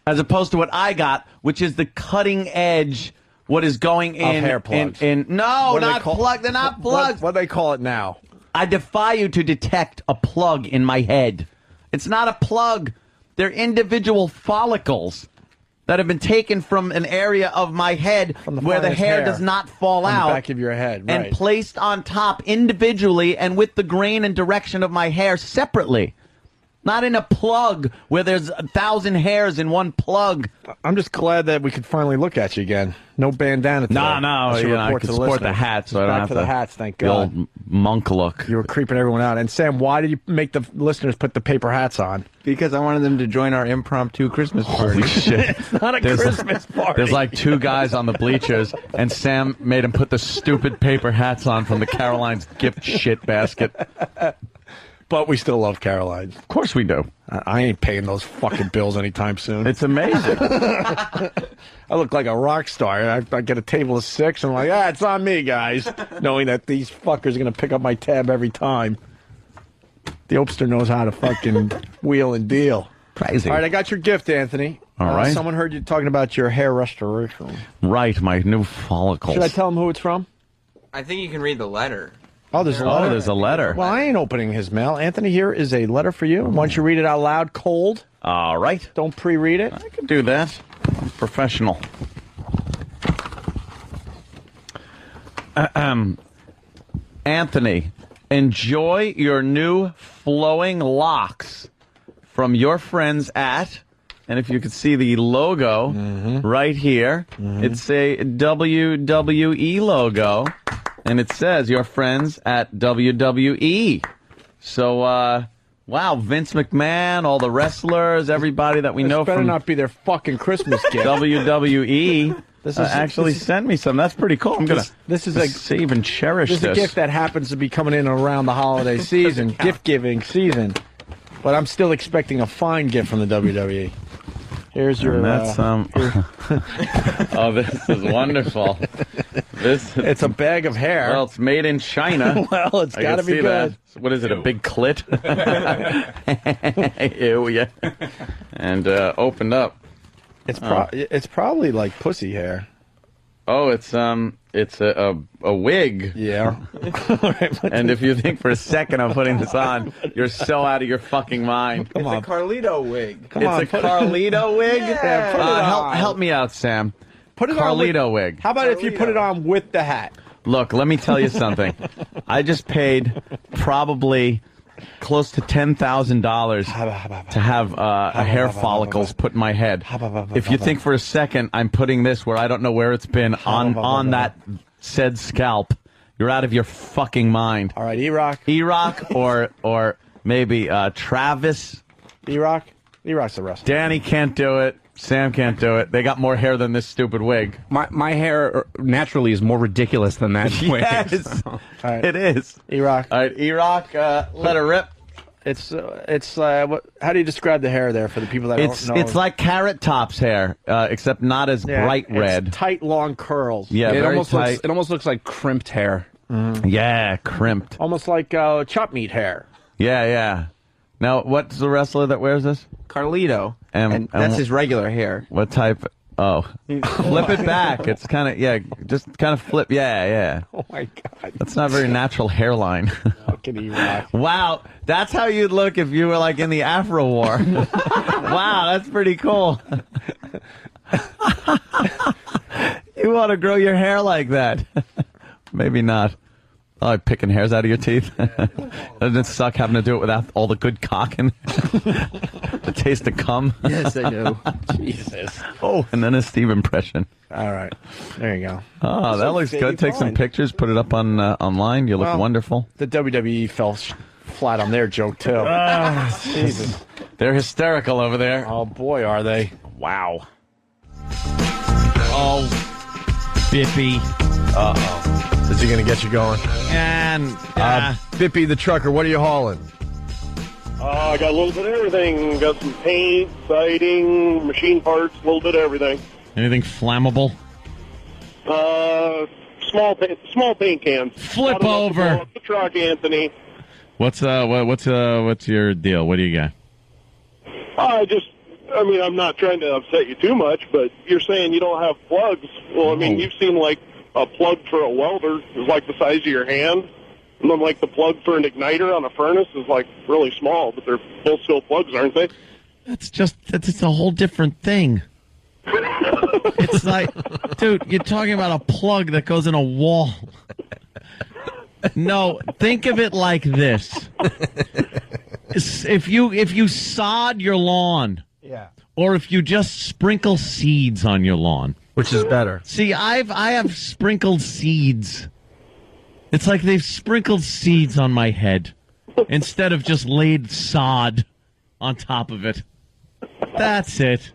As opposed to what I got, which is the cutting edge, what is going in.
Of hair plugs.
No, not plugs. They're not plugs.
What do they call it now?
I defy you to detect a plug in my head. It's not a plug. They're individual follicles that have been taken from an area of my head where the hair does not fall out.
On the back of your head, right.
And placed on top individually and with the grain and direction of my hair separately. Not in a plug where there's 1,000 hairs in one plug.
I'm just glad that we could finally look at you again. No bandana today.
No, I could sport the hat, so I don't have
for
to.
the hats, thank
The
God.
old monk look.
You were creeping everyone out. And Sam, why did you make the listeners put the paper hats on?
Because I wanted them to join our impromptu Christmas party.
Holy shit.
It's not a Christmas party.
There's like 2 guys on the bleachers, and Sam made him put the stupid paper hats on from the Caroline's gift shit basket.
But we still love Caroline.
Of course we do.
I ain't paying those fucking bills anytime soon.
It's amazing.
I look like a rock star. I get a table of 6, and I'm like, it's on me, guys. Knowing that these fuckers are going to pick up my tab every time. The Opster knows how to fucking wheel and deal.
Crazy.
All right, I got your gift, Anthony.
All right.
Someone heard you talking about your hair restoration.
Right, my new follicles.
Should I tell him who it's from?
I think you can read the letter.
Oh, there's a letter.
Oh, there's a letter.
Well, I ain't opening his mail. Anthony, here is a letter for you. Why don't you read it out loud, cold?
All right.
Don't pre-read it.
I can do that. I'm professional. Anthony, enjoy your new flowing locks from your friends at, and if you could see the logo right here, it's a WWE logo. And it says, your friends at WWE. So, wow, Vince McMahon, all the wrestlers, everybody that we know
better
from
not be their fucking Christmas gift.
WWE actually sent me some. That's pretty cool. I'm going to save and cherish this.
This is a gift that happens to be coming in around the holiday season, gift-giving season. But I'm still expecting a fine gift from the WWE. Here's your...
And that's, oh, this is wonderful.
It's a bag of hair.
Well, it's made in China.
Well, it's got to be good.
That. What is it, a big clit? Ew, yeah. And opened up.
It's probably like pussy hair.
Oh, it's a wig.
Yeah.
And if you think for a second of putting this on, you're so out of your fucking mind.
It's a Carlito wig.
It's a Carlito wig?
Yeah,
help me out, Sam.
Put it
Carlito
on
wig.
How about if you put it on with the hat?
Look, let me tell you something. I just paid probably close to $10,000 to have hair follicles put in my head. If you think for a second I'm putting this where I don't know where it's been on that said scalp, you're out of your fucking mind.
All right, E-Rock.
E-Rock or maybe Travis.
E-Rock? E-Rock's the wrestler.
Danny can't do it. Sam can't do it. They got more hair than this stupid wig.
My hair naturally is more ridiculous than that wig.
Yes,
right.
It is.
E-Rock.
All right, E-Rock, let her rip.
How do you describe the hair there for the people that don't know?
It's like Carrot Top's hair, except not as bright red.
It's tight, long curls.
Yeah, very tight.
It almost looks like crimped hair.
Yeah, crimped.
Almost like chop meat hair.
Yeah. Now, what's the wrestler that wears this?
Carlito. And that's his regular hair.
What type? Oh. Flip it back. It's kind of, just kind of flip. Yeah.
Oh, my God.
That's not a very natural hairline. Wow. That's how you'd look if you were, like, in the Afro War. Wow, that's pretty cool. You want to grow your hair like that. Maybe not. Oh, picking hairs out of your teeth? Doesn't it suck having to do it without all the good cock in the taste of cum?
Yes, I do.
Jesus.
Oh, and then a Steve impression.
All right. There you go.
Oh, that looks good. Take some pictures, put it up on online. You look wonderful.
The WWE fell flat on their joke, too. Jesus.
They're hysterical over there.
Oh, boy, are they.
Wow.
Oh, Bippy.
Uh-oh.
Is he going to get you going?
And
Bippy the trucker, what are you hauling?
I got a little bit of everything. Got some paint, siding, machine parts, a little bit of everything.
Anything flammable?
Small paint cans.
Flip over.
The truck, Anthony.
What's your deal? What do you got?
I'm not trying to upset you too much, but you're saying you don't have plugs. Well, I mean, you've seen like a plug for a welder is like the size of your hand. And then, like, the plug for an igniter on a furnace is, like, really small, but they're both still plugs, aren't they?
That's a whole different thing. It's like, dude, you're talking about a plug that goes in a wall. No, think of it like this. If you sod your lawn, or if you just sprinkle seeds on your lawn.
Which is better?
See, I have sprinkled seeds. It's like they've sprinkled seeds on my head instead of just laid sod on top of it. That's it.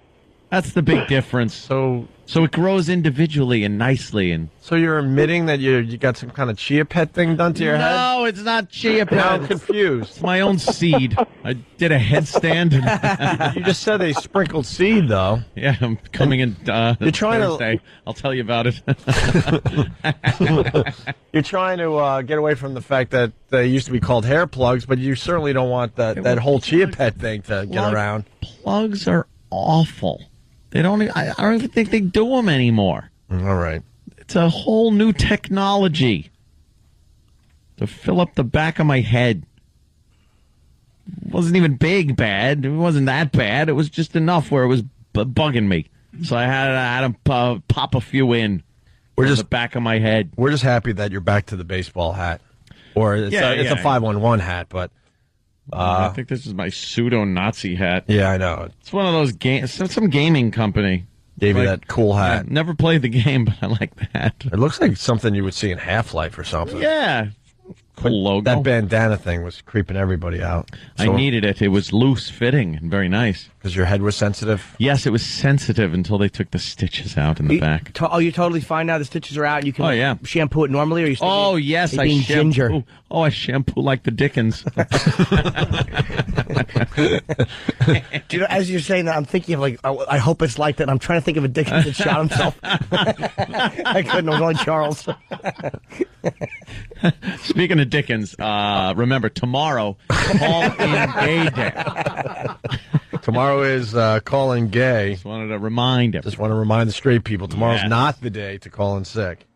That's the big difference. So it grows individually and nicely. And
so you're admitting that you got some kind of chia pet thing done to your head?
No, it's not chia pet.
Now I'm confused.
It's my own seed. I did a headstand.
You just said they sprinkled seed, though.
Yeah, I'm coming in
you're trying
Thursday. I'll tell you about it.
You're trying to get away from the fact that they used to be called hair plugs, but you certainly don't want that whole chia pet thing to get around.
Plugs are awful. They don't. I don't even think they do them anymore.
All right.
It's a whole new technology to fill up the back of my head. It wasn't even bad. It wasn't that bad. It was just enough where it was bugging me. So I had to pop a few in. The back of my head.
We're just happy that you're back to the baseball hat, or it's a 511 hat, but.
I think this is my pseudo-Nazi hat.
Yeah, I know.
It's one of those some gaming company.
Gave you that cool hat.
I never played the game, but I like the hat.
It looks like something you would see in Half-Life or something.
Yeah. Cool logo.
That bandana thing was creeping everybody out.
I needed it. It was loose fitting and very nice.
Because your head was sensitive?
Yes, it was sensitive until they took the stitches out in the back.
You're totally fine now? The stitches are out and you can shampoo it normally? Or are you still
yes,
I ginger?
Oh, I shampoo like the Dickens.
Do you know, as you're saying that, I'm thinking of I hope it's like that. I'm trying to think of a Dickens that shot himself. I couldn't. It was only Charles.
Speaking of Dickens, remember, tomorrow, call-in gay day.
Tomorrow is call-in gay.
Just wanted to remind him.
Just want to remind the straight people, tomorrow's not the day to call in sick.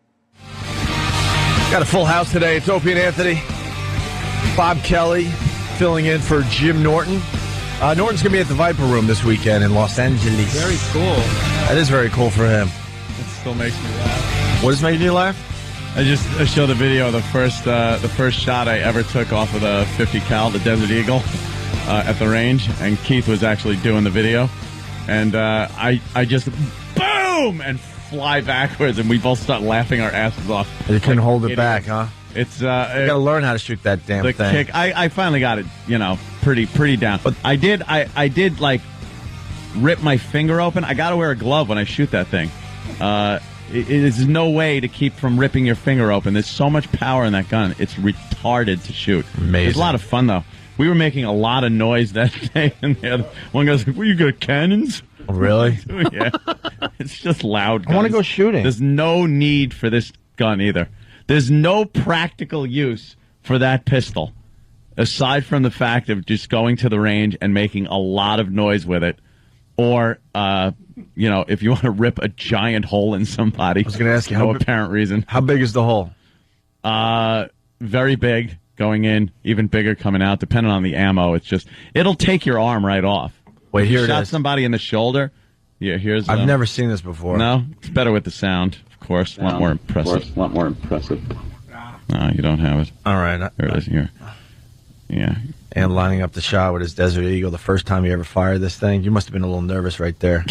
Got a full house today. It's Opie and Anthony. Bob Kelly filling in for Jim Norton. Norton's going to be at the Viper Room this weekend in Los Angeles.
Very cool.
That is very cool for him.
It still makes me laugh.
What is making you laugh?
I showed the video of the first shot I ever took off of the 50 cal, the Desert Eagle, at the range, and Keith was actually doing the video, and I just boom and fly backwards, and we both start laughing our asses off.
You couldn't hold it back, huh?
It's
you got to learn how to shoot that damn
the
thing.
Kick. I finally got it, pretty down. But I did like rip my finger open. I got to wear a glove when I shoot that thing. There's no way to keep from ripping your finger open. There's so much power in that gun. It's retarded to shoot.
Amazing.
It's a lot of fun, though. We were making a lot of noise that day, and the other one goes, "Well, you got cannons?"
Oh, really?
Yeah. It's just loud guns.
I want to go shooting.
There's no need for this gun either. There's no practical use for that pistol, aside from the fact of just going to the range and making a lot of noise with it. Or, if you want to rip a giant hole in somebody. I
was going to ask you,
no apparent reason.
How big is the hole?
Very big going in, even bigger coming out, depending on the ammo. It'll take your arm right off.
Wait, here it is.
Shot somebody in the shoulder. Yeah, here's.
I've never seen this before.
No, it's better with the sound, of course. A lot more impressive. No, you don't have it.
All right.
There it is here. Yeah.
And lining up the shot with his Desert Eagle the first time you ever fired this thing. You must have been a little nervous right there.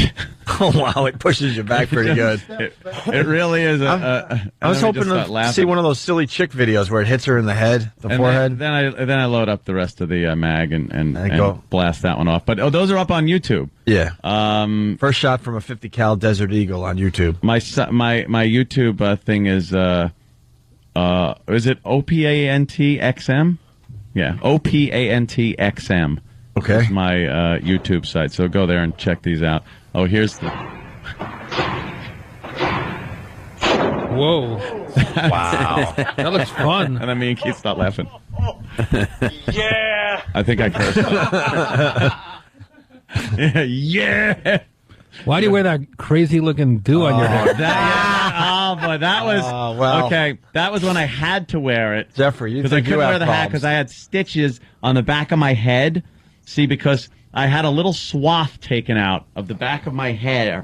Oh, wow. It pushes you back pretty good.
It really is.
I was hoping to see one of those silly chick videos where it hits her in the head, the forehead.
Then I load up the rest of the mag and go blast that one off. But those are up on YouTube.
Yeah. First shot from a 50 cal Desert Eagle on YouTube.
My YouTube thing is Is it OPANTXM? Yeah, OPANTXM.
Okay.
That's my YouTube site. So go there and check these out. Oh, here's the.
Whoa.
Wow.
That looks fun.
And I mean, Keith, stop laughing.
Yeah.
I think I cursed. Yeah.
Why do you wear that crazy looking do on your head?
Oh, boy, that was
well.
okay. That was when I had to wear it,
Jeffrey. You
because I
think you
couldn't
have
wear the hat
problems.
because I had stitches on the back of my head. See, because I had a little swath taken out of the back of my hair,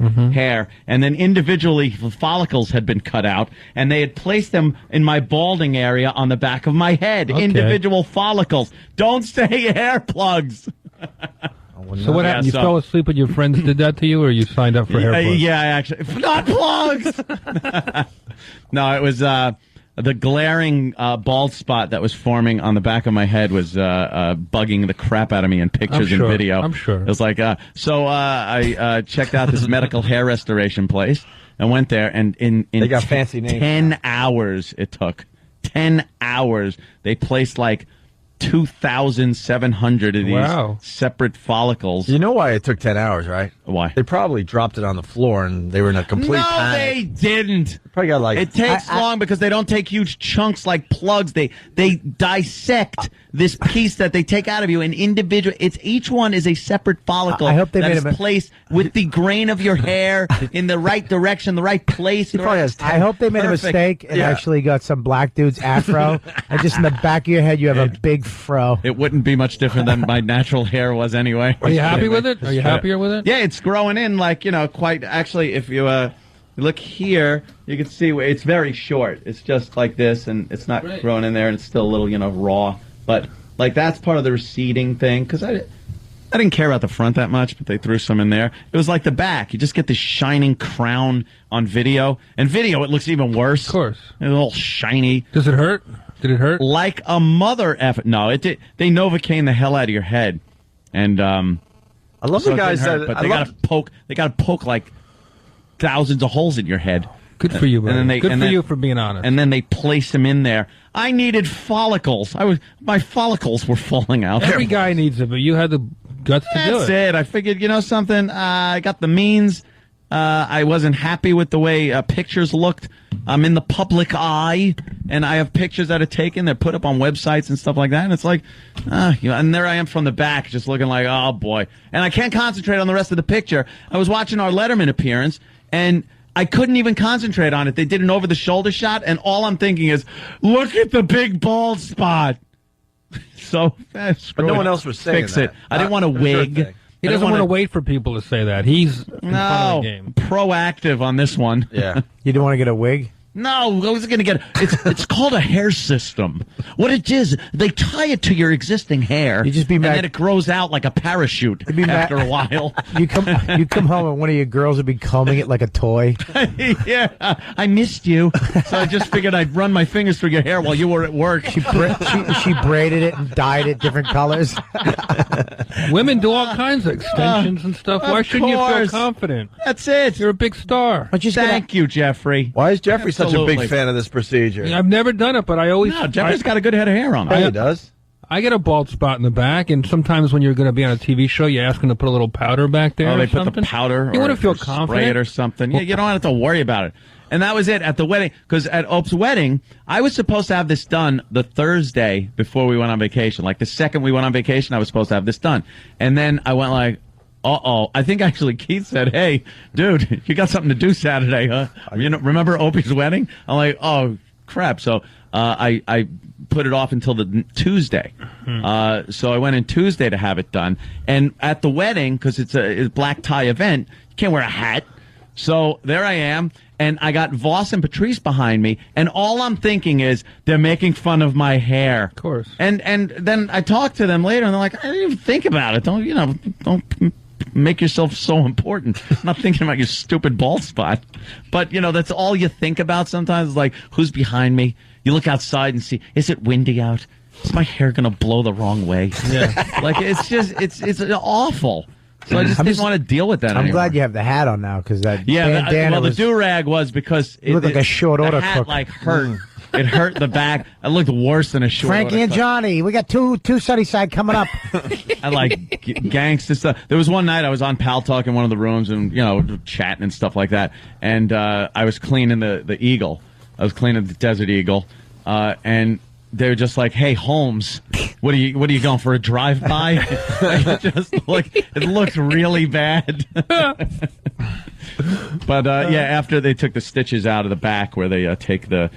and then individually the follicles had been cut out, and they had placed them in my balding area on the back of my head.
Okay.
Individual follicles. Don't say hair plugs.
So what happened? You fell asleep and your friends did that to you, or you signed up for hair plugs?
Yeah, I actually not plugs. No, it was the glaring bald spot that was forming on the back of my head was bugging the crap out of me in pictures and video.
I'm sure.
It was like so. I checked out this medical hair restoration place and went there, and
They got fancy names.
10 hours it took. 10 hours. They placed like 2,700 of these separate follicles.
You know why it took 10 hours, right?
Why?
They probably dropped it on the floor and they were in a complete
No,
panic.
they didn't.
Probably got like
It takes long because they don't take huge chunks like plugs. They dissect this piece that they take out of you, and individual. It's each one is a separate follicle.
I hope they
that
made
is
a-
placed with the grain of your hair in the right direction, the right place. the right-
I hope they made a
Perfect.
mistake and
Yeah.
actually got some black dude's afro, and just in the back of your head you have a big fro.
It wouldn't be much different than my natural hair was anyway.
Are you happy with it? Are you happier with it?
Yeah, it's growing in like, quite. Actually, if you look here, you can see it's very short. It's just like this, and it's not growing in there, and it's still a little, raw. But like that's part of the receding thing, because I didn't care about the front that much, but they threw some in there. It was like the back. You just get this shining crown on video. And video, it looks even worse. Of
course.
It's all shiny.
Does it hurt? Did it hurt?
Like a mother effort. No, it did. They Novocaine the hell out of your head. And
I love
so
the
it
guys
didn't hurt,
that
but they gotta poke like thousands of holes in your head.
Good for you, buddy.
And then
Good for you for being honest.
And then they place them in there. I needed follicles. My follicles were falling out.
Every guy needs it, but you had the guts to do
That's
it.
it. I figured, something. I got the means. I wasn't happy with the way pictures looked. I'm in the public eye, and I have pictures that are taken. They're put up on websites and stuff like that. And it's like, and there I am from the back, just looking like, oh boy. And I can't concentrate on the rest of the picture. I was watching our Letterman appearance, and I couldn't even concentrate on it. They did an over-the-shoulder shot, and all I'm thinking is, look at the big bald spot. So,
But no one else was saying
fix
that.
it. I didn't want a wig.
He doesn't want to wait for people to say that. He's in front of the game.
Proactive on this one.
Yeah.
You don't want to get a wig?
No, I was going to get it's called a hair system. What it is, they tie it to your existing hair,
You just be
and
mad-
then it grows out like a parachute
be mad-
after a while.
You come home and one of your girls would be combing it like a toy.
Yeah, I missed you, so I just figured I'd run my fingers through your hair while you were at work.
She braided it and dyed it different colors.
Women do all kinds of extensions and stuff. Why
Of
shouldn't you feel
course.
confident?
That's it.
You're a big star.
Thank you, Jeffrey.
Why is Jeffrey such a
Absolutely.
big fan of this procedure?
I've never done it, but I always.
No, Jeffrey's got a good head of hair on.
Yeah, he does.
I get a bald spot in the back, and sometimes when you're going to be on a TV show, you ask them to put a little powder back there.
Oh,
or
they put
something.
the powder.
You
or,
want to feel
or spray
confident
it or something. Yeah, you don't have to worry about it. And that was it at the wedding. Because at Ope's wedding, I was supposed to have this done the Thursday before we went on vacation. Like the second we went on vacation, I was supposed to have this done. And then I went like, uh-oh. I think actually Keith said, hey, dude, you got something to do Saturday, huh? Remember Opie's wedding? I'm like, oh, crap. So I put it off until the Tuesday. So I went in Tuesday to have it done. And at the wedding, because it's a black tie event, you can't wear a hat. So there I am, and I got Voss and Patrice behind me, and all I'm thinking is they're making fun of my hair. Of
course.
And then I talked to them later, and they're like, I didn't even think about it. Don't make yourself so important. I'm not thinking about your stupid bald spot. But, that's all you think about sometimes. It's like, who's behind me? You look outside and see, is it windy out? Is my hair going to blow the wrong way?
Yeah.
Like, it's just, it's awful. So I just didn't want to deal with that
I'm
anymore.
glad you have the hat on now because that
Yeah,
bandana
well, the
was,
do-rag was because
you look like a short
the
order
hat,
cook.
like, hurt. It hurt the back. I looked worse than a short.
Frankie and Johnny, we got two Sunnyside coming up.
I like gangsta stuff. There was one night I was on Pal Talk in one of the rooms and, chatting and stuff like that. And I was cleaning the Eagle. I was cleaning the Desert Eagle. And they were just like, "Hey, Holmes, what are you going for a drive-by?" It looked really bad. But after they took the stitches out of the back where they take the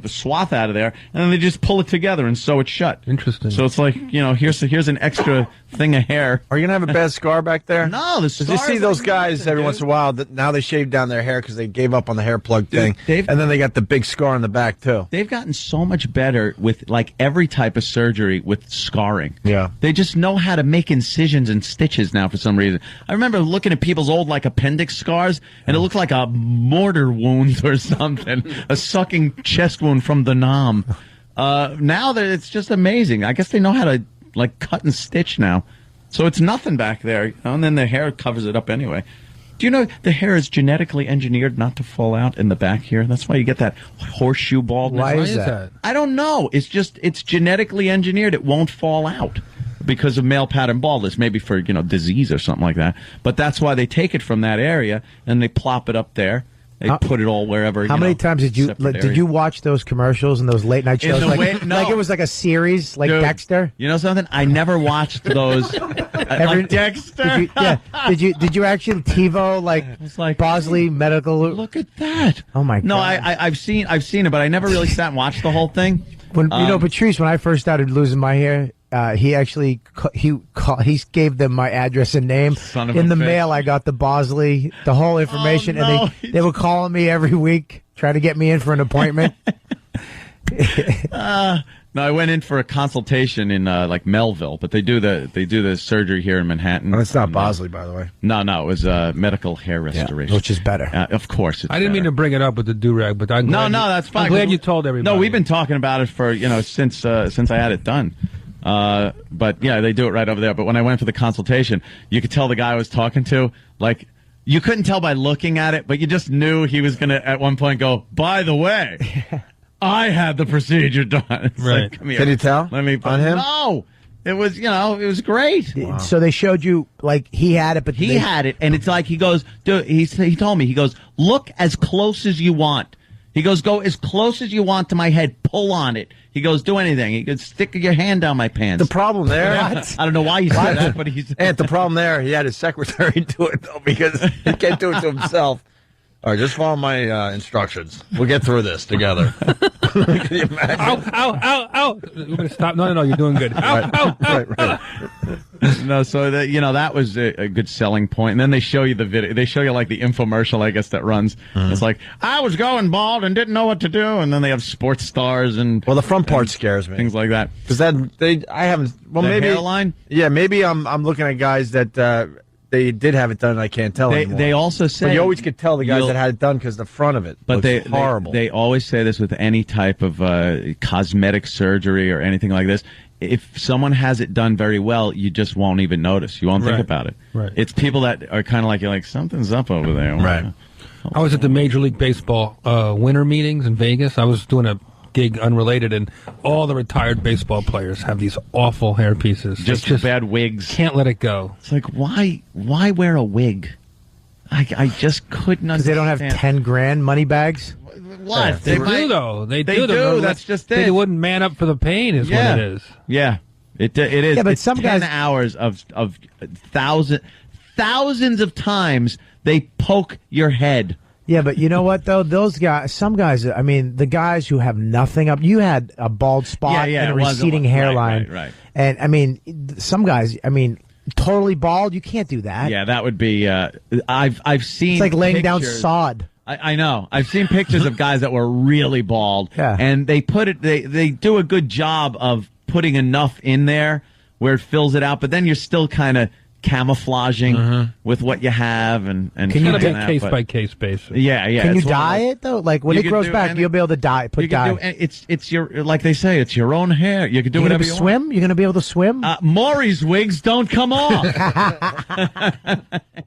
swath out of there and then they just pull it together and sew it shut.
Interesting.
So it's like, here's an extra thing of hair.
Are you gonna have a bad scar back there?
No, the scar.
You see those guys every once in a while that now they shave down their hair because they gave up on the hair plug thing, and then they got the big scar on the back too.
They've gotten so much better with like every type of surgery with scarring.
Yeah,
they just know how to make incisions and stitches now for some reason. I remember looking at people's old like appendix scars, and it looked like a mortar wound or something, a sucking chest wound from the Nam. Now that it's just amazing. I guess they know how to like cut and stitch now. So it's nothing back there, and then the hair covers it up anyway. Do you know the hair is genetically engineered not to fall out in the back here? That's why you get that horseshoe baldness.
Why is that?
I don't know. It's genetically engineered. It won't fall out because of male pattern baldness, maybe for, disease or something like that. But that's why they take it from that area and they plop it up there. They put it all wherever.
How many times did you watch those commercials and those late night shows? Like it was like a series, like
Dude,
Dexter.
You know something? I never watched those. Like Dexter.
Did you actually TiVo Bosley Medical?
Look at that.
Oh my god.
No, I've seen it, but I never really sat and watched the whole thing.
Patrice, when I first started losing my hair, he actually he gave them my address and name. In the mail, I got the Bosley, the whole information, and they were calling me every week, trying to get me in for an appointment.
No, I went in for a consultation in Melville, but they do the surgery here in Manhattan.
Well, it's not Bosley, by the way.
No, it was medical hair restoration,
which is better.
Of course,
I didn't mean to bring it up with the do-rag, but I'm glad
that's fine.
I'm glad you told everybody.
No, we've been talking about it for since I had it done. But yeah, they do it right over there. But when I went for the consultation, you could tell the guy I was talking to, like, you couldn't tell by looking at it, but you just knew he was going to at one point go, "By the way, I had the procedure done." It's
right.
Like, come here.
Can you tell?
Let me
on him?
No. It was, it was great.
Wow. So they showed you, like, he had it, but
he had it, and it's like, he goes, dude, he told me, he goes, "Look as close as you want." He goes, "Go as close as you want to my head. Pull on it." He goes, "Do anything." He goes, "Stick your hand down my pants."
The problem there,
I don't know why he said that, but he's.
And the problem there, he had his secretary do it though because he can't do it to himself. All right, just follow my instructions. We'll get through this together. Can you imagine?
Ow! We're gonna stop. No, you're doing good. Ow!
Right.
No, so that was a good selling point. And then they show you the video. They show you like the infomercial, I guess, that runs. Mm-hmm. It's like, "I was going bald and didn't know what to do." And then they have sports stars and
the front part scares me,
things like that.
Because I haven't. Well, maybe
hairline.
Yeah, maybe I'm looking at guys that. They did have it done, and I can't tell anymore.
They also say...
But you always could tell the guys that had it done because the front of it looks horrible.
They always say this with any type of cosmetic surgery or anything like this. If someone has it done very well, you just won't even notice. You won't think about it.
Right.
It's people that are kind of like, you're like, something's up over there.
Right.
I was at the Major League Baseball winter meetings in Vegas. I was doing a gig unrelated, and all the retired baseball players have these awful hair pieces.
Just bad wigs.
Can't let it go.
It's like, why wear a wig? I just couldn't understand.
Because they don't have 10 grand money bags?
What?
They do, though. They do.
That's just it.
They wouldn't man up for the pain is what it is.
Yeah. It is.
Yeah, but
it's
some
10
guys...
hours of thousands of times they poke your head.
Yeah, but you know what, though? Some guys, I mean, the guys who have nothing up, you had a bald spot and a receding hairline.
Right.
And, I mean, some guys, totally bald, you can't do that.
Yeah, that would be, I've seen
It's like laying down
pictures.
sod.
I know. I've seen pictures of guys that were really bald.
Yeah.
And they do a good job of putting enough in there where it fills it out, but then you're still kind of camouflaging with what you have and
Can you do case by case basis?
Yeah.
Can you dye it though? Like when it grows back, you'll be able to dye. Put dye.
It's your, like they say, it's your own hair. You can do whatever you want.
Swim? You're gonna be able to swim?
Maury's wigs don't come off.